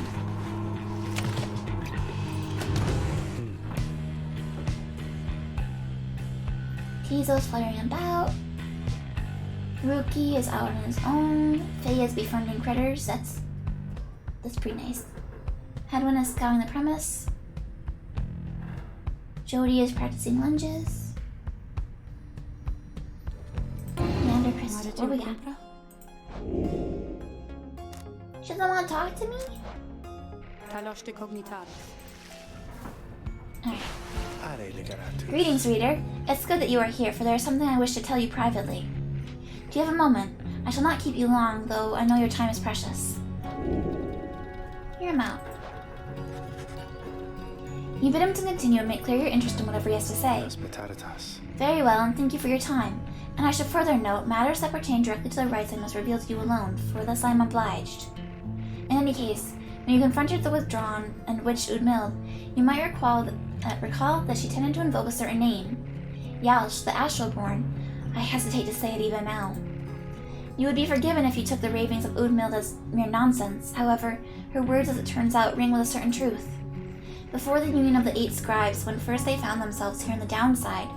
Tizo's fluttering about. Rookie is out on his own. Faye is befriending critters. That's pretty nice. Hedwin is scouting the premise. Jody is practicing lunges. Commander Crystal, what do we got? She doesn't want to talk to me? Alright. Greetings, reader. It's good that you are here, for there is something I wish to tell you privately. Do you have a moment? I shall not keep you long, though I know your time is precious. Hear him out. You bid him to continue and make clear your interest in whatever he has to say. Very well, and thank you for your time. And I should further note, matters that pertain directly to the rights I must reveal to you alone, for thus I am obliged. In any case, when you confronted the withdrawn and witch Udmild, you might recall that she tended to invoke a certain name. Yalsh, the Astralborn. I hesitate to say it even now. You would be forgiven if you took the ravings of Udmild as mere nonsense. However, her words, as it turns out, ring with a certain truth. Before the union of the 8 scribes, when first they found themselves here in the downside,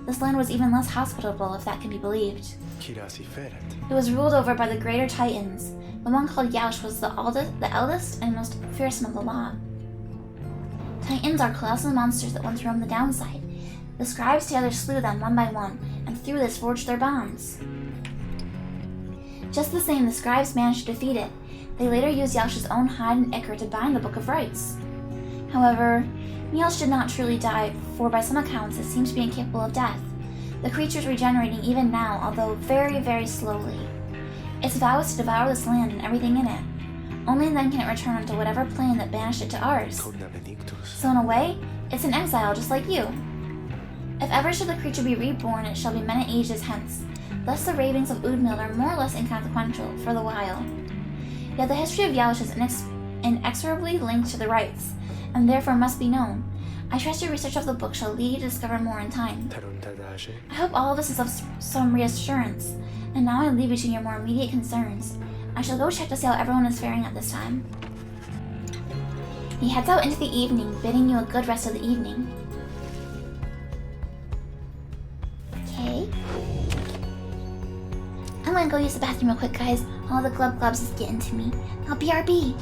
this land was even less hospitable, if that can be believed. It was ruled over by the greater Titans. The one called Yaush was the eldest and most fearsome of the lot. Titans are colossal monsters that once roamed the downside. The scribes together slew them one by one, and through this forged their bonds. Just the same, the scribes managed to defeat it. They later used Yaush's own hide and ichor to bind the Book of Rites. However, Yaush did not truly die, for by some accounts it seems to be incapable of death. The creature is regenerating even now, although very, very slowly. Its vow is to devour this land and everything in it. Only then can it return to whatever plane that banished it to ours. So in a way, it's in exile just like you. If ever should the creature be reborn, it shall be many ages hence. Thus the ravings of Udmild are more or less inconsequential for the while. Yet the history of Yaush is inexorably linked to the rites, and therefore must be known. I trust your research of the book shall lead you to discover more in time. I hope all of this is of some reassurance, and now I leave you to your more immediate concerns. I shall go check to see how everyone is faring at this time. He heads out into the evening, bidding you a good rest of the evening. Okay. I'm gonna go use the bathroom real quick, guys. All the glubs is getting to me. I'll BRB.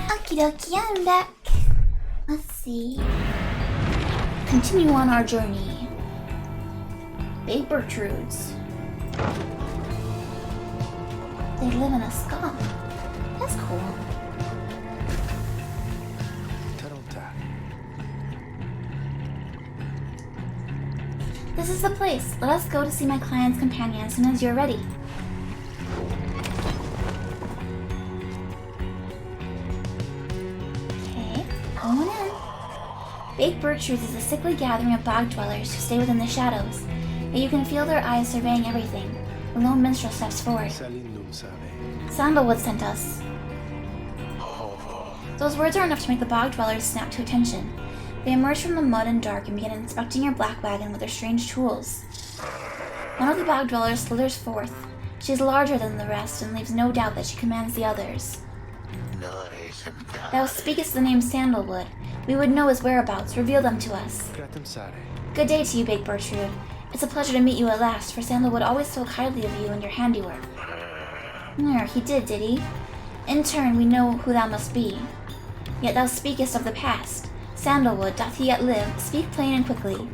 Okie dokie, I'm back. Let's see. Continue on our journey. Big Bertrudes. They live in a skunk. That's cool. This is the place. Let us go to see my client's companion as soon as you're ready. Going in. Big Bertrudes is a sickly gathering of bog dwellers who stay within the shadows, yet you can feel their eyes surveying everything. The lone minstrel steps forward. Sandalwood sent us. Those words are enough to make the bog dwellers snap to attention. They emerge from the mud and dark and begin inspecting your black wagon with their strange tools. One of the bog dwellers slithers forth. She is larger than the rest and leaves no doubt that she commands the others. Thou speakest the name Sandalwood. We would know his whereabouts. Reveal them to us. Good day to you, Big Bertrude. It's a pleasure to meet you at last, for Sandalwood always spoke highly of you and your handiwork. He did he? In turn, we know who thou must be. Yet thou speakest of the past. Sandalwood, doth he yet live? Speak plain and quickly.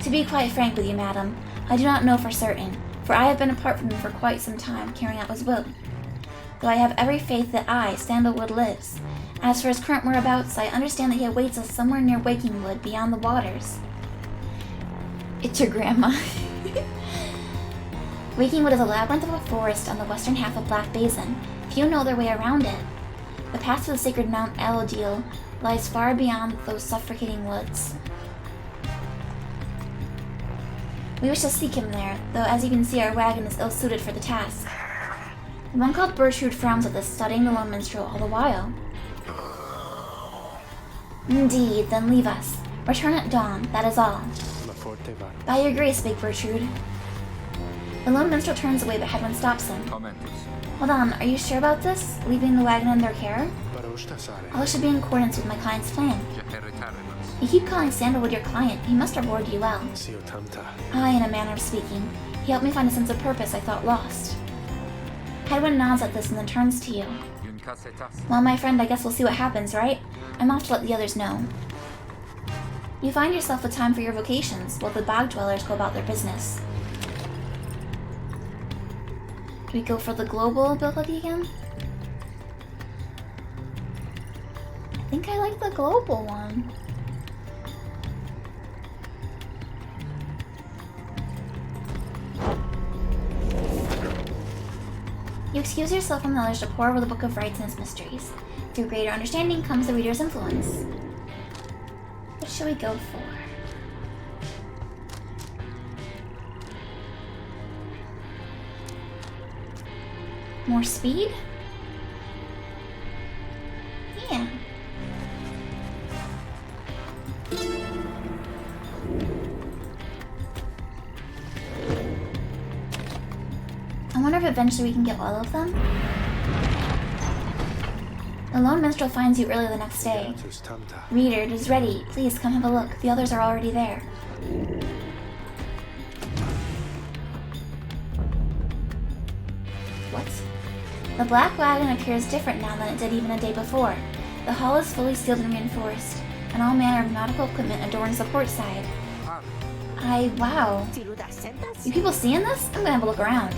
To be quite frank with you, madam, I do not know for certain, for I have been apart from him for quite some time, carrying out his will. Though I have every faith that I, Sandalwood, lives. As for his current whereabouts, I understand that he awaits us somewhere near Wakingwood, beyond the waters. It's your grandma. Wakingwood is a labyrinth of a forest on the western half of Black Basin. Few know their way around it. The path to the sacred Mount Alodil lies far beyond those suffocating woods. We wish to seek him there, though as you can see our wagon is ill-suited for the task. The one called Bertrude frowns at this, studying the lone minstrel all the while. Indeed, then leave us. Return at dawn, that is all. By your grace, big Bertrude. The lone minstrel turns away, but Hedwyn stops him. Hold on, are you sure about this? Leaving the wagon in their care? All should be in accordance with my client's plan. You keep calling Sandalwood your client. He must reward you well. Aye, in a manner of speaking. He helped me find a sense of purpose I thought lost. Hedwyn nods at this and then turns to you. Well, my friend, I guess we'll see what happens, right? I'm off to let the others know. You find yourself with time for your vocations, while the bog dwellers go about their business. Do we go for the global ability again? I think I like the global one. You excuse yourself from the others to pore over the Book of Rites and its mysteries. Through greater understanding comes the reader's influence. What should we go for? More speed? Yeah. I wonder if eventually we can get all of them? The lone minstrel finds you early the next day. Reader, it is ready. Please come have a look. The others are already there. What? The black wagon appears different now than it did even a day before. The hull is fully sealed and reinforced, and all manner of nautical equipment adorns the port side. Wow. You people seeing this? I'm gonna have a look around.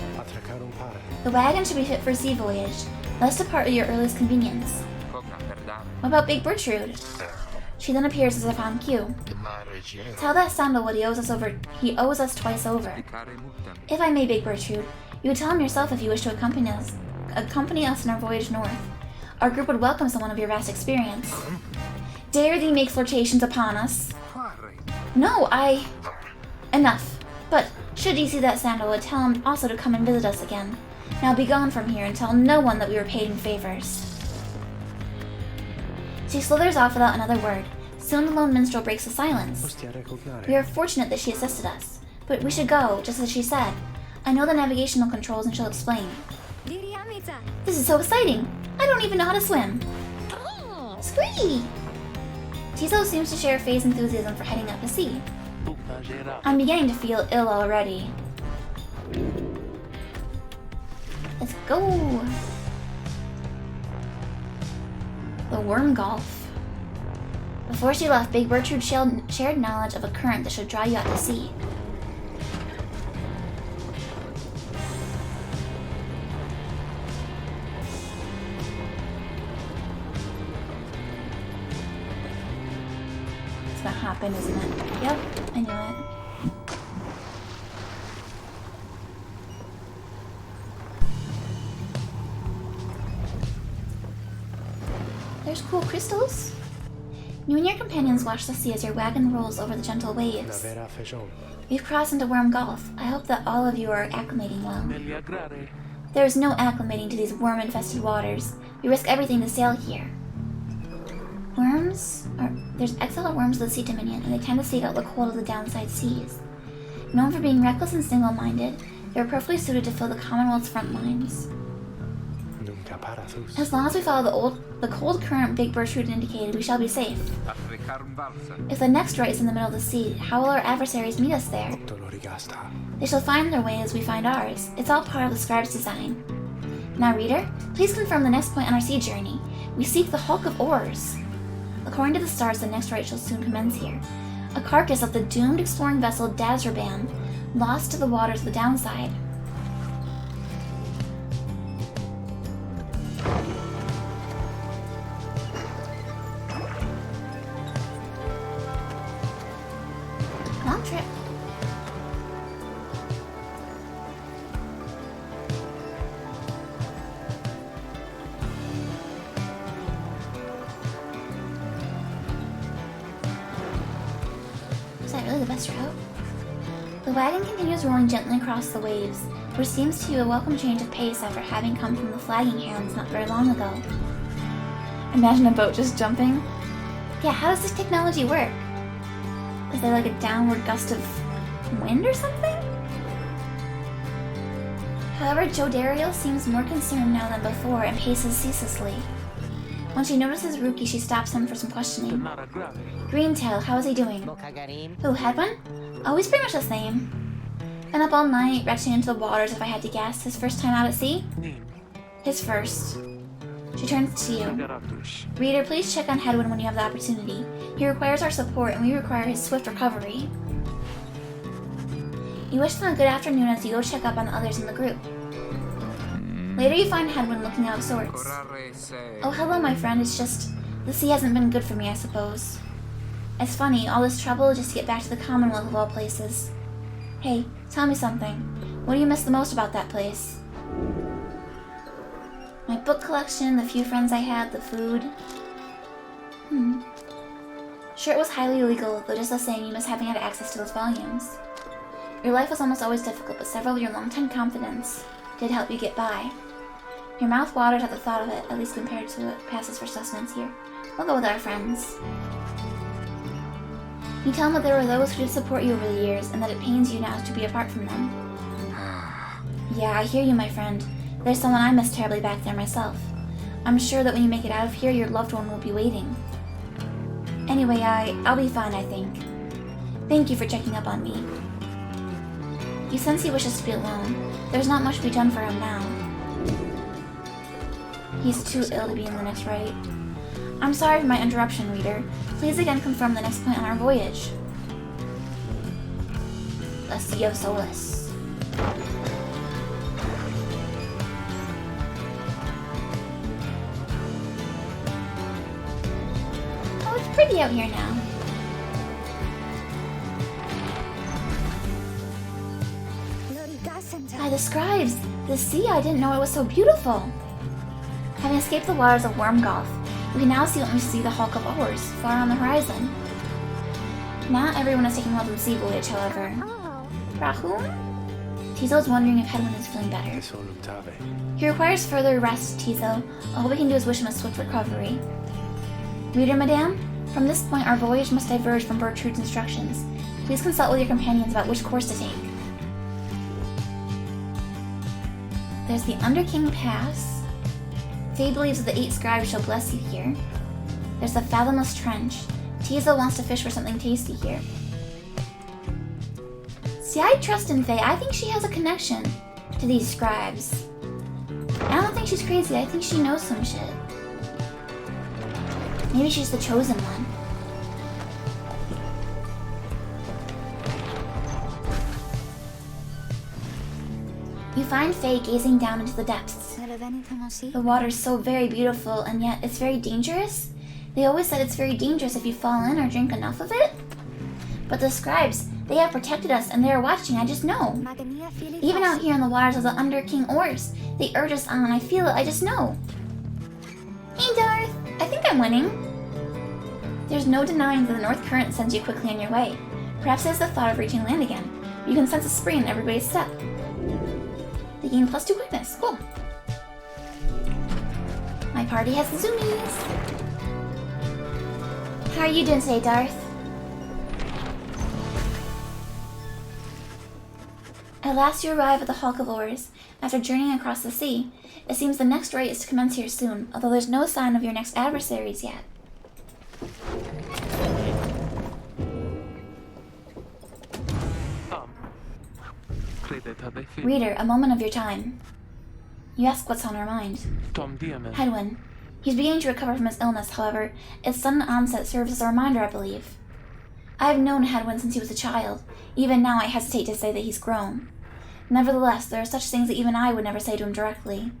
The wagon should be fit for a sea voyage. Let's depart at your earliest convenience. What about Big Bertrude? She then appears as if on cue. Tell that Sandalwood he owes us twice over. If I may, Big Bertrude, you would tell him yourself if you wish to accompany us in our voyage north. Our group would welcome someone of your vast experience. Dare thee make flirtations upon us? No, Enough. But should you see that Sandalwood, tell him also to come and visit us again. Now be gone from here and tell no one that we were paid in favors. She slithers off without another word. Soon the lone minstrel breaks the silence. We are fortunate that she assisted us, but we should go, just as she said. I know the navigational controls and she'll explain. This is so exciting! I don't even know how to swim! Squee! Tiso seems to share Faye's enthusiasm for heading out to sea. I'm beginning to feel ill already. Let's go! The Worm Gulf. Before she left, Big Bertrude shared knowledge of a current that should draw you out to sea. It's gonna happen, isn't it? Yep, I knew it. There's cool crystals. You and your companions watch the sea as your wagon rolls over the gentle waves. We've crossed into Worm Gulf. I hope that all of you are acclimating well. There is no acclimating to these worm-infested waters. We risk everything to sail here. There's excellent worms of the Sea Dominion, and they tend to seek out the cold of the downside seas. Known for being reckless and single-minded, they are perfectly suited to fill the Commonwealth's front lines. As long as we follow the cold current Big Bertrude indicated, we shall be safe. If the next right is in the middle of the sea, how will our adversaries meet us there? They shall find their way as we find ours. It's all part of the scribe's design. Now, reader, please confirm the next point on our sea journey. We seek the Hulk of Oars. According to the stars, the next right shall soon commence here. A carcass of the doomed exploring vessel Dazraban, lost to the waters of the downside. Long trip. best route? The wagon continues rolling gently across the waves, which seems to you a welcome change of pace after having come from the flagging hands not very long ago. Imagine a boat just jumping. Yeah, how does this technology work? Is there like a downward gust of wind or something? However, Joe Dario seems more concerned now than before and paces ceaselessly. When she notices Ruki, she stops him for some questioning. Greentail, how is he doing? Who, Headwind? Oh, he's pretty much the same. Been up all night, retching into the waters if I had to guess. His first time out at sea? His first. She turns to you. Reader, please check on Headwind when you have the opportunity. He requires our support and we require his swift recovery. You wish them a good afternoon as you go check up on the others in the group. Later you find Headwind looking out of sorts. Oh, hello, my friend. It's just... the sea hasn't been good for me, I suppose. It's funny, all this trouble just to get back to the Commonwealth of all places. Hey, tell me something. What do you miss the most about that place? My book collection, the few friends I had, the food. Sure, it was highly illegal, though just the same, you miss having had access to those volumes. Your life was almost always difficult, but several of your longtime confidants did help you get by. Your mouth waters at the thought of it, at least compared to what passes for sustenance here. We'll go with our friends. You tell them that there were those who did support you over the years, and that it pains you now to be apart from them. Yeah, I hear you, my friend. There's someone I miss terribly back there myself. I'm sure that when you make it out of here, your loved one will be waiting. Anyway, I'll be fine, I think. Thank you for checking up on me. You sense he wishes to be alone. There's not much to be done for him now. He's too ill to be in the next rite. I'm sorry for my interruption, reader. Please again confirm the next point on our voyage. The Sea of Solace. Oh, it's pretty out here now. By the scribes! The sea, I didn't know it was so beautiful! Having escaped the waters of Wormgulf, we can now see what we see the Hulk of Oars, far on the horizon. Not everyone is taking a welcome sea voyage, however. Rahul? Tizo's wondering if Headwind is feeling better. He requires further rest, Tizo. All we can do is wish him a swift recovery. Reader, madame? From this point, our voyage must diverge from Bertrude's instructions. Please consult with your companions about which course to take. There's the Underking Pass. Faye believes that the 8 scribes shall bless you here. There's the Fathomless Trench. Tizo wants to fish for something tasty here. See, I trust in Faye. I think she has a connection to these scribes. I don't think she's crazy. I think she knows some shit. Maybe she's the chosen one. You find Faye gazing down into the depths. The water's so very beautiful, and yet it's very dangerous. They always said it's very dangerous if you fall in or drink enough of it. But the scribes, they have protected us and they are watching, I just know. Even out here in the waters of the Under King Oars, they urge us on, I feel it, I just know. Hey Darth, I think I'm winning. There's no denying that the North Current sends you quickly on your way. Perhaps it's the thought of reaching land again. You can sense a spring in everybody's step. They gain +2 quickness, cool. My party has the zoomies. How are you doing today, Darth? At last you arrive at the Hulk of Oars. After journeying across the sea, it seems the next rite is to commence here soon, although there's no sign of your next adversaries yet. Reader, a moment of your time. You ask what's on our mind. Headwind. He's beginning to recover from his illness, however. Its sudden onset serves as a reminder, I believe. I have known Headwind since he was a child. Even now I hesitate to say that he's grown. Nevertheless, there are such things that even I would never say to him directly.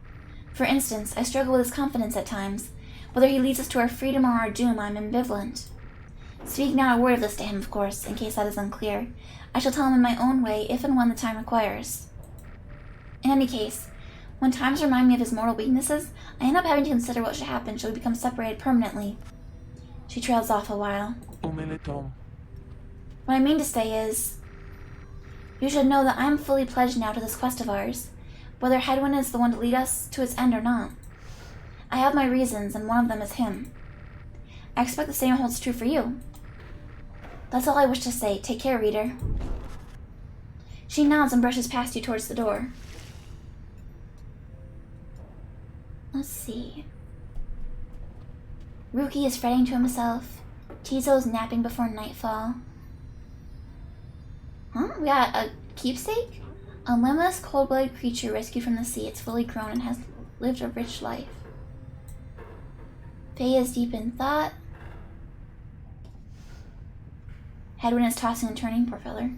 For instance, I struggle with his confidence at times. Whether he leads us to our freedom or our doom, I'm ambivalent. Speak not a word of this to him, of course, in case that is unclear. I shall tell him in my own way, if and when the time requires. In any case, when times remind me of his mortal weaknesses, I end up having to consider what should happen should we become separated permanently. She trails off a while. What I mean to say is, you should know that I'm fully pledged now to this quest of ours, whether Hedwyn is the one to lead us to its end or not. I have my reasons, and one of them is him. I expect the same holds true for you. That's all I wish to say. Take care, reader. She nods and brushes past you towards the door. Let's see. Ruki is fretting to himself. Tizo's napping before nightfall. Huh? We got a keepsake? A limbless, cold-blooded creature rescued from the sea. It's fully grown and has lived a rich life. Faye is deep in thought. Hedwyn is tossing and turning, poor feller.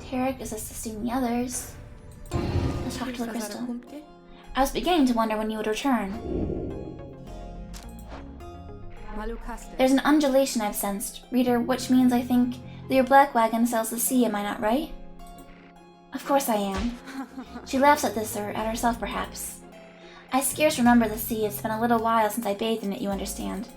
Tarek is assisting the others. Let's talk to the crystal. I was beginning to wonder when you would return. There's an undulation I've sensed, reader, which means I think that your black wagon sails the sea, am I not right? Of course I am. She laughs at this, or at herself perhaps. I scarce remember the sea. It's been a little while since I bathed in it, you understand.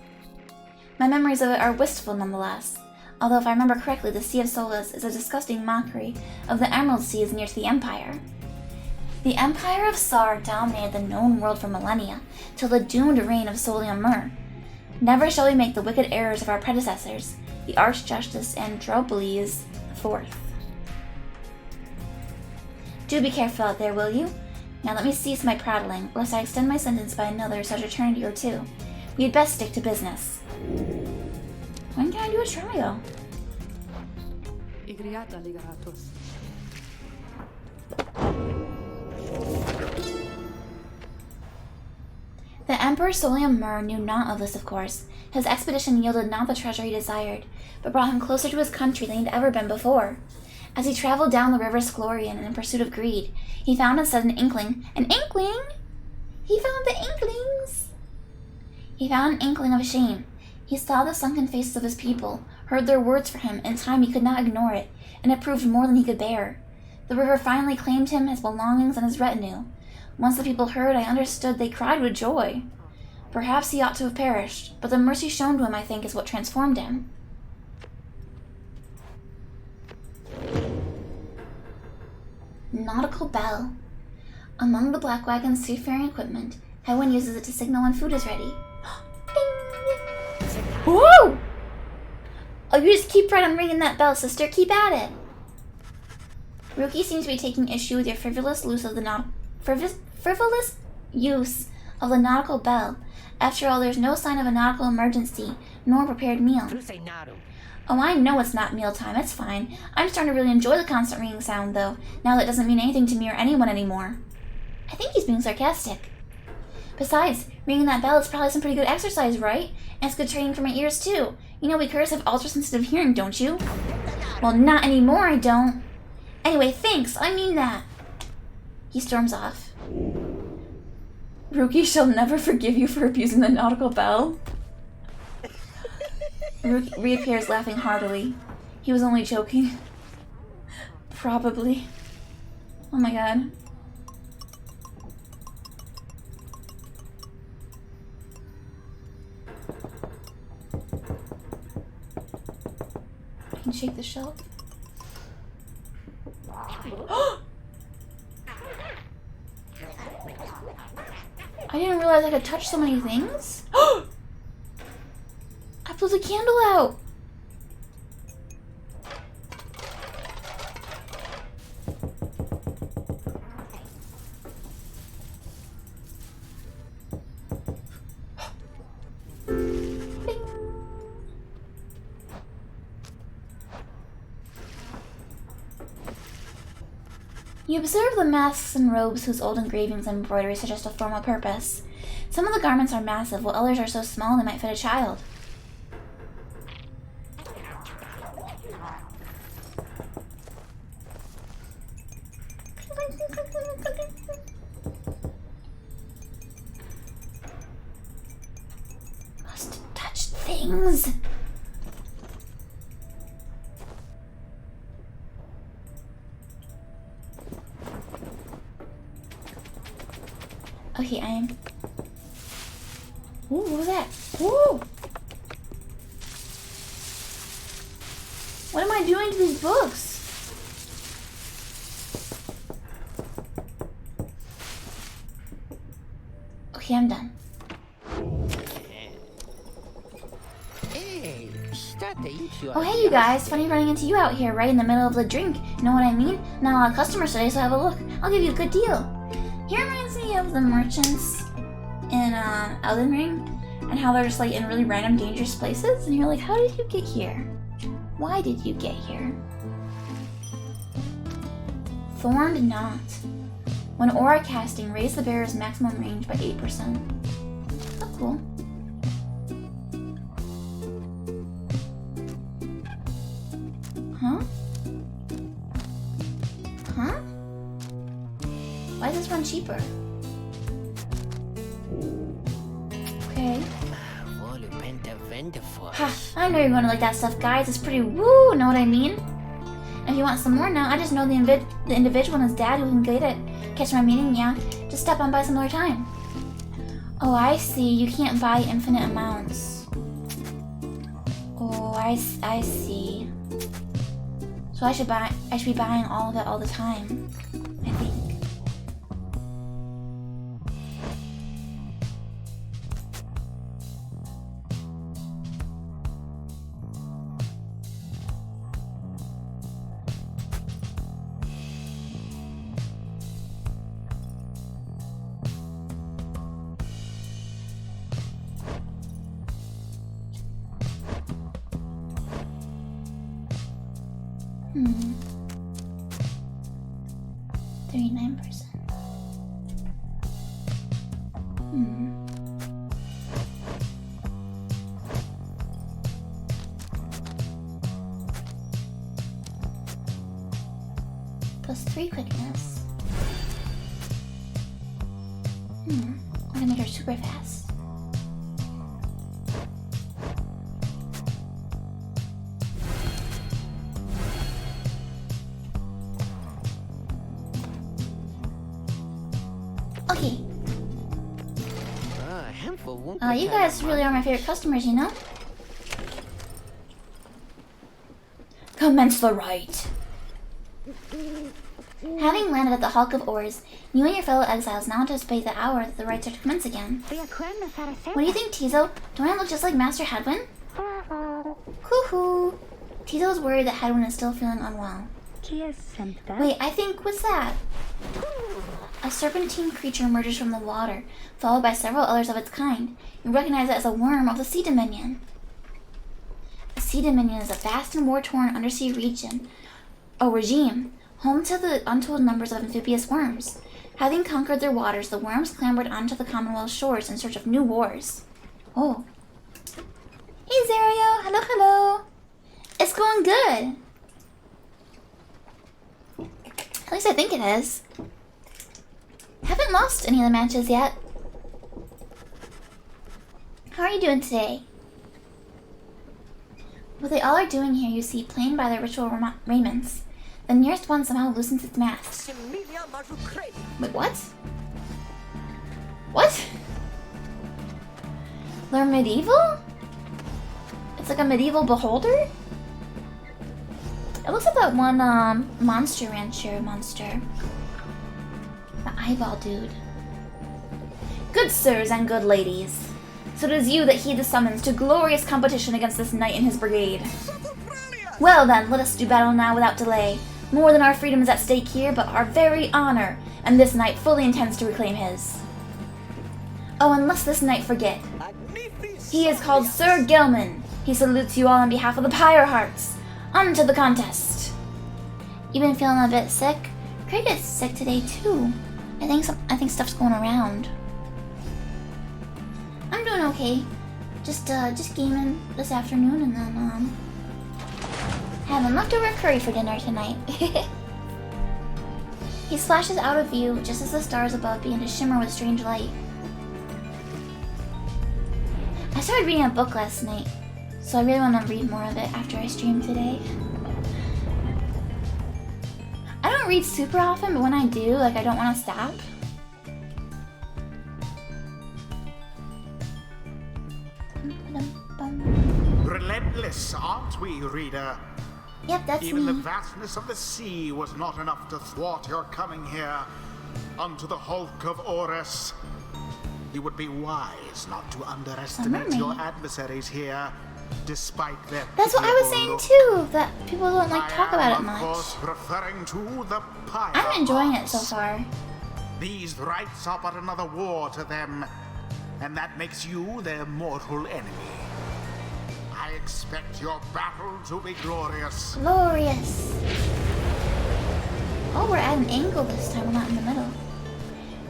My memories of it are wistful nonetheless, although if I remember correctly, the Sea of Solace is a disgusting mockery of the Emerald Seas near to the Empire. The Empire of Sar dominated the known world for millennia, till the doomed reign of Solium Mur. Never shall we make the wicked errors of our predecessors, the Archjustice Andropoles IV. Do be careful out there, will you? Now let me cease my prattling, lest I extend my sentence by another such eternity or two. We had best stick to business. When can I do a trial? The Emperor Solium Mur knew naught of this, of course. His expedition yielded not the treasure he desired, but brought him closer to his country than he'd ever been before. As he traveled down the river Sklorian in pursuit of greed, he found instead an inkling. An inkling? He found the inklings! He found an inkling of shame. He saw the sunken faces of his people, heard their words for him. In time he could not ignore it, and it proved more than he could bear. The river finally claimed him, his belongings, and his retinue. Once the people heard, I understood, they cried with joy. Perhaps he ought to have perished, but the mercy shown to him, I think, is what transformed him. Nautical bell. Among the black wagon's seafaring equipment, Hedwyn uses it to signal when food is ready. Ding! Whoa! Oh, you just keep right on ringing that bell, sister. Keep at it. Ruki seems to be taking issue with your frivolous use of the nautical bell. After all, there's no sign of a nautical emergency, nor a prepared meal. Oh, I know it's not mealtime. It's fine. I'm starting to really enjoy the constant ringing sound, though. Now that doesn't mean anything to me or anyone anymore. I think he's being sarcastic. Besides, ringing that bell is probably some pretty good exercise, right? And it's good training for my ears, too. You know we curs have ultra-sensitive hearing, don't you? Well, not anymore, I don't. Anyway, thanks. I mean that. He storms off. Ruki shall never forgive you for abusing the nautical bell. Ruki reappears laughing heartily. He was only joking. Probably. Oh my god. I can shake the shelf. I didn't realize I could touch so many things. I blew the candle out. Bing. You observe the masks and robes whose old engravings and embroidery suggest a formal purpose. Some of the garments are massive, while others are so small they might fit a child. Must touch things. Okay, I am. Ooh, what was that? Woo! What am I doing to these books? Okay, I'm done. Oh, hey, you guys. Funny running into you out here right in the middle of the drink. You know what I mean? Not a lot of customers today, so have a look. I'll give you a good deal. He reminds me of the merchants in Elden Ring and how they're just like in really random dangerous places. And you're like, how did you get here? Why did you get here? Thorned Knot. When aura casting, raise the bearer's maximum range by 8%. Oh, cool. Huh? Huh? Why does this one cheaper? Okay. Ha! I know you're gonna like that stuff, guys. It's pretty woo, know what I mean? If you want some more now, I just know the individual and his dad who can get it. Catch my meaning, yeah? Just stop on by some other time. Oh, I see. You can't buy infinite amounts. Oh, I see. So I should be buying all of it all the time, I think. Hmm. 39%. Plus 3 quickness. I'm gonna make her super fast. Okay. You guys really are my favorite customers, you know? Commence the rite. Having landed at the Hulk of Oars, you and your fellow exiles now anticipate the hour that the rites are to commence again. What do you think, Tizo? Don't I look just like Master Hadwin? Hoo-hoo. Tizo is worried that Hadwin is still feeling unwell. Wait, I think, what's that? A serpentine creature emerges from the water, followed by several others of its kind. You recognize it as a worm of the Sea Dominion. The Sea Dominion is a vast and war-torn undersea regime, home to the untold numbers of amphibious worms. Having conquered their waters, the worms clambered onto the Commonwealth shores in search of new wars. Oh. Hey, Zario! Hello, hello! It's going good! At least I think it is. Haven't lost any of the matches yet. How are you doing today? What they all are doing here, you see, playing by their ritual raiments. The nearest one somehow loosens its mask. Wait, what? What? They're medieval? It's like a medieval beholder? It looks like that one Monster Rancher monster. The eyeball dude. Good sirs and good ladies. So it is you that heed the summons to glorious competition against this knight and his brigade. Well then, let us do battle now without delay. More than our freedom is at stake here, but our very honor, and this knight fully intends to reclaim his. Oh, and lest this knight forget. He is called Sir Gelman. He salutes you all on behalf of the Pyre Hearts. On to the contest. You been feeling a bit sick? Craig is sick today too. I think stuff's going around. I'm doing okay. Just gaming this afternoon and then having leftover curry for dinner tonight. He splashes out of view just as the stars above begin to shimmer with strange light. I started reading a book last night, so I really want to read more of it after I stream today. I don't read super often, but when I do, like, I don't want to stop. aren't we, reader? Yep, that's Even the me. vastness of the sea was not enough to thwart your coming here unto the hulk of Orus. You would be wise not to underestimate your adversaries here, despite their That's what I was saying too, that people don't like talk about it Of much. course, referring to the Pyre. I'm enjoying it so far. These rites are but another war to them, and that makes you their mortal enemy. I expect your battle to be glorious. Glorious. Oh, we're at an angle this time, we're not in the middle.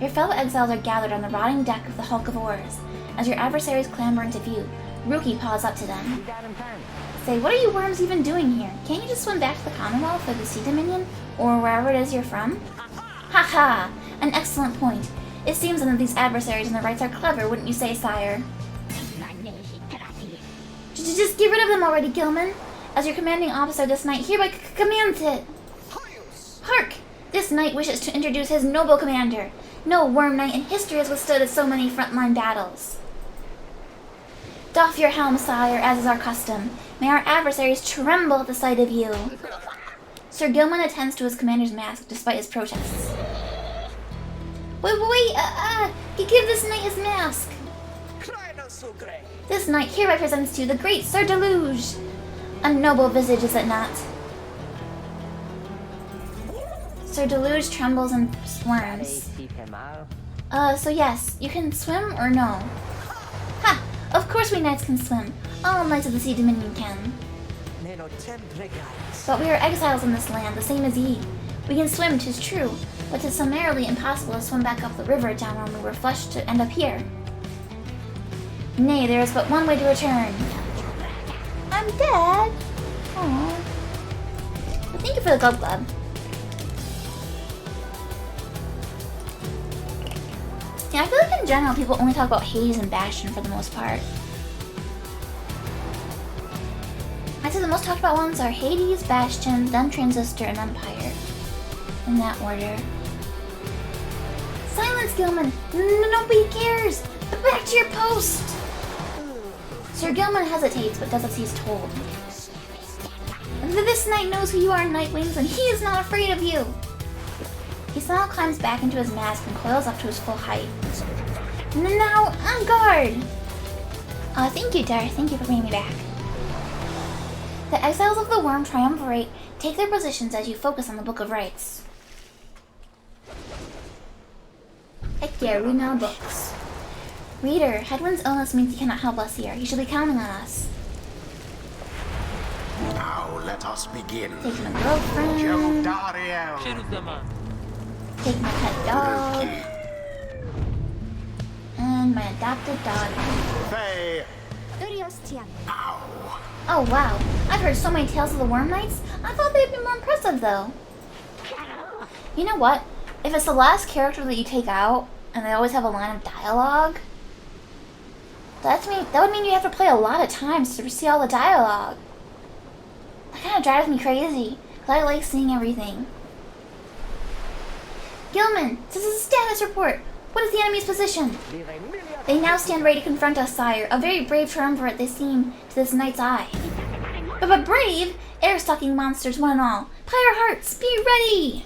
Your fellow exiles are gathered on the rotting deck of the Hulk of Ores. As your adversaries clamber into view, Rookie paws up to them. Say, what are you worms even doing here? Can't you just swim back to the Commonwealth or the Sea Dominion, or wherever it is you're from? Ha! An excellent point. It seems that these adversaries and the rites are clever, wouldn't you say, sire? Just get rid of them already, Gilman. As your commanding officer this knight hereby commands it. Hark! This knight wishes to introduce his noble commander. No worm knight in history has withstood so many frontline battles. Doff your helm, sire, as is our custom. May our adversaries tremble at the sight of you. Sir Gilman attends to his commander's mask despite his protests. Wait, give this knight his mask. This knight hereby presents to you the great Sir Deluge. A noble visage, is it not? Sir Deluge trembles and squirms. So yes, you can swim or no? Ha! Of course we knights can swim. All knights of the Sea Dominion can. But we are exiles in this land, the same as ye. We can swim, 'tis true, but 'tis summarily impossible to swim back up the river down when we were flushed to end up here. Nay, there is but one way to return. I'm dead. Aww. But thank you for the gold glove. Yeah, I feel like in general people only talk about Hades and Bastion for the most part. I'd say the most talked about ones are Hades, Bastion, then Transistor, and then Pyre. In that order. Silence, Gilman! Nobody cares! Back to your post! Sir Gilman hesitates, but does as he's told. This knight knows who you are, Nightwings, and he is not afraid of you! He somehow climbs back into his mask and coils up to his full height. Now, on guard! Thank you, Darth. Thank you for bringing me back. The exiles of the Worm Triumvirate take their positions as you focus on the Book of Rites. Heck yeah, read now books. Reader, Hedwin's illness means he cannot help us here. He should be counting on us. Now let us begin. Taking a girlfriend. Dariel. Take my pet dog. And my adopted daughter. Faye. Ow. Oh wow, I've heard so many tales of the Worm Knights. I thought they'd be more impressive though. You know what? If it's the last character that you take out, and they always have a line of dialogue, that would mean you have to play a lot of times to see all the dialogue. That kind of drives me crazy, because I like seeing everything. Gilman, this is a status report. What is the enemy's position? They now stand ready to confront us, sire. A very brave triumvirate they seem to this knight's eye. But brave? Air-sucking monsters, one and all. Pyre hearts, be ready!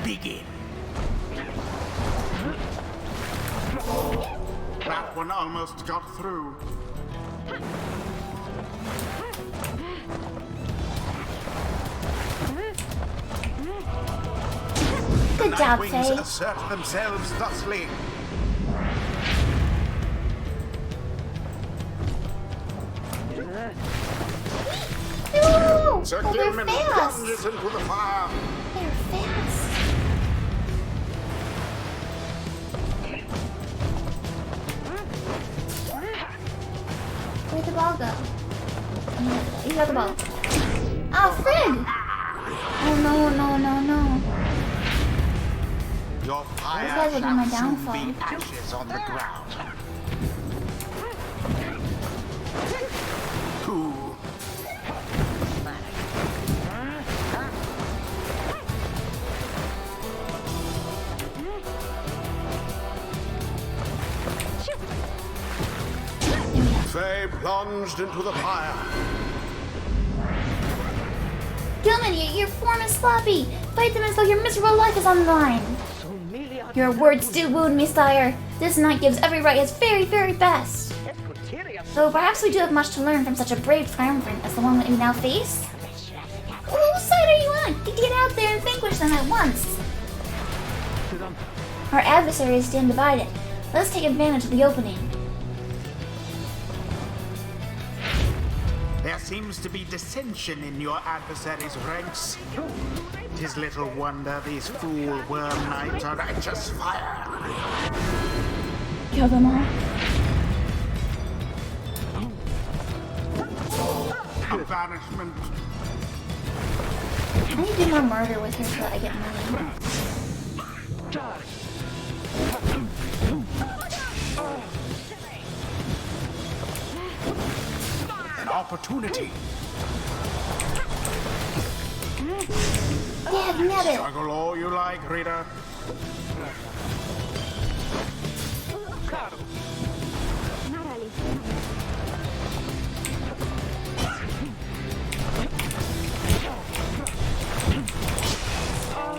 Begin. That one almost got through. Good job, Nightwings Faye. assert themselves thusly. Ooh, Sir oh, they're Gilman fast. plunges into the fire. They're fast. Where'd the ball go? You got the ball. Oh, frig! Oh no. Your fire These guys are doing my shall soon downfall. be ashes on the ground. Two. Faye plunged into the pyre. Gilman, your form is sloppy. Fight them as though your miserable life is on the line. Your words do wound me, sire. This knight gives every right his very, very best. Though perhaps we do have much to learn from such a brave triumvirate as the one that we now face. Whose side are you on? Get out there and vanquish them at once. Our adversaries stand divided. Let's take advantage of the opening. There seems to be dissension in your adversaries' ranks. 'Tis little wonder these fool worm knights are righteous fire. Kill them all. A banishment. I need to do more murder with her so that I get money. An opportunity. Dad, nabbit! Struggle all you like, reader.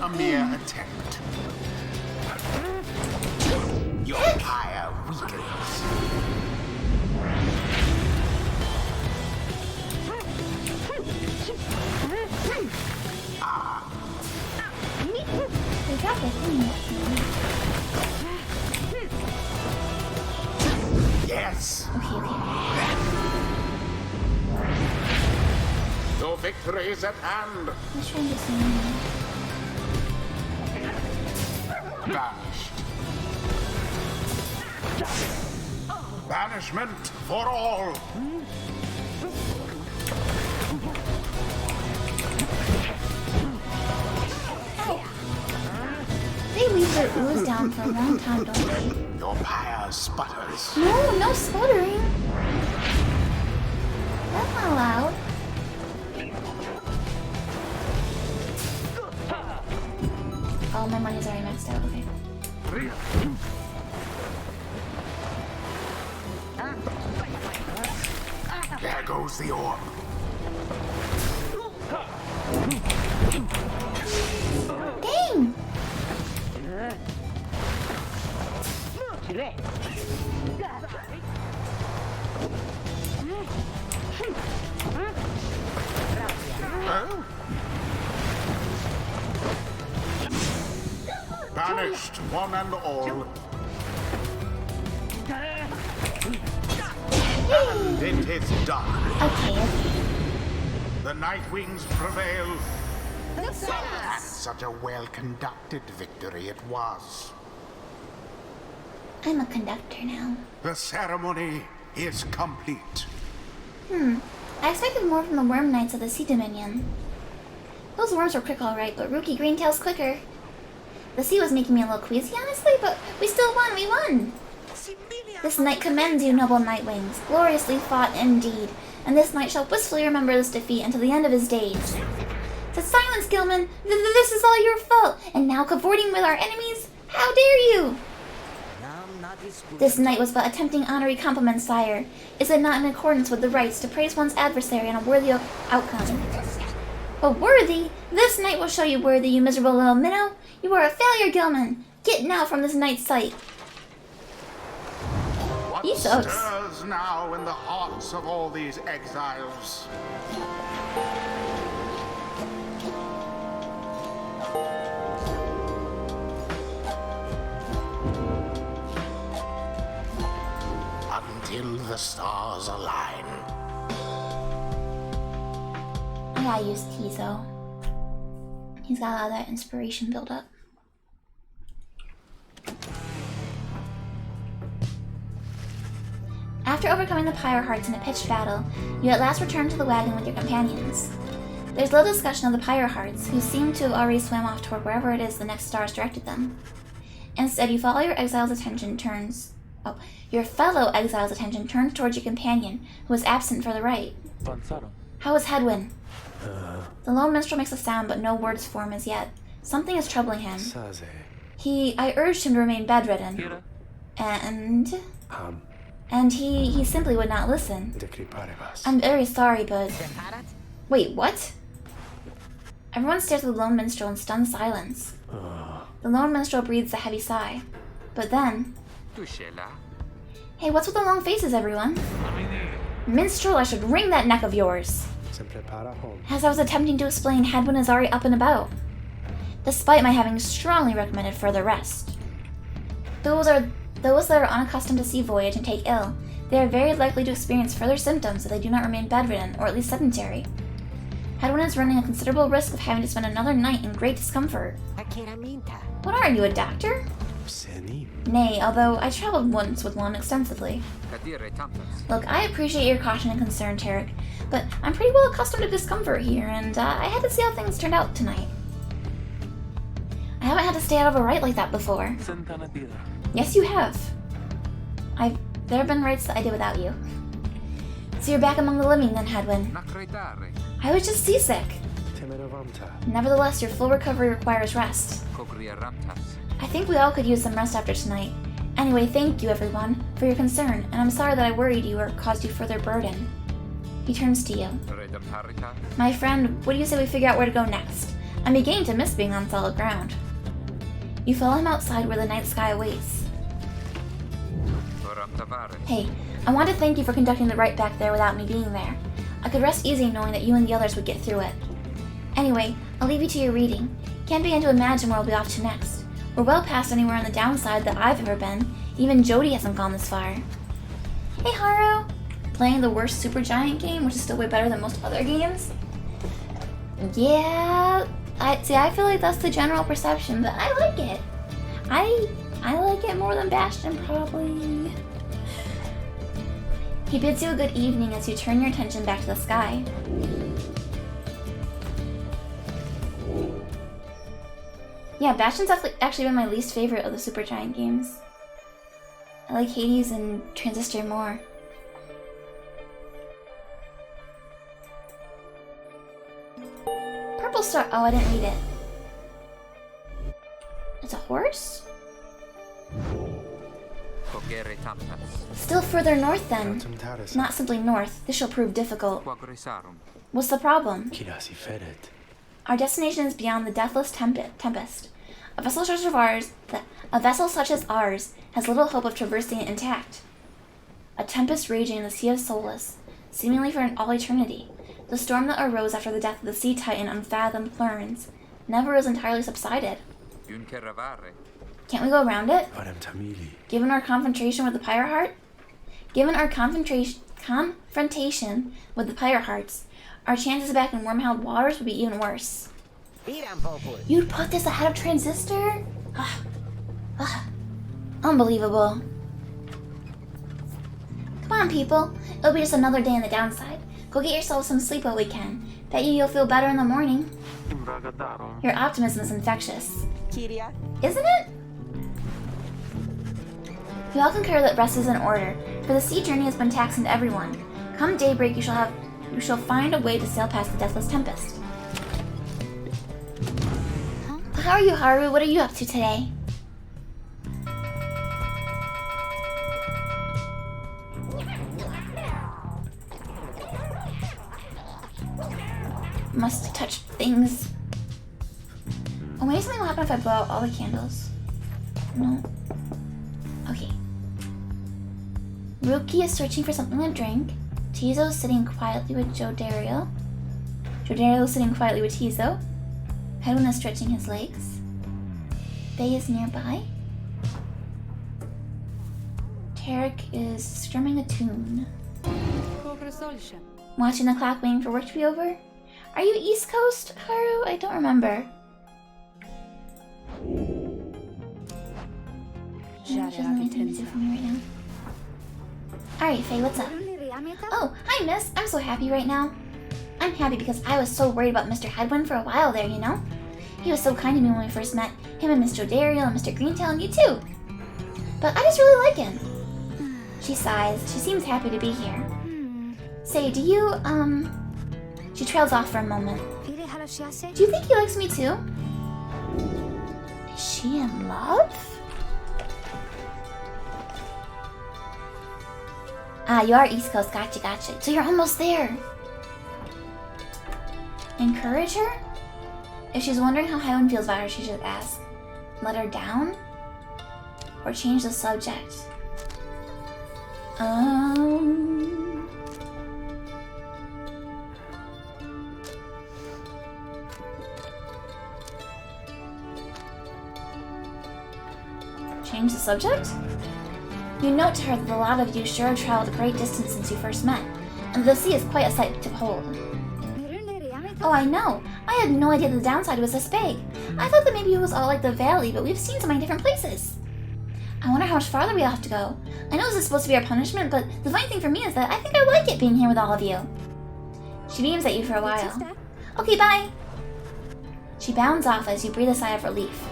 A mere attempt. Your pyre weakens. They dropped their thing. Yes. Okay. Your victory is at hand. Let's try this one. Banished. Banishment for all. They leave their ooze down for a long time, don't they? Your pyre sputters. No sputtering. That's not allowed. Oh, my money's already maxed out. Okay. There goes the orb. Dang! Banished, one and all. And it is done. Okay. The Nightwings prevail. And such a well-conducted victory it was. I'm a conductor now. The ceremony is complete. I expected more from the Worm Knights of the Sea Dominion. Those worms were quick alright, but Rookie Greentail's quicker. The sea was making me a little queasy, honestly, but we still won, we won! This knight commends you, noble Nightwings. Gloriously fought indeed, and this knight shall wistfully remember this defeat until the end of his days. So silence, Gilman! This is all your fault, and now cavorting with our enemies? How dare you! This knight was but attempting honorary compliments, sire. Is it not in accordance with the rights to praise one's adversary on a worthy outcome? But worthy? This knight will show you worthy, you miserable little minnow! You are a failure, Gilman! Get now from this knight's sight! He sucks. What stirs now in the hearts of all these exiles? Until the stars align. I gotta use Tizo. He's got a lot of that inspiration build up. After overcoming the Pyre Hearts in a pitched battle, you at last return to the wagon with your companions. There's little discussion of the Pyre Hearts, who seem to have already swam off toward wherever it is the next stars directed them. Instead, you follow your exile's attention turns... Oh, your fellow exile's attention turns towards your companion, who is absent for the rite. How is Hedwyn? The lone minstrel makes a sound, but no words form as yet. Something is troubling him. I urged him to remain bedridden. And... And he simply would not listen. I'm very sorry, but... Wait, what? Everyone stares at the lone minstrel in stunned silence. The lone minstrel breathes a heavy sigh. But then... Hey, what's with the long faces, everyone? Minstrel, I should wring that neck of yours. As I was attempting to explain, Hadwin is already up and about, despite my having strongly recommended further rest. Those that are unaccustomed to sea voyage and take ill, they are very likely to experience further symptoms if they do not remain bedridden, or at least sedentary. Hadwin is running a considerable risk of having to spend another night in great discomfort. What are you, a doctor? Nay, although I traveled once with one extensively. Look, I appreciate your caution and concern, Tarek, but I'm pretty well accustomed to discomfort here, and I had to see how things turned out tonight. I haven't had to stay out of a rite like that before. Yes, you have. There have been rites that I did without you. So you're back among the living then, Hadwin. I was just seasick. Nevertheless, your full recovery requires rest. I think we all could use some rest after tonight. Anyway, thank you, everyone, for your concern, and I'm sorry that I worried you or caused you further burden. He turns to you. My friend, what do you say we figure out where to go next? I'm beginning to miss being on solid ground. You follow him outside where the night sky awaits. Hey, I want to thank you for conducting the rite back there without me being there. I could rest easy knowing that you and the others would get through it. Anyway, I'll leave you to your reading. Can't begin to imagine where we'll be off to next. We're well past anywhere on the downside that I've ever been. Even Jody hasn't gone this far. Hey, Haru! Playing the worst Supergiant game, which is still way better than most other games? Yeah, I feel like that's the general perception, but I like it. I like it more than Bastion, probably. He bids you a good evening as you turn your attention back to the sky. Yeah, Bastion's actually been my least favorite of the Supergiant games. I like Hades and Transistor more. Purple Star. Oh, I didn't read it. It's a horse? Still further north then. Not simply north. This shall prove difficult. What's the problem? Our destination is beyond the deathless tempest. A vessel such as ours has little hope of traversing it intact. A tempest raging in the Sea of Solus, seemingly for all eternity. The storm that arose after the death of the sea titan Unfathomed Plurns never has entirely subsided. Can't we go around it? Given our confrontation with the Pyre Heart? Given our confrontation with the Pyre Hearts, our chances back in warm-held waters would be even worse. You'd put this ahead of Transistor? Unbelievable. Come on, people. It'll be just another day in the downside. Go get yourself some sleep while we can. Bet you'll feel better in the morning. Your optimism is infectious. Isn't it? We all concur that rest is in order, for the sea journey has been taxing to everyone. Come daybreak, you shall find a way to sail past the deathless tempest. How are you, Haru? What are you up to today? Must touch things. Oh, maybe something will happen if I blow out all the candles. No. Okay. Ruki is searching for something to drink. Tizo is sitting quietly with Jodario. Jodario is sitting quietly with Tizo. Hadwin is stretching his legs. Faye is nearby. Tarek is strumming a tune. Watching the clock, waiting for work to be over. Are you East Coast, Haru? I don't remember. Alright, Faye, what's up? Oh, hi, miss. I'm so happy right now. I'm happy because I was so worried about Mr. Hadwin for a while there, you know? He was so kind to me when we first met. Him and Mr. Daryl and Mr. Greentail and you too. But I just really like him. She sighs. She seems happy to be here. Say, do you, She trails off for a moment. Do you think he likes me too? Is she in love? Ah, you are East Coast. Gotcha, gotcha. So you're almost there. Encourage her? If she's wondering how Highwind feels about her, she should ask, let her down? Or change the subject? Change the subject? You note to her that the lot of you sure have traveled a great distance since you first met, and the sea is quite a sight to behold. Oh, I know. I had no idea the downside was this big. I thought that maybe it was all like the valley, but we've seen so many different places. I wonder how much farther we have to go. I know this is supposed to be our punishment, but the funny thing for me is that I think I like it being here with all of you. She beams at you for a while. Okay, bye. She bounds off as you breathe a sigh of relief.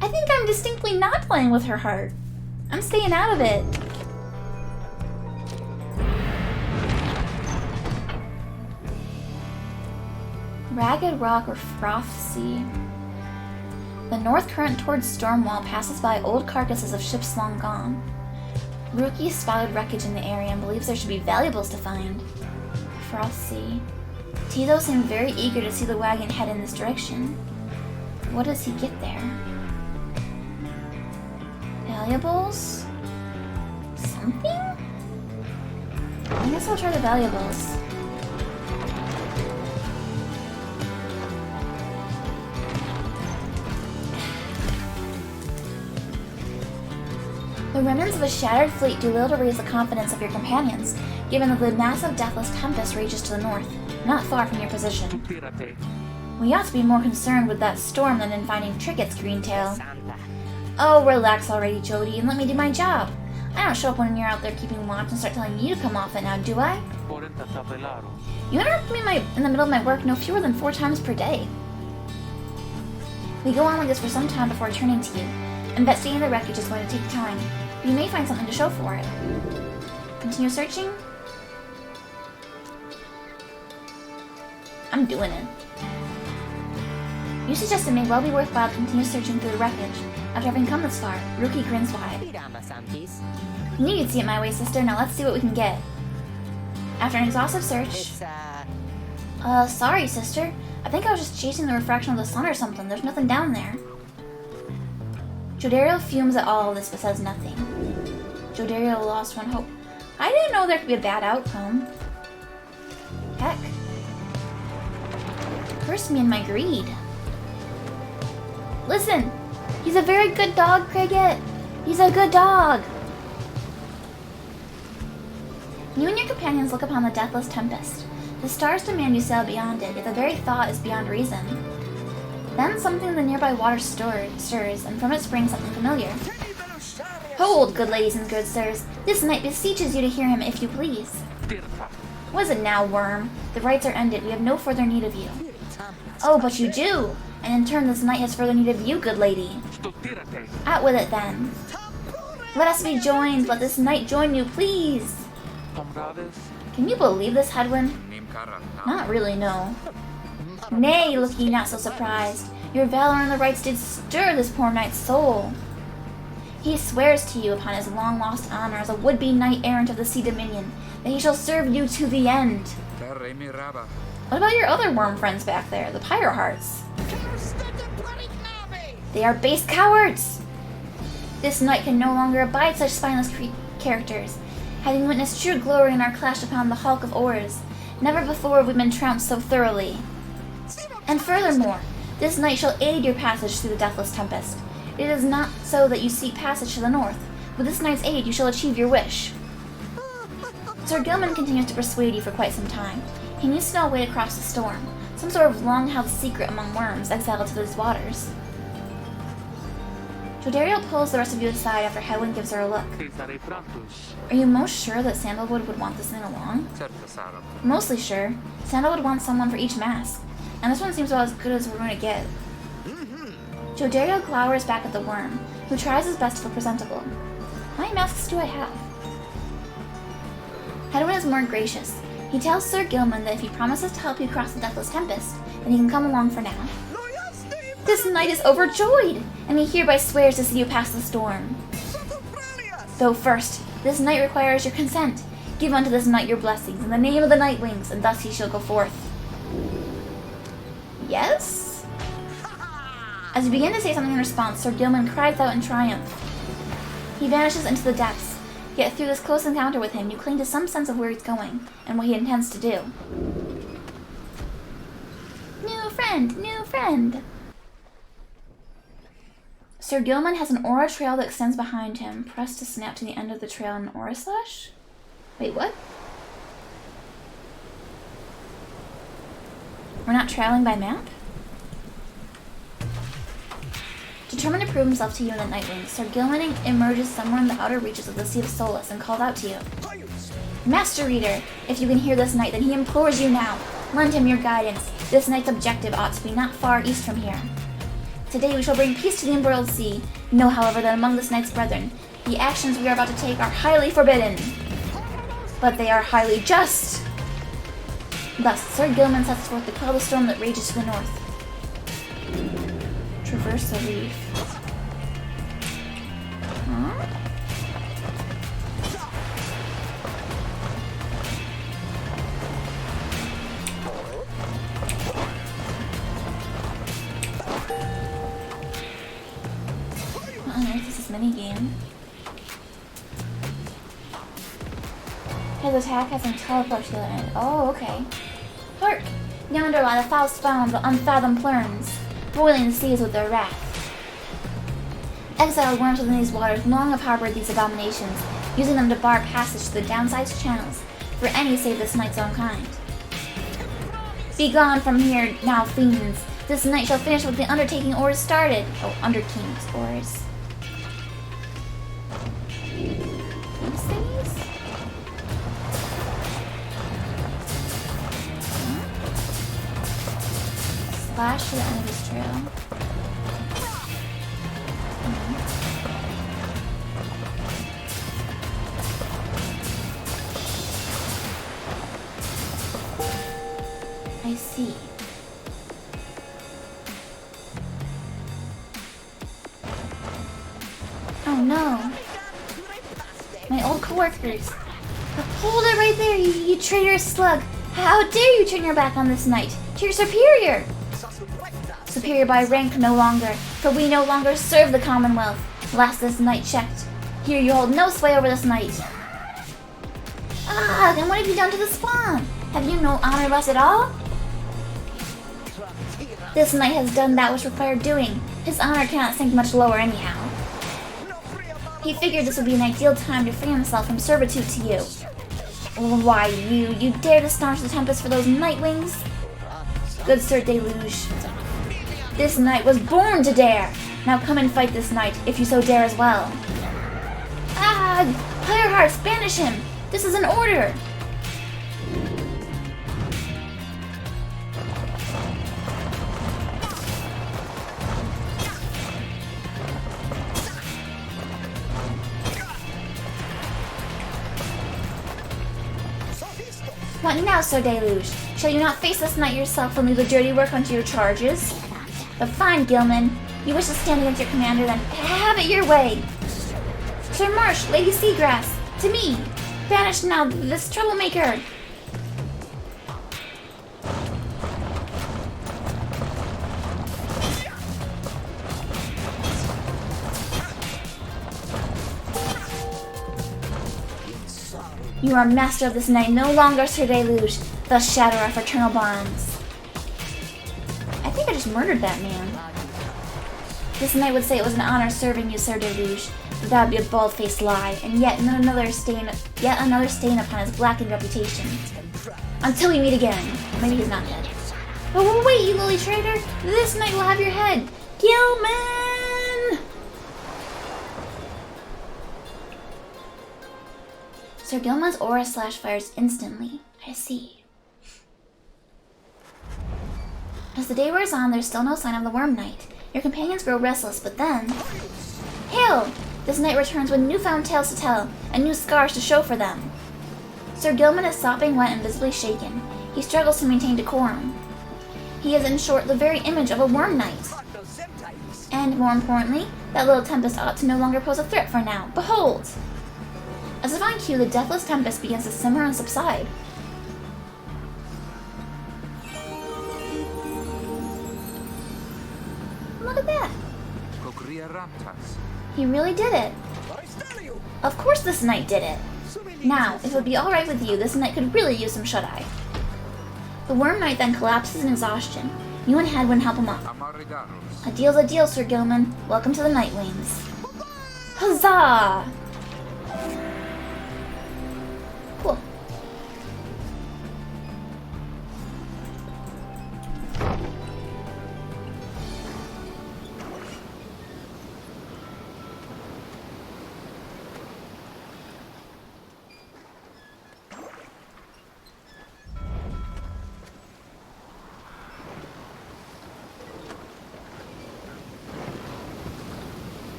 I think I'm distinctly not playing with her heart. I'm staying out of it. Ragged rock or froth sea. The north current towards Stormwall passes by old carcasses of ships long gone. Ruki spotted wreckage in the area and believes there should be valuables to find. Froth sea. Tito seemed very eager to see the wagon head in this direction. What does he get there? Valuables? Something? I guess I'll try the valuables. The remnants of a shattered fleet do little to raise the confidence of your companions, given that the massive deathless tempest rages to the north, not far from your position. We ought to be more concerned with that storm than in finding trinkets, Greentail. Oh, relax already, Jody, and let me do my job. I don't show up when you're out there keeping watch and start telling you to come off it now, do I? You interrupt me in the middle of my work no fewer than 4 times per day. We go on like this for some time before turning to you. Investigating the wreckage is going to take time. You may find something to show for it. Continue searching? I'm doing it. You suggest it may well be worthwhile to continue searching through the wreckage. After having come this far, Ruki grins wide. You knew you'd see it my way, sister. Now let's see what we can get. After an exhaustive search... sorry, sister. I think I was just chasing the refraction of the sun or something. There's nothing down there. Jodario fumes at all of this but says nothing. Jodario lost one hope. I didn't know there could be a bad outcome. Heck. Curse me in my greed. Listen! He's a very good dog, Cricket! He's a good dog! You and your companions look upon the deathless tempest. The stars demand you sail beyond it, yet the very thought is beyond reason. Then something in the nearby water stirs, and from it springs something familiar. Hold, good ladies and good sirs. This knight beseeches you to hear him if you please. What is it now, worm? The rites are ended. We have no further need of you. Oh, but you do! And in turn, this knight has further need of you, good lady. Out with it, then. Let us be joined. Let this knight join you, please. Can you believe this, Hedwyn? Not really, no. Nay, look ye not so surprised. Your valor and the rites did stir this poor knight's soul. He swears to you upon his long-lost honor as a would-be knight-errant of the Sea Dominion, that he shall serve you to the end. What about your other worm friends back there, the Pyre Hearts? They are base cowards! This knight can no longer abide such spineless characters. Having witnessed true glory in our clash upon the hulk of oars, never before have we been trounced so thoroughly. And furthermore, this knight shall aid your passage through the deathless tempest. It is not so that you seek passage to the north. With this knight's aid, you shall achieve your wish. Sir Gilman continues to persuade you for quite some time. He needs to know a way across the storm, some sort of long-held secret among worms exiled to these waters. Jodario pulls the rest of you aside after Hedwyn gives her a look. Are you most sure that Sandalwood would want this thing along? Mostly sure. Sandalwood wants someone for each mask, and this one seems about as good as we're going to get. Jodario glowers back at the worm, who tries his best to look presentable. How many masks do I have? Hedwyn is more gracious. He tells Sir Gilman that if he promises to help you cross the deathless tempest, then he can come along for now. This knight is overjoyed, and he hereby swears to see you pass the storm. Though first, this knight requires your consent. Give unto this knight your blessings in the name of the Night Wings, and thus he shall go forth. Yes? As you begin to say something in response, Sir Gilman cries out in triumph. He vanishes into the depths, yet through this close encounter with him, you cling to some sense of where he's going, and what he intends to do. New friend! New friend! Sir Gilman has an aura trail that extends behind him. Press to snap to the end of the trail in aura slash? Wait, what? We're not traveling by map? Determined to prove himself to you in the Nightwing, Sir Gilman emerges somewhere in the outer reaches of the Sea of Solace and calls out to you. Master Reader, if you can hear this knight, then he implores you now. Lend him your guidance. This knight's objective ought to be not far east from here. Today we shall bring peace to the embroiled sea. Know, however, that among this knight's brethren, the actions we are about to take are highly forbidden. But they are highly just. Thus, Sir Gilman sets forth to quell the storm that rages to the north. Traverse the reef. Huh? What on earth is this minigame? His attack has him teleport to the other end. Oh, okay. Hark! Yonder lie the foul spawn of the unfathomed plurns, boiling the seas with their wrath. Exiled worms within these waters long have harbored these abominations, using them to bar passage to the downsized channels for any save this knight's own kind. Begone from here, now fiends! This knight shall finish what the undertaking oars started. Oh, Under King's oars. These things? Slash to the end of this trail. I see. Oh no. My old coworkers. Hold it right there, you traitorous slug. How dare you turn your back on this knight? To your superior! Superior by rank no longer, for we no longer serve the Commonwealth. Last this knight checked. Here you hold no sway over this knight. Ah, then what have you done to the spawn? Have you no honor of us at all? This knight has done that which required doing. His honor cannot sink much lower anyhow. He figured this would be an ideal time to free himself from servitude to you. Why, you dare to staunch the tempest for those Nightwings? Good Sir Deluge. This knight was born to dare! Now come and fight this knight, if you so dare as well. Ah! Pyre Hearts, banish him! This is an order! What now, Sir Deluge? Shall you not face this knight yourself and leave the dirty work unto your charges? But fine, Gilman. You wish to stand against your commander, then have it your way! Sir Marsh, Lady Seagrass, to me! Banish now this troublemaker! You are master of this night, no longer Sir Deluge, the shatterer of fraternal bonds. I think I just murdered that man. This knight would say it was an honor serving you, Sir Deluge, but that would be a bald-faced lie, and yet another stain upon his blackened reputation. Until we meet again. Maybe he's not dead. Oh wait, you lowly traitor! This knight will have your head! Gilman! Sir Gilman's aura slash fires instantly. I see. As the day wears on, there's still no sign of the Worm Knight. Your companions grow restless, but then... Hail! This knight returns with newfound tales to tell, and new scars to show for them. Sir Gilman is sopping wet and visibly shaken. He struggles to maintain decorum. He is, in short, the very image of a Worm Knight. And more importantly, that little tempest ought to no longer pose a threat for now. Behold! As if on cue, the deathless tempest begins to simmer and subside. Look at that! He really did it. Of course this knight did it. Now, if it would be alright with you, this knight could really use some shut-eye. The Worm Knight then collapses in exhaustion. You and Hadwin help him up. A deal's a deal, Sir Gilman. Welcome to the Nightwings. Huzzah! Cool.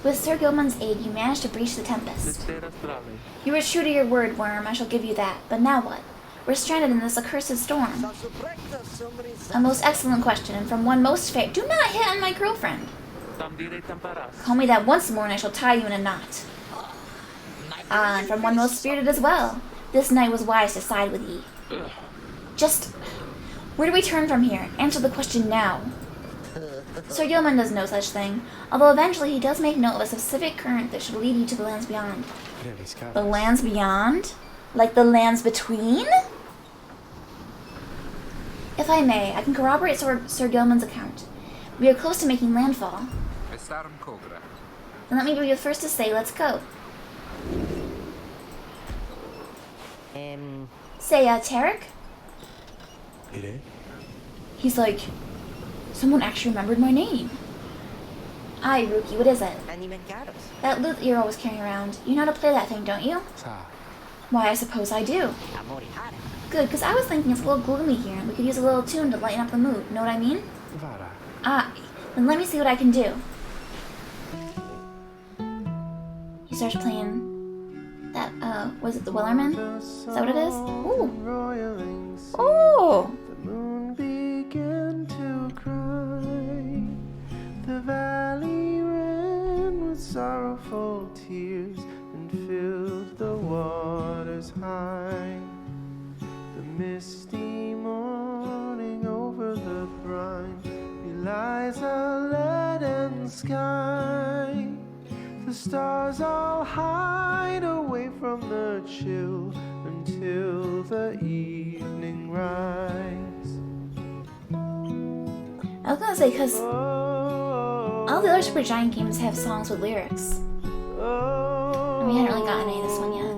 With Sir Gilman's aid, you managed to breach the Tempest. You were true to your word, Worm, I shall give you that. But now what? We're stranded in this accursed storm. A most excellent question, and from one most fair— Do not hit on my girlfriend! Call me that once more and I shall tie you in a knot. Ah, and from one most spirited as well. This knight was wise to side with ye. Just— where do we turn from here? Answer the question now. Sir Gilman does no such thing, although eventually he does make note of a specific current that should lead you to the lands beyond. The lands beyond? Like the lands between? If I may, I can corroborate Sir Gilman's account. We are close to making landfall. Then let me be the first to say, let's go. Say, Tarek? He's like— Someone actually remembered my name. Aye, Rookie, what is it? That lute that you're always carrying around. You know how to play that thing, don't you? Why, I suppose I do. Good, because I was thinking it's a little gloomy here, and we could use a little tune to lighten up the mood. Know what I mean? Ah, then let me see what I can do. He starts playing that, was it the Wellerman? Is that what it is? Ooh! Ooh! The valley ran with sorrowful tears and filled the waters high. The misty morning over the brine belies a leaden sky. The stars all hide away from the chill until the evening rise. I was gonna say, because all the other Supergiant games have songs with lyrics. And we hadn't really gotten any of this one yet.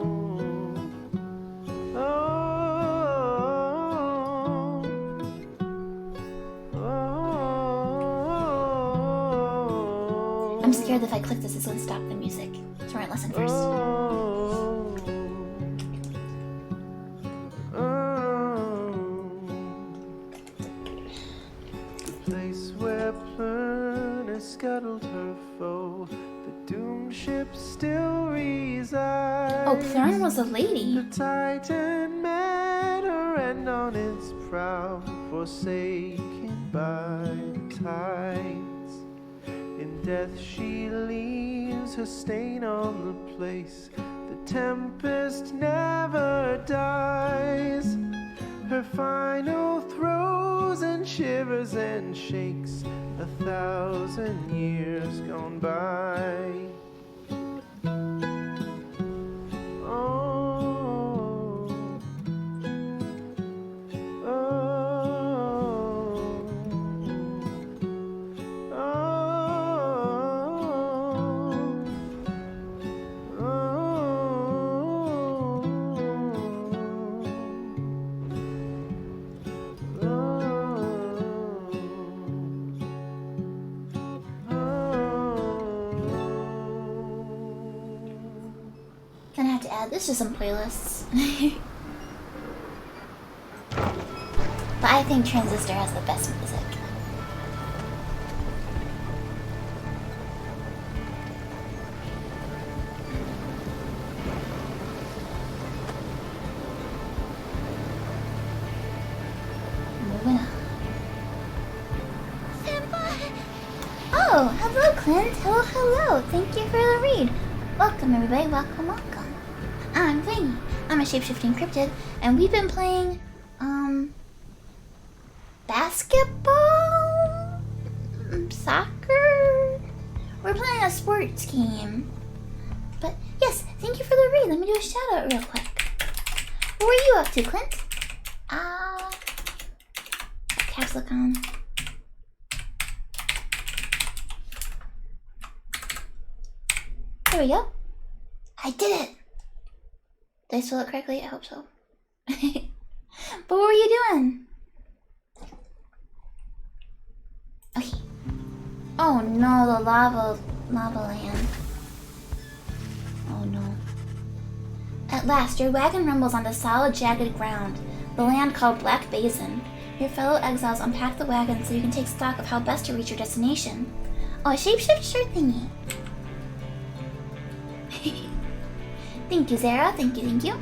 I'm scared that if I click this, it's gonna stop the music. So we're gonna listen first. Scuttled her foe, the doomed ship still resides. Oh, Plurn was a lady. The Titan met her end on its prow, forsaken by the tides. In death she leaves her stain on the place. The tempest never dies. Her final throes and shivers and shakes 1,000 years gone by. Oh, oh, Gonna have to add this to some playlists. But I think Transistor has the best music. Moving on. Senpai! Clint. Hello, hello. Thank you for the read. Welcome, everybody. Welcome, welcome. I'm Fangy. I'm a shapeshifting cryptid, and we've been playing, basketball? Soccer? We're playing a sports game. But, yes, thank you for the read. Let me do a shout out real quick. What were you up to, Clint? Caps look on. There we go. I did it! Did I spell it correctly? I hope so. But what were you doing? Okay. Oh no, the lava land. Oh no. At last, your wagon rumbles onto solid, jagged ground, the land called Black Basin. Your fellow exiles unpack the wagon so you can take stock of how best to reach your destination. Oh, a shapeshift shirt thingy. Thank you, Zara. Thank you, thank you.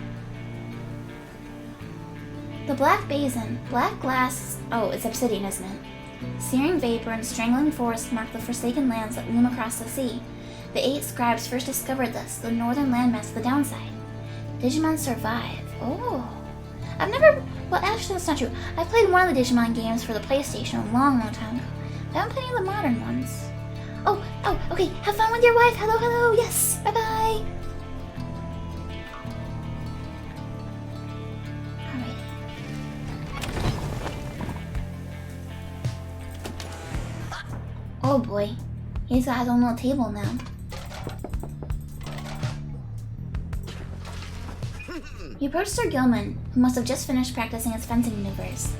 The Black Basin. Black glass. Oh, it's obsidian, isn't it? Searing vapor and strangling forest mark the forsaken lands that loom across the sea. The 8 scribes first discovered this, the northern landmass of the downside. Digimon survive. Oh. I've never... Well, actually, that's not true. I played one of the Digimon games for the PlayStation a long, long time ago. I haven't played any of the modern ones. Oh, okay. Have fun with your wife. Hello, hello. Yes. Bye-bye. Alright. Oh boy. He's got his own little table now. You approach Sir Gilman, who must have just finished practicing his fencing maneuvers.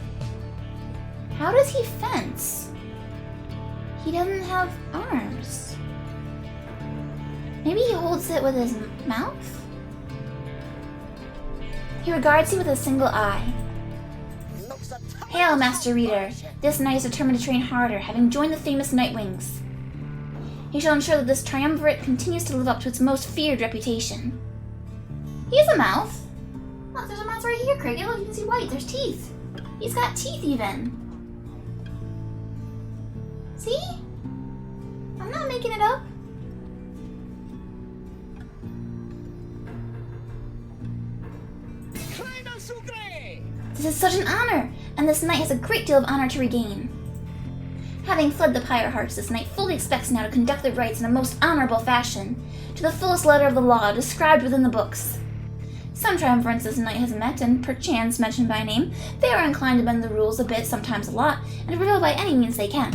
How does he fence? He doesn't have arms. Maybe he holds it with his mouth? He regards you with a single eye. Hail, Master Reader! This knight is determined to train harder, having joined the famous Nightwings. He shall ensure that this triumvirate continues to live up to its most feared reputation. He has a mouth. Look, there's a mouth right here, Craig. Look, you can see white. There's teeth. He's got teeth, even. See? I'm not making it up. This is such an honor, and this knight has a great deal of honor to regain. Having fled the Pyre Hearts, this knight fully expects now to conduct the rites in a most honorable fashion, to the fullest letter of the law described within the books. Some triumvirates this knight has met, and perchance mentioned by name, they are inclined to bend the rules a bit, sometimes a lot, and to prevail by any means they can.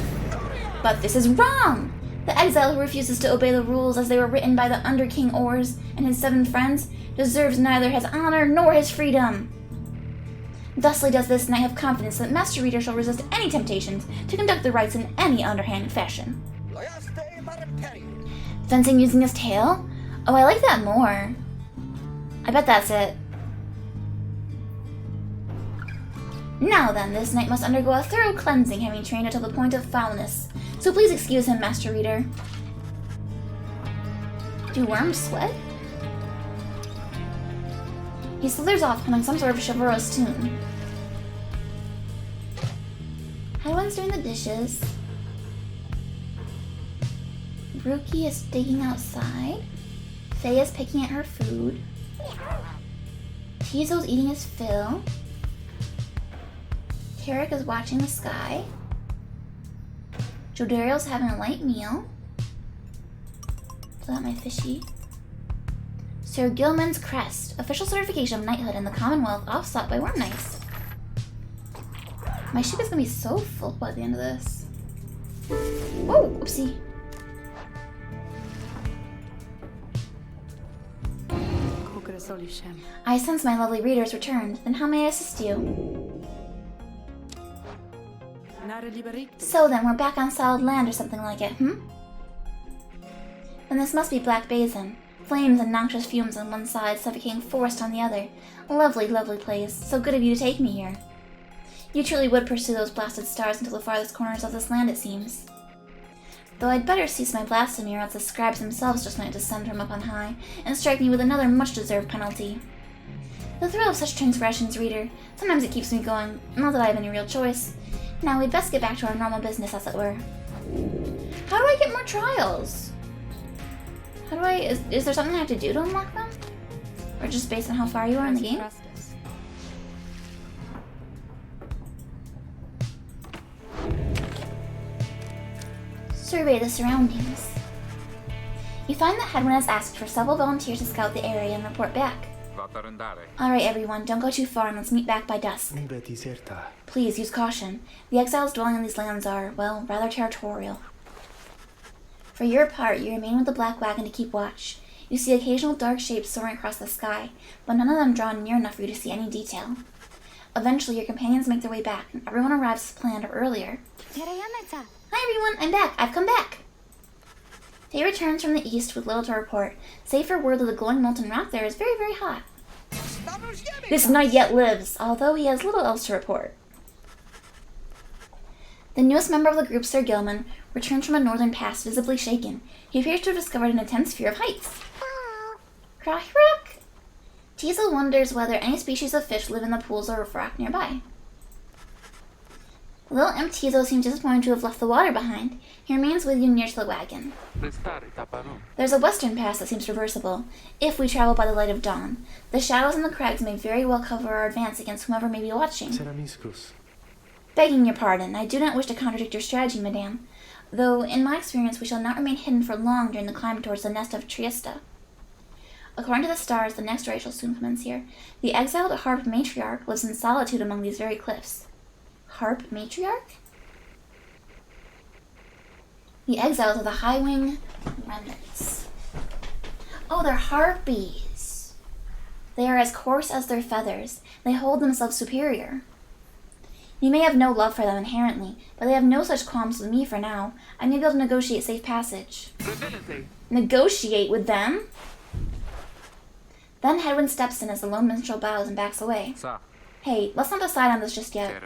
But this is wrong! The exile who refuses to obey the rules as they were written by the Under King Ors and his 7 friends deserves neither his honor nor his freedom. Thusly does this knight have confidence that Master Reader shall resist any temptations to conduct the rites in any underhand fashion. Fencing using his tail? Oh, I like that more. I bet that's it. Now then, this knight must undergo a thorough cleansing, having trained it to the point of foulness. So please excuse him, Master Reader. Do worms sweat? He slithers off, humming some sort of chivalrous tune. Hywen's doing the dishes. Ruki is digging outside. Faye is picking at her food. Tizo's eating his fill. Tarek is watching the sky. Jodario's having a light meal. Pull out my fishy. Sir Gilman's Crest, official certification of knighthood in the Commonwealth, offset by Worm Knights. My ship is gonna be so full by the end of this. Whoa, oopsie. I sense my lovely readers returned. Then how may I assist you? So then, we're back on solid land or something like it, Then this must be Black Basin. Flames and noxious fumes on one side, suffocating forest on the other. A lovely, lovely place. So good of you to take me here. You truly would pursue those blasted stars until the farthest corners of this land, it seems. Though I'd better cease my blasphemy, or else the scribes themselves just might descend from up on high, and strike me with another much-deserved penalty. The thrill of such transgressions, reader, sometimes it keeps me going, not that I have any real choice. Now we'd best get back to our normal business, as it were. How do I get more trials? How do I... Is there something I have to do to unlock them? Or just based on how far you are in the game? Survey the surroundings. You find that Hedwyn has asked for several volunteers to scout the area and report back. Alright everyone, don't go too far and let's meet back by dusk. Please use caution. The exiles dwelling in these lands are, well, rather territorial. For your part, you remain with the Black Wagon to keep watch. You see occasional dark shapes soaring across the sky, but none of them draw near enough for you to see any detail. Eventually, your companions make their way back, and everyone arrives as planned or earlier. Hi everyone, I'm back. I've come back. They returns from the east with little to report, save for word that the glowing molten rock there is very, very hot. This knight yet lives, although he has little else to report. The newest member of the group, Sir Gilman, returns from a northern pass visibly shaken. He appears to have discovered an intense fear of heights. Crock. Teasel wonders whether any species of fish live in the pools or rock nearby. Little imp Teasel seems disappointed to have left the water behind. He remains with you near to the wagon. There's a western pass that seems traversable, if we travel by the light of dawn. The shadows in the crags may very well cover our advance against whomever may be watching. Begging your pardon, I do not wish to contradict your strategy, madame, though in my experience we shall not remain hidden for long during the climb towards the nest of Triesta. According to the stars, the next raid shall soon commence here. The exiled harp matriarch lives in solitude among these very cliffs. Harp matriarch? The exiles are the high-wing remnants. Oh, they're harpies. They are as coarse as their feathers. They hold themselves superior. You may have no love for them inherently, but they have no such qualms with me for now. I may be able to negotiate safe passage. Negotiate with them? Then Hedwyn steps in as the lone minstrel bows and backs away. Hey, let's not decide on this just yet.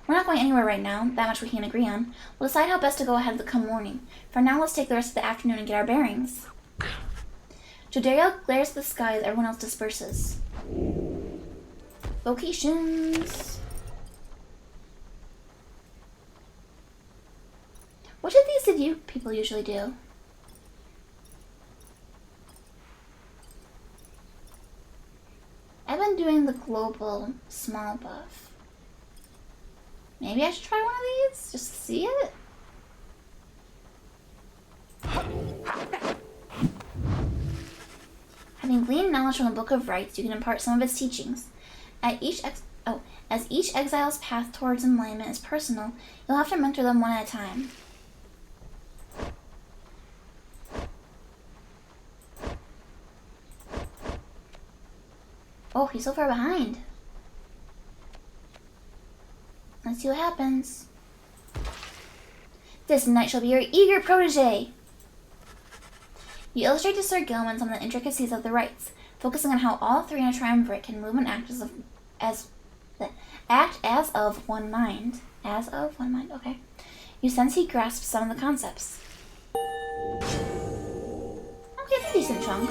We're not going anywhere right now, that much we can agree on. We'll decide how best to go ahead the come morning. For now, let's take the rest of the afternoon and get our bearings. Jodariel glares at the sky as everyone else disperses. Locations. Which of these did you people usually do? I've been doing the global small buff. Maybe I should try one of these just to see it. Having gleaned knowledge from the Book of Rites, you can impart some of its teachings. As each exile's path towards enlightenment is personal, you'll have to mentor them one at a time. Oh, he's so far behind. Let's see what happens. This knight shall be your eager protege. You illustrate to Sir Gilman some of the intricacies of the rites, focusing on how all three in a triumvirate can move and act as of one mind. As of one mind, okay. You sense he grasps some of the concepts. Okay, that's a decent chunk.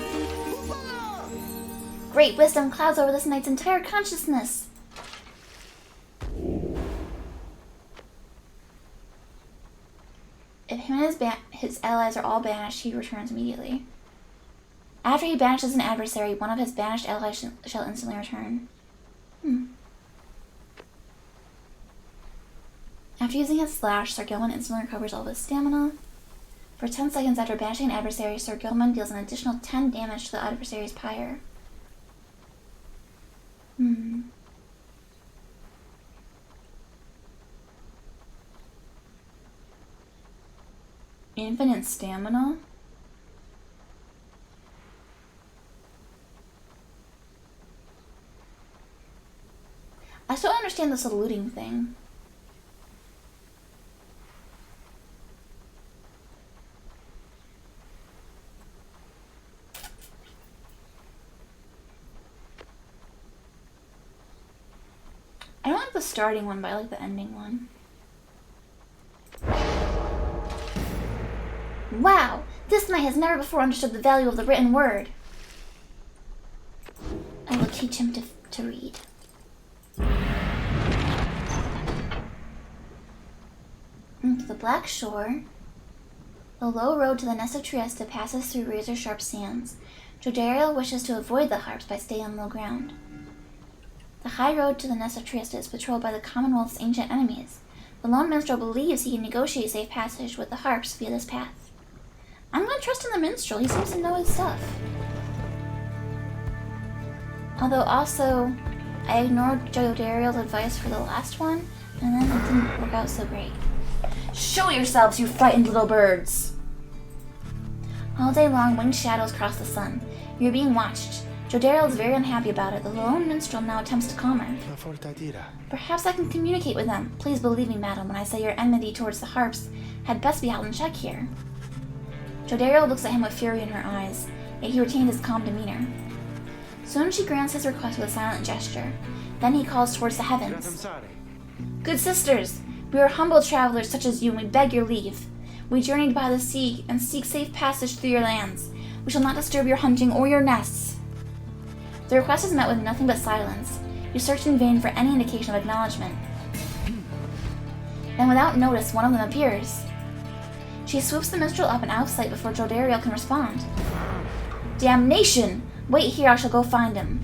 Great wisdom clouds over this knight's entire consciousness. If him and his allies are all banished, he returns immediately. After he banishes an adversary, one of his banished allies shall instantly return. After using his slash, Sir Gilman instantly recovers all of his stamina. For 10 seconds after banishing an adversary, Sir Gilman deals an additional 10 damage to the adversary's pyre. Infinite stamina? I still don't understand the saluting thing. I don't like the starting one, but I like the ending one. Wow! This knight has never before understood the value of the written word. I will teach him to read. To the Black Shore. The low road to the nest of Trieste passes through razor-sharp sands. Jodariel wishes to avoid the harps by staying on low ground. The high road to the nest of Trieste is patrolled by the Commonwealth's ancient enemies. The lone minstrel believes he can negotiate safe passage with the harps via this path. I'm gonna trust in the minstrel. He seems to know his stuff. Although also, I ignored Jodariel's advice for the last one, and then it didn't work out so great. Show yourselves, you frightened little birds! All day long, winged shadows cross the sun. You're being watched. Jodariel is very unhappy about it. The lone minstrel now attempts to calm her. Perhaps I can communicate with them. Please believe me, madam, when I say your enmity towards the harps had best be held in check here. Jodariel looks at him with fury in her eyes, yet he retained his calm demeanor. Soon she grants his request with a silent gesture. Then he calls towards the heavens. Good sisters, we are humble travelers such as you, and we beg your leave. We journeyed by the sea and seek safe passage through your lands. We shall not disturb your hunting or your nests. The request is met with nothing but silence. You search in vain for any indication of acknowledgement. Then without notice, one of them appears. She swoops the minstrel up and out of sight before Jodariel can respond. Damnation! Wait here, I shall go find him.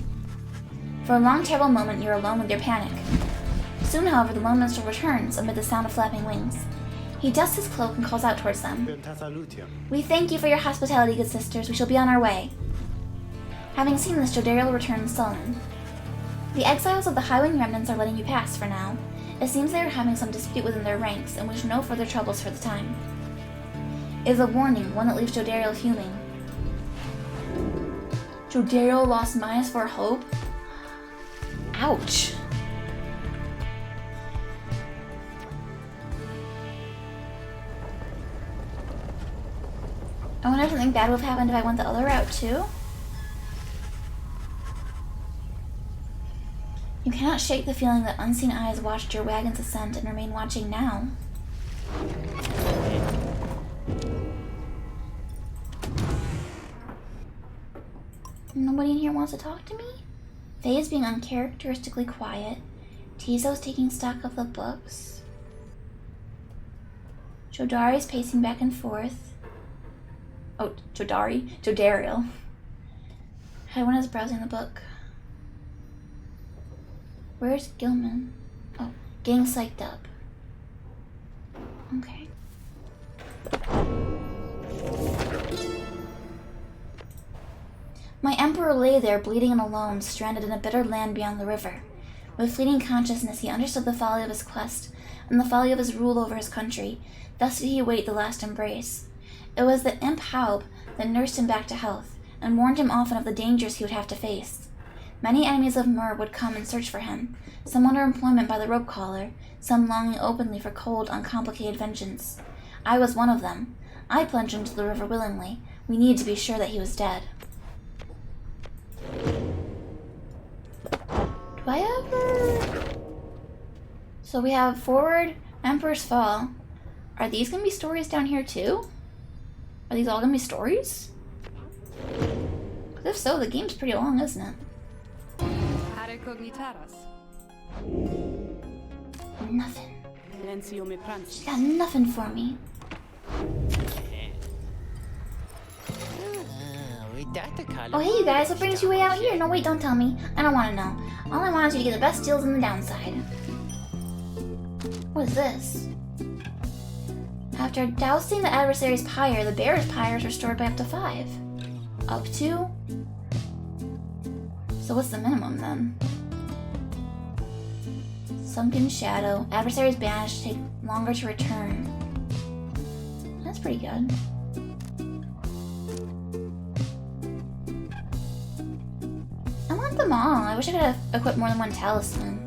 For a long, terrible moment, you're alone with your panic. Soon, however, the lone minstrel returns amid the sound of flapping wings. He dusts his cloak and calls out towards them. We thank you for your hospitality, good sisters. We shall be on our way. Having seen this, Jodariel returns sullen. The exiles of the Highwing remnants are letting you pass for now. It seems they are having some dispute within their ranks and wish no further troubles for the time. It is a warning, one that leaves Jodariel fuming. Jodariel lost -4 hope? Ouch. I wonder if something bad would have happened if I went the other route too? You cannot shake the feeling that unseen eyes watched your wagon's ascent and remain watching now. Nobody in here wants to talk to me? Faye is being uncharacteristically quiet. Tizo's taking stock of the books. Jodari's pacing back and forth. Oh, Jodariel. Everyone is browsing the book. Where's Gilman? Oh, getting psyched up. Okay. My emperor lay there, bleeding and alone, stranded in a bitter land beyond the river. With fleeting consciousness, he understood the folly of his quest and the folly of his rule over his country. Thus did he await the last embrace. It was the imp Haub that nursed him back to health and warned him often of the dangers he would have to face. Many enemies of Myr would come and search for him, some under employment by the rope collar, some longing openly for cold, uncomplicated vengeance. I was one of them. I plunged into the river willingly. We needed to be sure that he was dead. Do I ever... So we have Forward, Emperor's Fall. Are these going to be stories down here too? Are these all going to be stories? Because if so, the game's pretty long, isn't it? Nothing. She's got nothing for me. Oh, hey, you guys, what brings you way out here? No, wait, don't tell me. I don't want to know. All I want is you to get the best deals on the downside. What is this? After dousing the adversary's pyre, the bearer's pyre is restored by up to 5. Up to? So what's the minimum then? Sunken Shadow. Adversary's banished, take longer to return. That's pretty good. I want them all. I wish I could have equipped more than one talisman.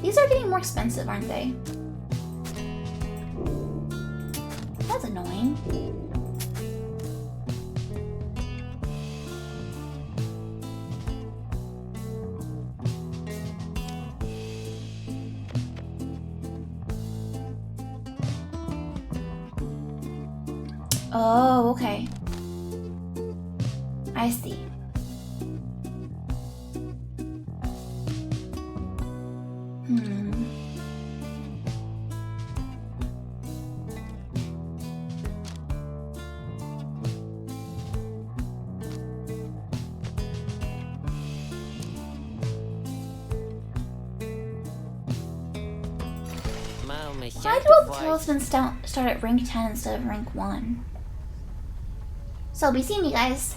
These are getting more expensive, aren't they? That's annoying. Oh, okay. I see. Why do all the talismans start at rank 10 instead of rank 1? So I'll be seeing you guys.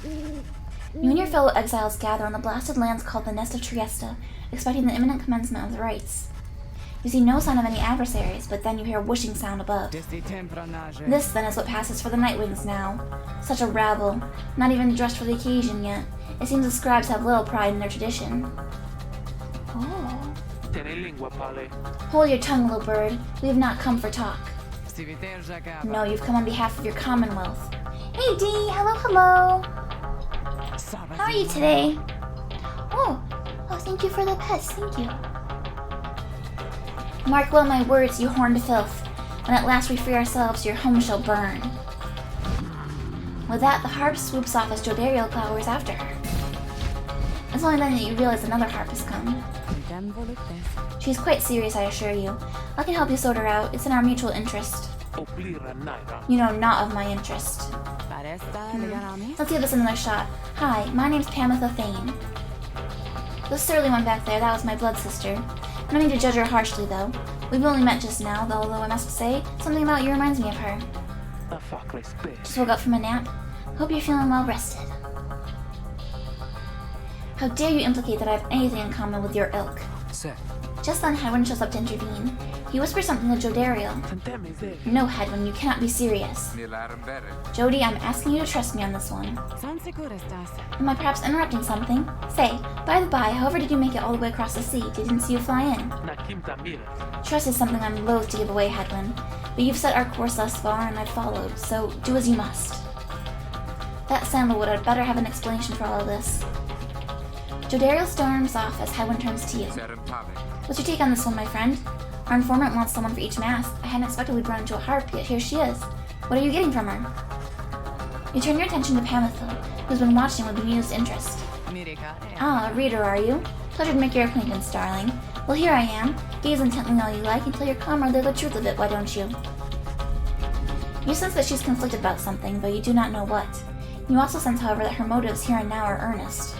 You and your fellow exiles gather on the blasted lands called the Nest of Trieste, expecting the imminent commencement of the rites. You see no sign of any adversaries, but then you hear a whooshing sound above. This, then, is what passes for the Nightwings now. Such a rabble, not even dressed for the occasion yet. It seems the scribes have little pride in their tradition. Oh. Hold your tongue, little bird. We have not come for talk. No, you've come on behalf of your commonwealth. Hey, Dee! Hello, hello! How are you today? Oh, thank you for the pets, thank you. Mark well my words, you horned filth. When at last we free ourselves, your home shall burn. With that, the harp swoops off as Jodariel glowers after her. It's only then that you realize another harp has come. She's quite serious, I assure you. I can help you sort her out. It's in our mutual interest. You know, not of my interest. Let's give this another shot. Hi, my name's Pamitha Thane. The surly one back there, that was my blood sister. I don't mean to judge her harshly, though. We've only met just now, although I must say, something about you reminds me of her. Just woke up from a nap. Hope you're feeling well rested. How dare you implicate that I have anything in common with your ilk? Just then, Hedwyn shows up to intervene. He whispers something to Jodariel. No, Hedwyn, you cannot be serious. Jody, I'm asking you to trust me on this one. Am I perhaps interrupting something? Say, by the by, however did you make it all the way across the sea? Didn't see you fly in. Trust is something I'm loath to give away, Hedwyn. But you've set our course thus far, and I've followed, so do as you must. That sandalwood had better have an explanation for all of this. Jodariel storms off as Hedwyn turns to you. What's your take on this one, my friend? Our informant wants someone for each mask. I hadn't expected we'd run into a harp, yet here she is. What are you getting from her? You turn your attention to Pamitha, who's been watching with amused interest. Ah, a reader, are you? Pleasure to make your acquaintance, darling. Well, here I am. Gaze intently all you like and tell your comrade the truth of it, why don't you? You sense that she's conflicted about something, though you do not know what. You also sense, however, that her motives here and now are earnest.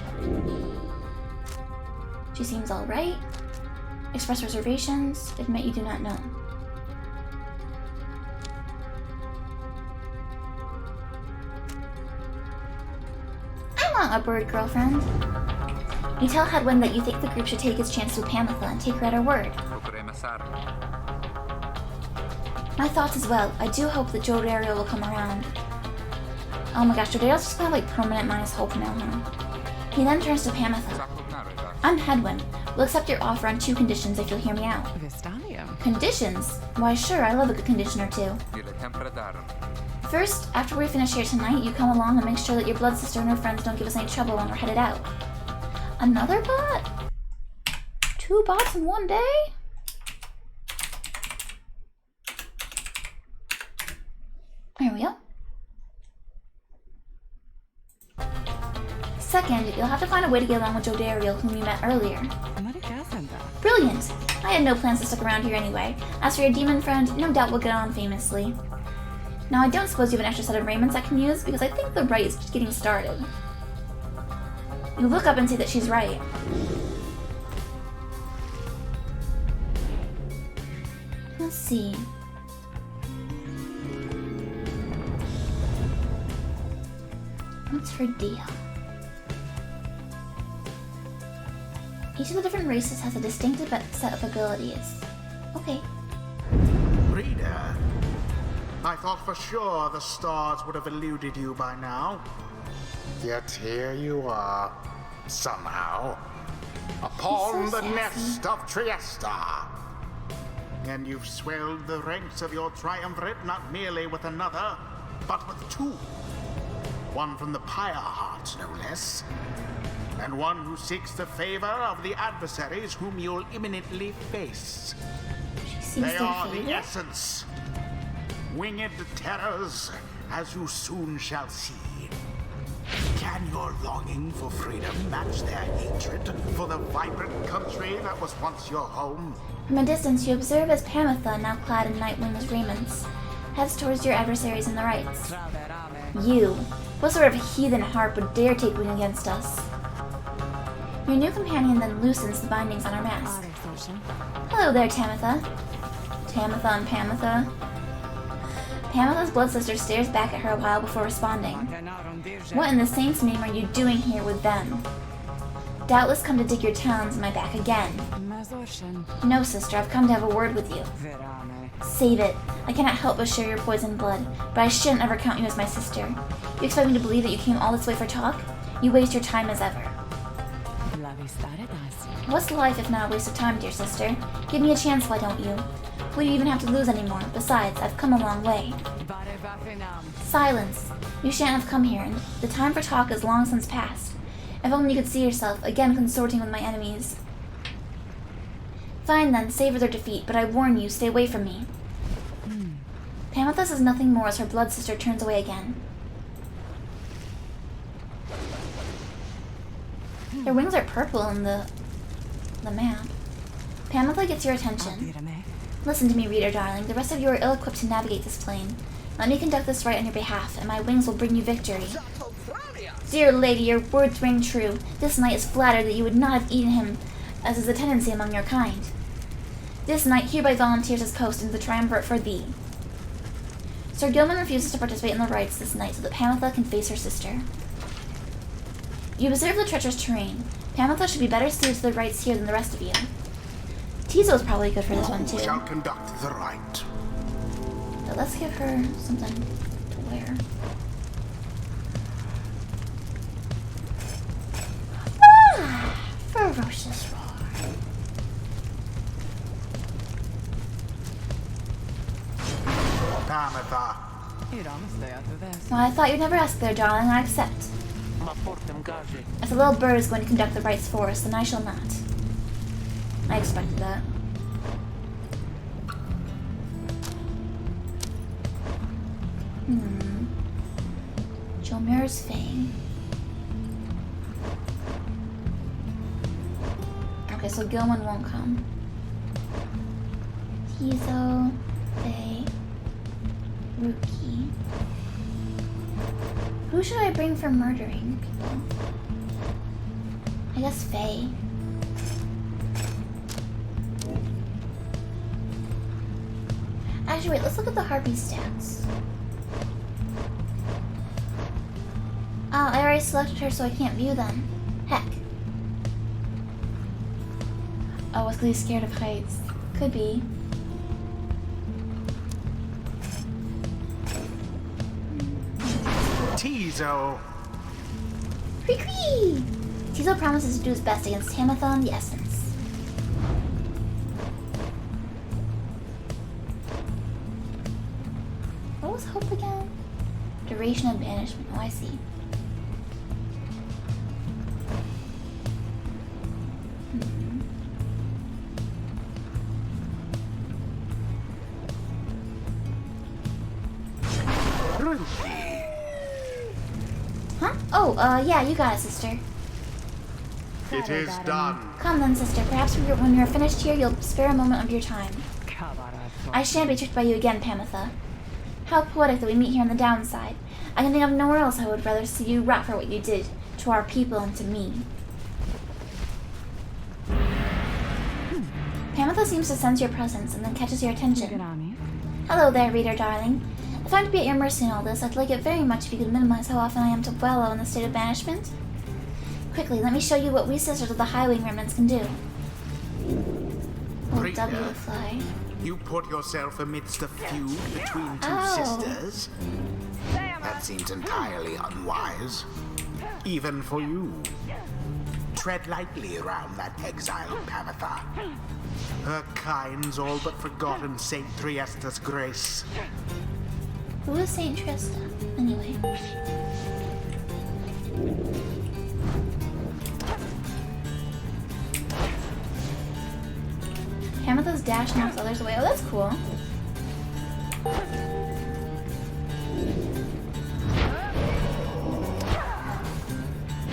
She seems all right. Express reservations. Admit you do not know. I want a bird girlfriend. You tell Hedwyn that you think the group should take its chance with Pamitha and take her at her word. My thoughts as well. I do hope that Jodariel will come around. Oh my gosh, Jodariel's just gonna have like permanent minus hope now, huh? He then turns to Pamitha. I'm Hedwyn. We'll accept your offer on 2 conditions if you'll hear me out. Conditions? Why sure, I love a good condition or two. First, after we finish here tonight, you come along and make sure that your blood sister and her friends don't give us any trouble when we're headed out. Another bot? 2 bots in one day? There we go. Second, you'll have to find a way to get along with Jodariel, whom you met earlier. Brilliant! I had no plans to stick around here anyway. As for your demon friend, no doubt we'll get on famously. Now, I don't suppose you have an extra set of raiments I can use, because I think the rite is just getting started. You look up and see that she's right. Let's see. What's her deal? Each of the different races has a distinctive set of abilities. Okay. Reader, I thought for sure the stars would have eluded you by now. Yet here you are, somehow, upon the Nest of Trieste. And you've swelled the ranks of your triumvirate not merely with another, but with 2. One from the Pyre heart, no less. And one who seeks the favor of the adversaries whom you'll imminently face. They are the essence. Winged terrors, as you soon shall see. Can your longing for freedom match their hatred for the vibrant country that was once your home? From a distance, you observe as Pamitha, now clad in Nightwing's raiments, heads towards your adversaries in the rites. You. What sort of heathen harp would dare take wing against us? Your new companion then loosens the bindings on her mask. Hello there, Tamitha. Tamitha and Pamitha. Pamitha's blood sister stares back at her a while before responding. What in the saint's name are you doing here with them? Doubtless come to dig your talons in my back again. No, sister, I've come to have a word with you. Save it. I cannot help but share your poisoned blood, but I shouldn't ever count you as my sister. You expect me to believe that you came all this way for talk? You waste your time as ever. What's life if not a waste of time, dear sister? Give me a chance, why don't you? Will you even have to lose anymore? Besides, I've come a long way. Silence. You shan't have come here, and the time for talk is long since past. If only you could see yourself, again consorting with my enemies. Fine then, savor their defeat, but I warn you, stay away from me. Pamitha says nothing more as her blood sister turns away again. Their wings are purple in the map. Pamitha gets your attention. Listen to me, reader darling. The rest of you are ill-equipped to navigate this plane. Let me conduct this right on your behalf, and my wings will bring you victory. Dear lady, your words ring true. This knight is flattered that you would not have eaten him, as is a tendency among your kind. This knight hereby volunteers his post into the triumvirate for thee. Sir Gilman refuses to participate in the rites this night so that Pamitha can face her sister. You observe the treacherous terrain. Pamitha should be better suited to the rites here than the rest of you. Tizo is probably good for this one too. Who shall conduct the rite? But let's give her something to wear. Ah! Ferocious roar. Pamitha. Well, I thought you'd never ask there, darling. I accept. If the little bird is going to conduct the rites for us, then I shall not. I expected that. Jolmir's Fang. Okay, so Gilman won't come. Tizo, Faye, Ruki. Who should I bring for murdering people? I guess Faye. Actually, wait, let's look at the Harpy stats. Oh, I already selected her, so I can't view them. Heck. Oh, it's because he's scared of heights. Could be. Tizo. Cree-cree! Tizo promises to do his best against Tamitha and the Essence. What was hope again? Duration of banishment. Oh, I see. Huh? Oh, yeah, you got it, sister. It is done. Come then, sister. Perhaps when you're finished here, you'll spare a moment of your time. I shan't be tricked by you again, Pamitha. How poetic that we meet here on the downside. I can think of nowhere else I would rather see you rot for what you did to our people and to me. Pamitha seems to sense your presence and then catches your attention. Hello there, reader darling. If I'm to be at your mercy in all this, I'd like it very much if you could minimize how often I am to wallow in the state of banishment. Quickly, let me show you what we sisters of the Highwing remnants can do. Hold W to fly. You put yourself amidst a feud between two sisters? That seems entirely unwise. Even for you. Tread lightly around that exiled Pamitha. Her kind's all but forgotten Saint Triesta's grace. Who is Saint Triesta, anyway? Pamitha's dash knocks others away. Oh, that's cool.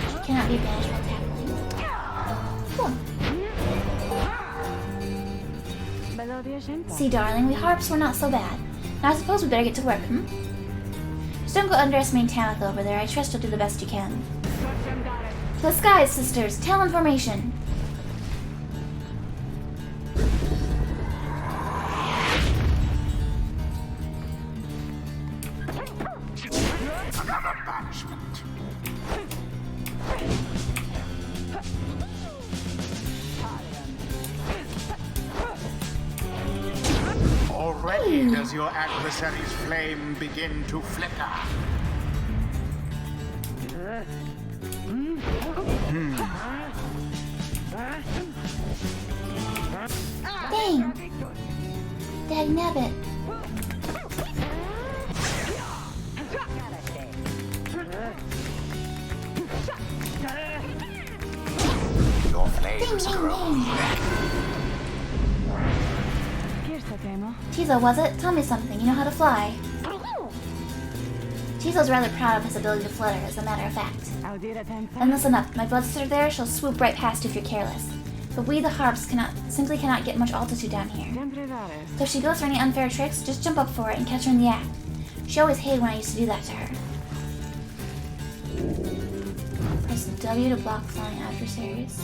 She cannot be banished while tackling. Cool. See, darling, we harps were not so bad. Now I suppose we better get to work, Just don't go underestimating Tamitha over there. I trust you'll do the best you can. To the skies, sisters. Tail in formation. Another banishment. Already does your adversary's flame begin to flicker. Dang. Dag nabbit. Your flames grow. Tizo, was it? Tell me something. You know how to fly. Tizo's rather proud of his ability to flutter, as a matter of fact. Then listen up. My blood sister there shall swoop right past you if you're careless. But we, the harps, simply cannot get much altitude down here. So if she goes for any unfair tricks, just jump up for it and catch her in the act. She always hated when I used to do that to her. Press W to block flying adversaries.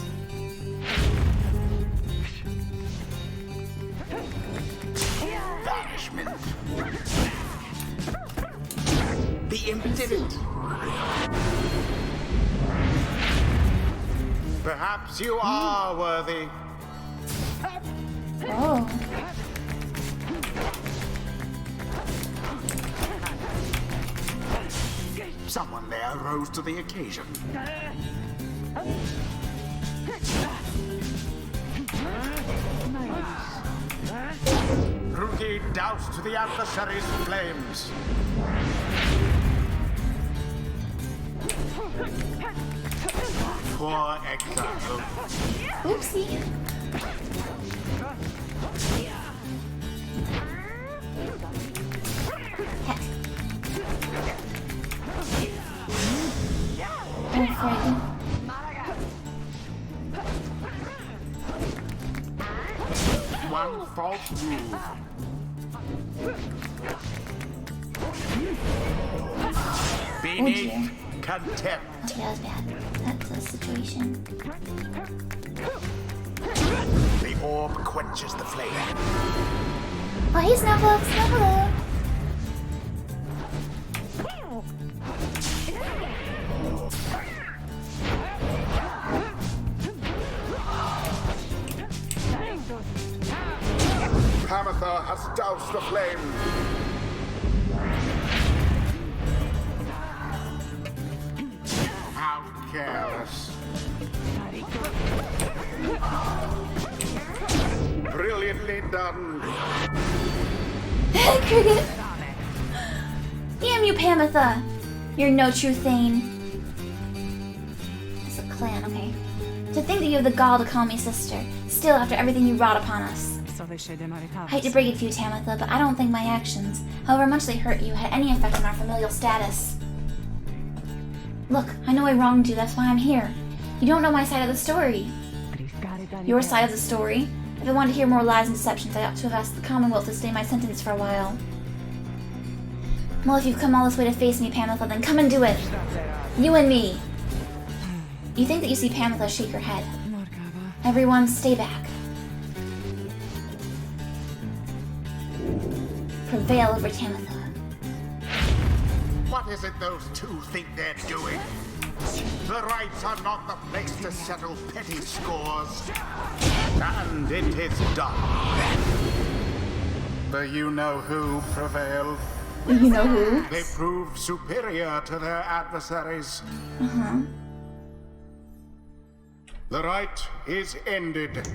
Banishment. The imp did it. Perhaps you are worthy. Oh. Someone there rose to the occasion. Ruki doused the adversary's flames. For example, Oopsie. Heck. Oh, Fred. one false move. Beneath contempt. Okay, that was bad. That's a situation. The orb quenches the flame. Oh, hey, Snuffle! Snuffle! Hamatha has doused the flame. How careless. Brilliantly done. Cricket! Damn you, Pamatha! You're no true Thane. It's a clan, okay. To think that you have the gall to call me sister, still after everything you wrought upon us. I hate to break it to you, Tamatha, but I don't think my actions, however much they hurt you, had any effect on our familial status. Look, I know I wronged you, that's why I'm here. You don't know my side of the story. Your side of the story? If I wanted to hear more lies and deceptions, I ought to have asked the Commonwealth to stay my sentence for a while. Well, if you've come all this way to face me, Pamatha, then come and do it! You and me! You think that you see Pamatha shake her head. Everyone, stay back. Prevail over Tamatha. What is it those two think they're doing? The rights are not the place to settle petty scores. And it is done. The you-know-who prevailed. You know who? They proved superior to their adversaries. The right is ended.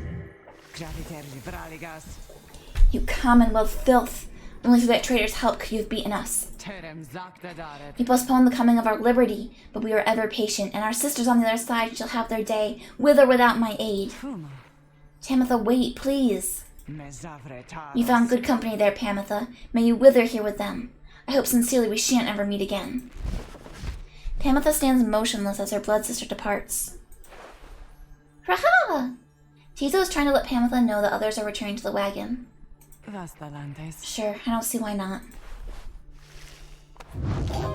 You Commonwealth filth! Only through that traitor's help could you have beaten us. You postponed the coming of our liberty, but we are ever patient, and our sisters on the other side shall have their day, with or without my aid. Tamatha, wait, please. You found good company there, Pamatha. May you wither here with them. I hope sincerely we shan't ever meet again. Pamatha stands motionless as her blood sister departs. Raha! Tizo is trying to let Pamatha know that others are returning to the wagon. Sure, I don't see why not.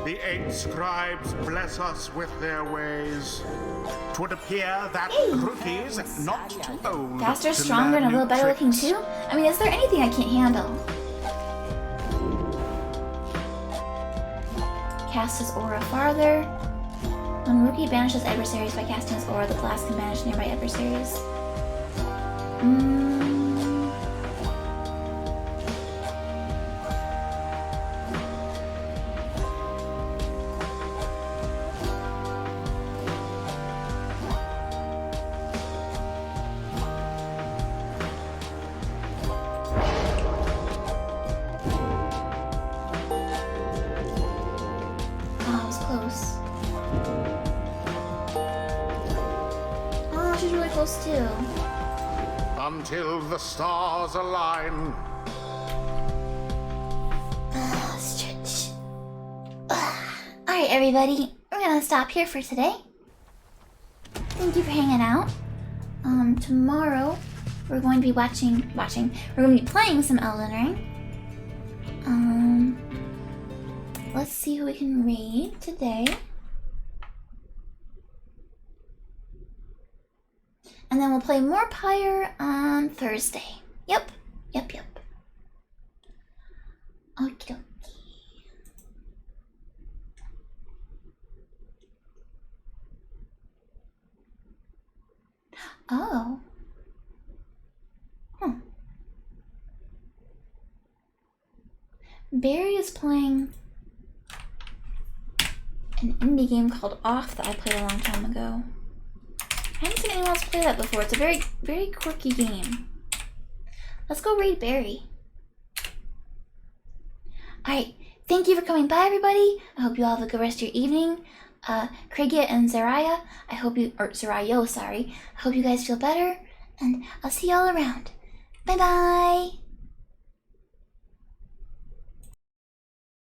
The 8 scribes bless us with their ways. 'Twould appear that rookies not too old Faster, to stronger, learn and a little new better looking tricks. too? I mean, is there anything I can't handle? Cast his aura farther. When rookie banishes adversaries by casting his aura, the blast can banish nearby adversaries. Close too. Until the stars align. Stretch. Alright, everybody. We're gonna stop here for today. Thank you for hanging out. Tomorrow we're going to be we're going to be playing some Elden Ring. Let's see who we can raid today. And then we'll play more Pyre on Thursday. Yep. Okie dokie. Oh. Barry is playing an indie game called Off that I played a long time ago. I haven't seen anyone else play that before. It's a very, very quirky game. Let's go raid Barry. Alright, thank you for coming by, everybody. I hope you all have a good rest of your evening. Craigia and Zariah, Zarayo, sorry. I hope you guys feel better, and I'll see y'all around. Bye-bye!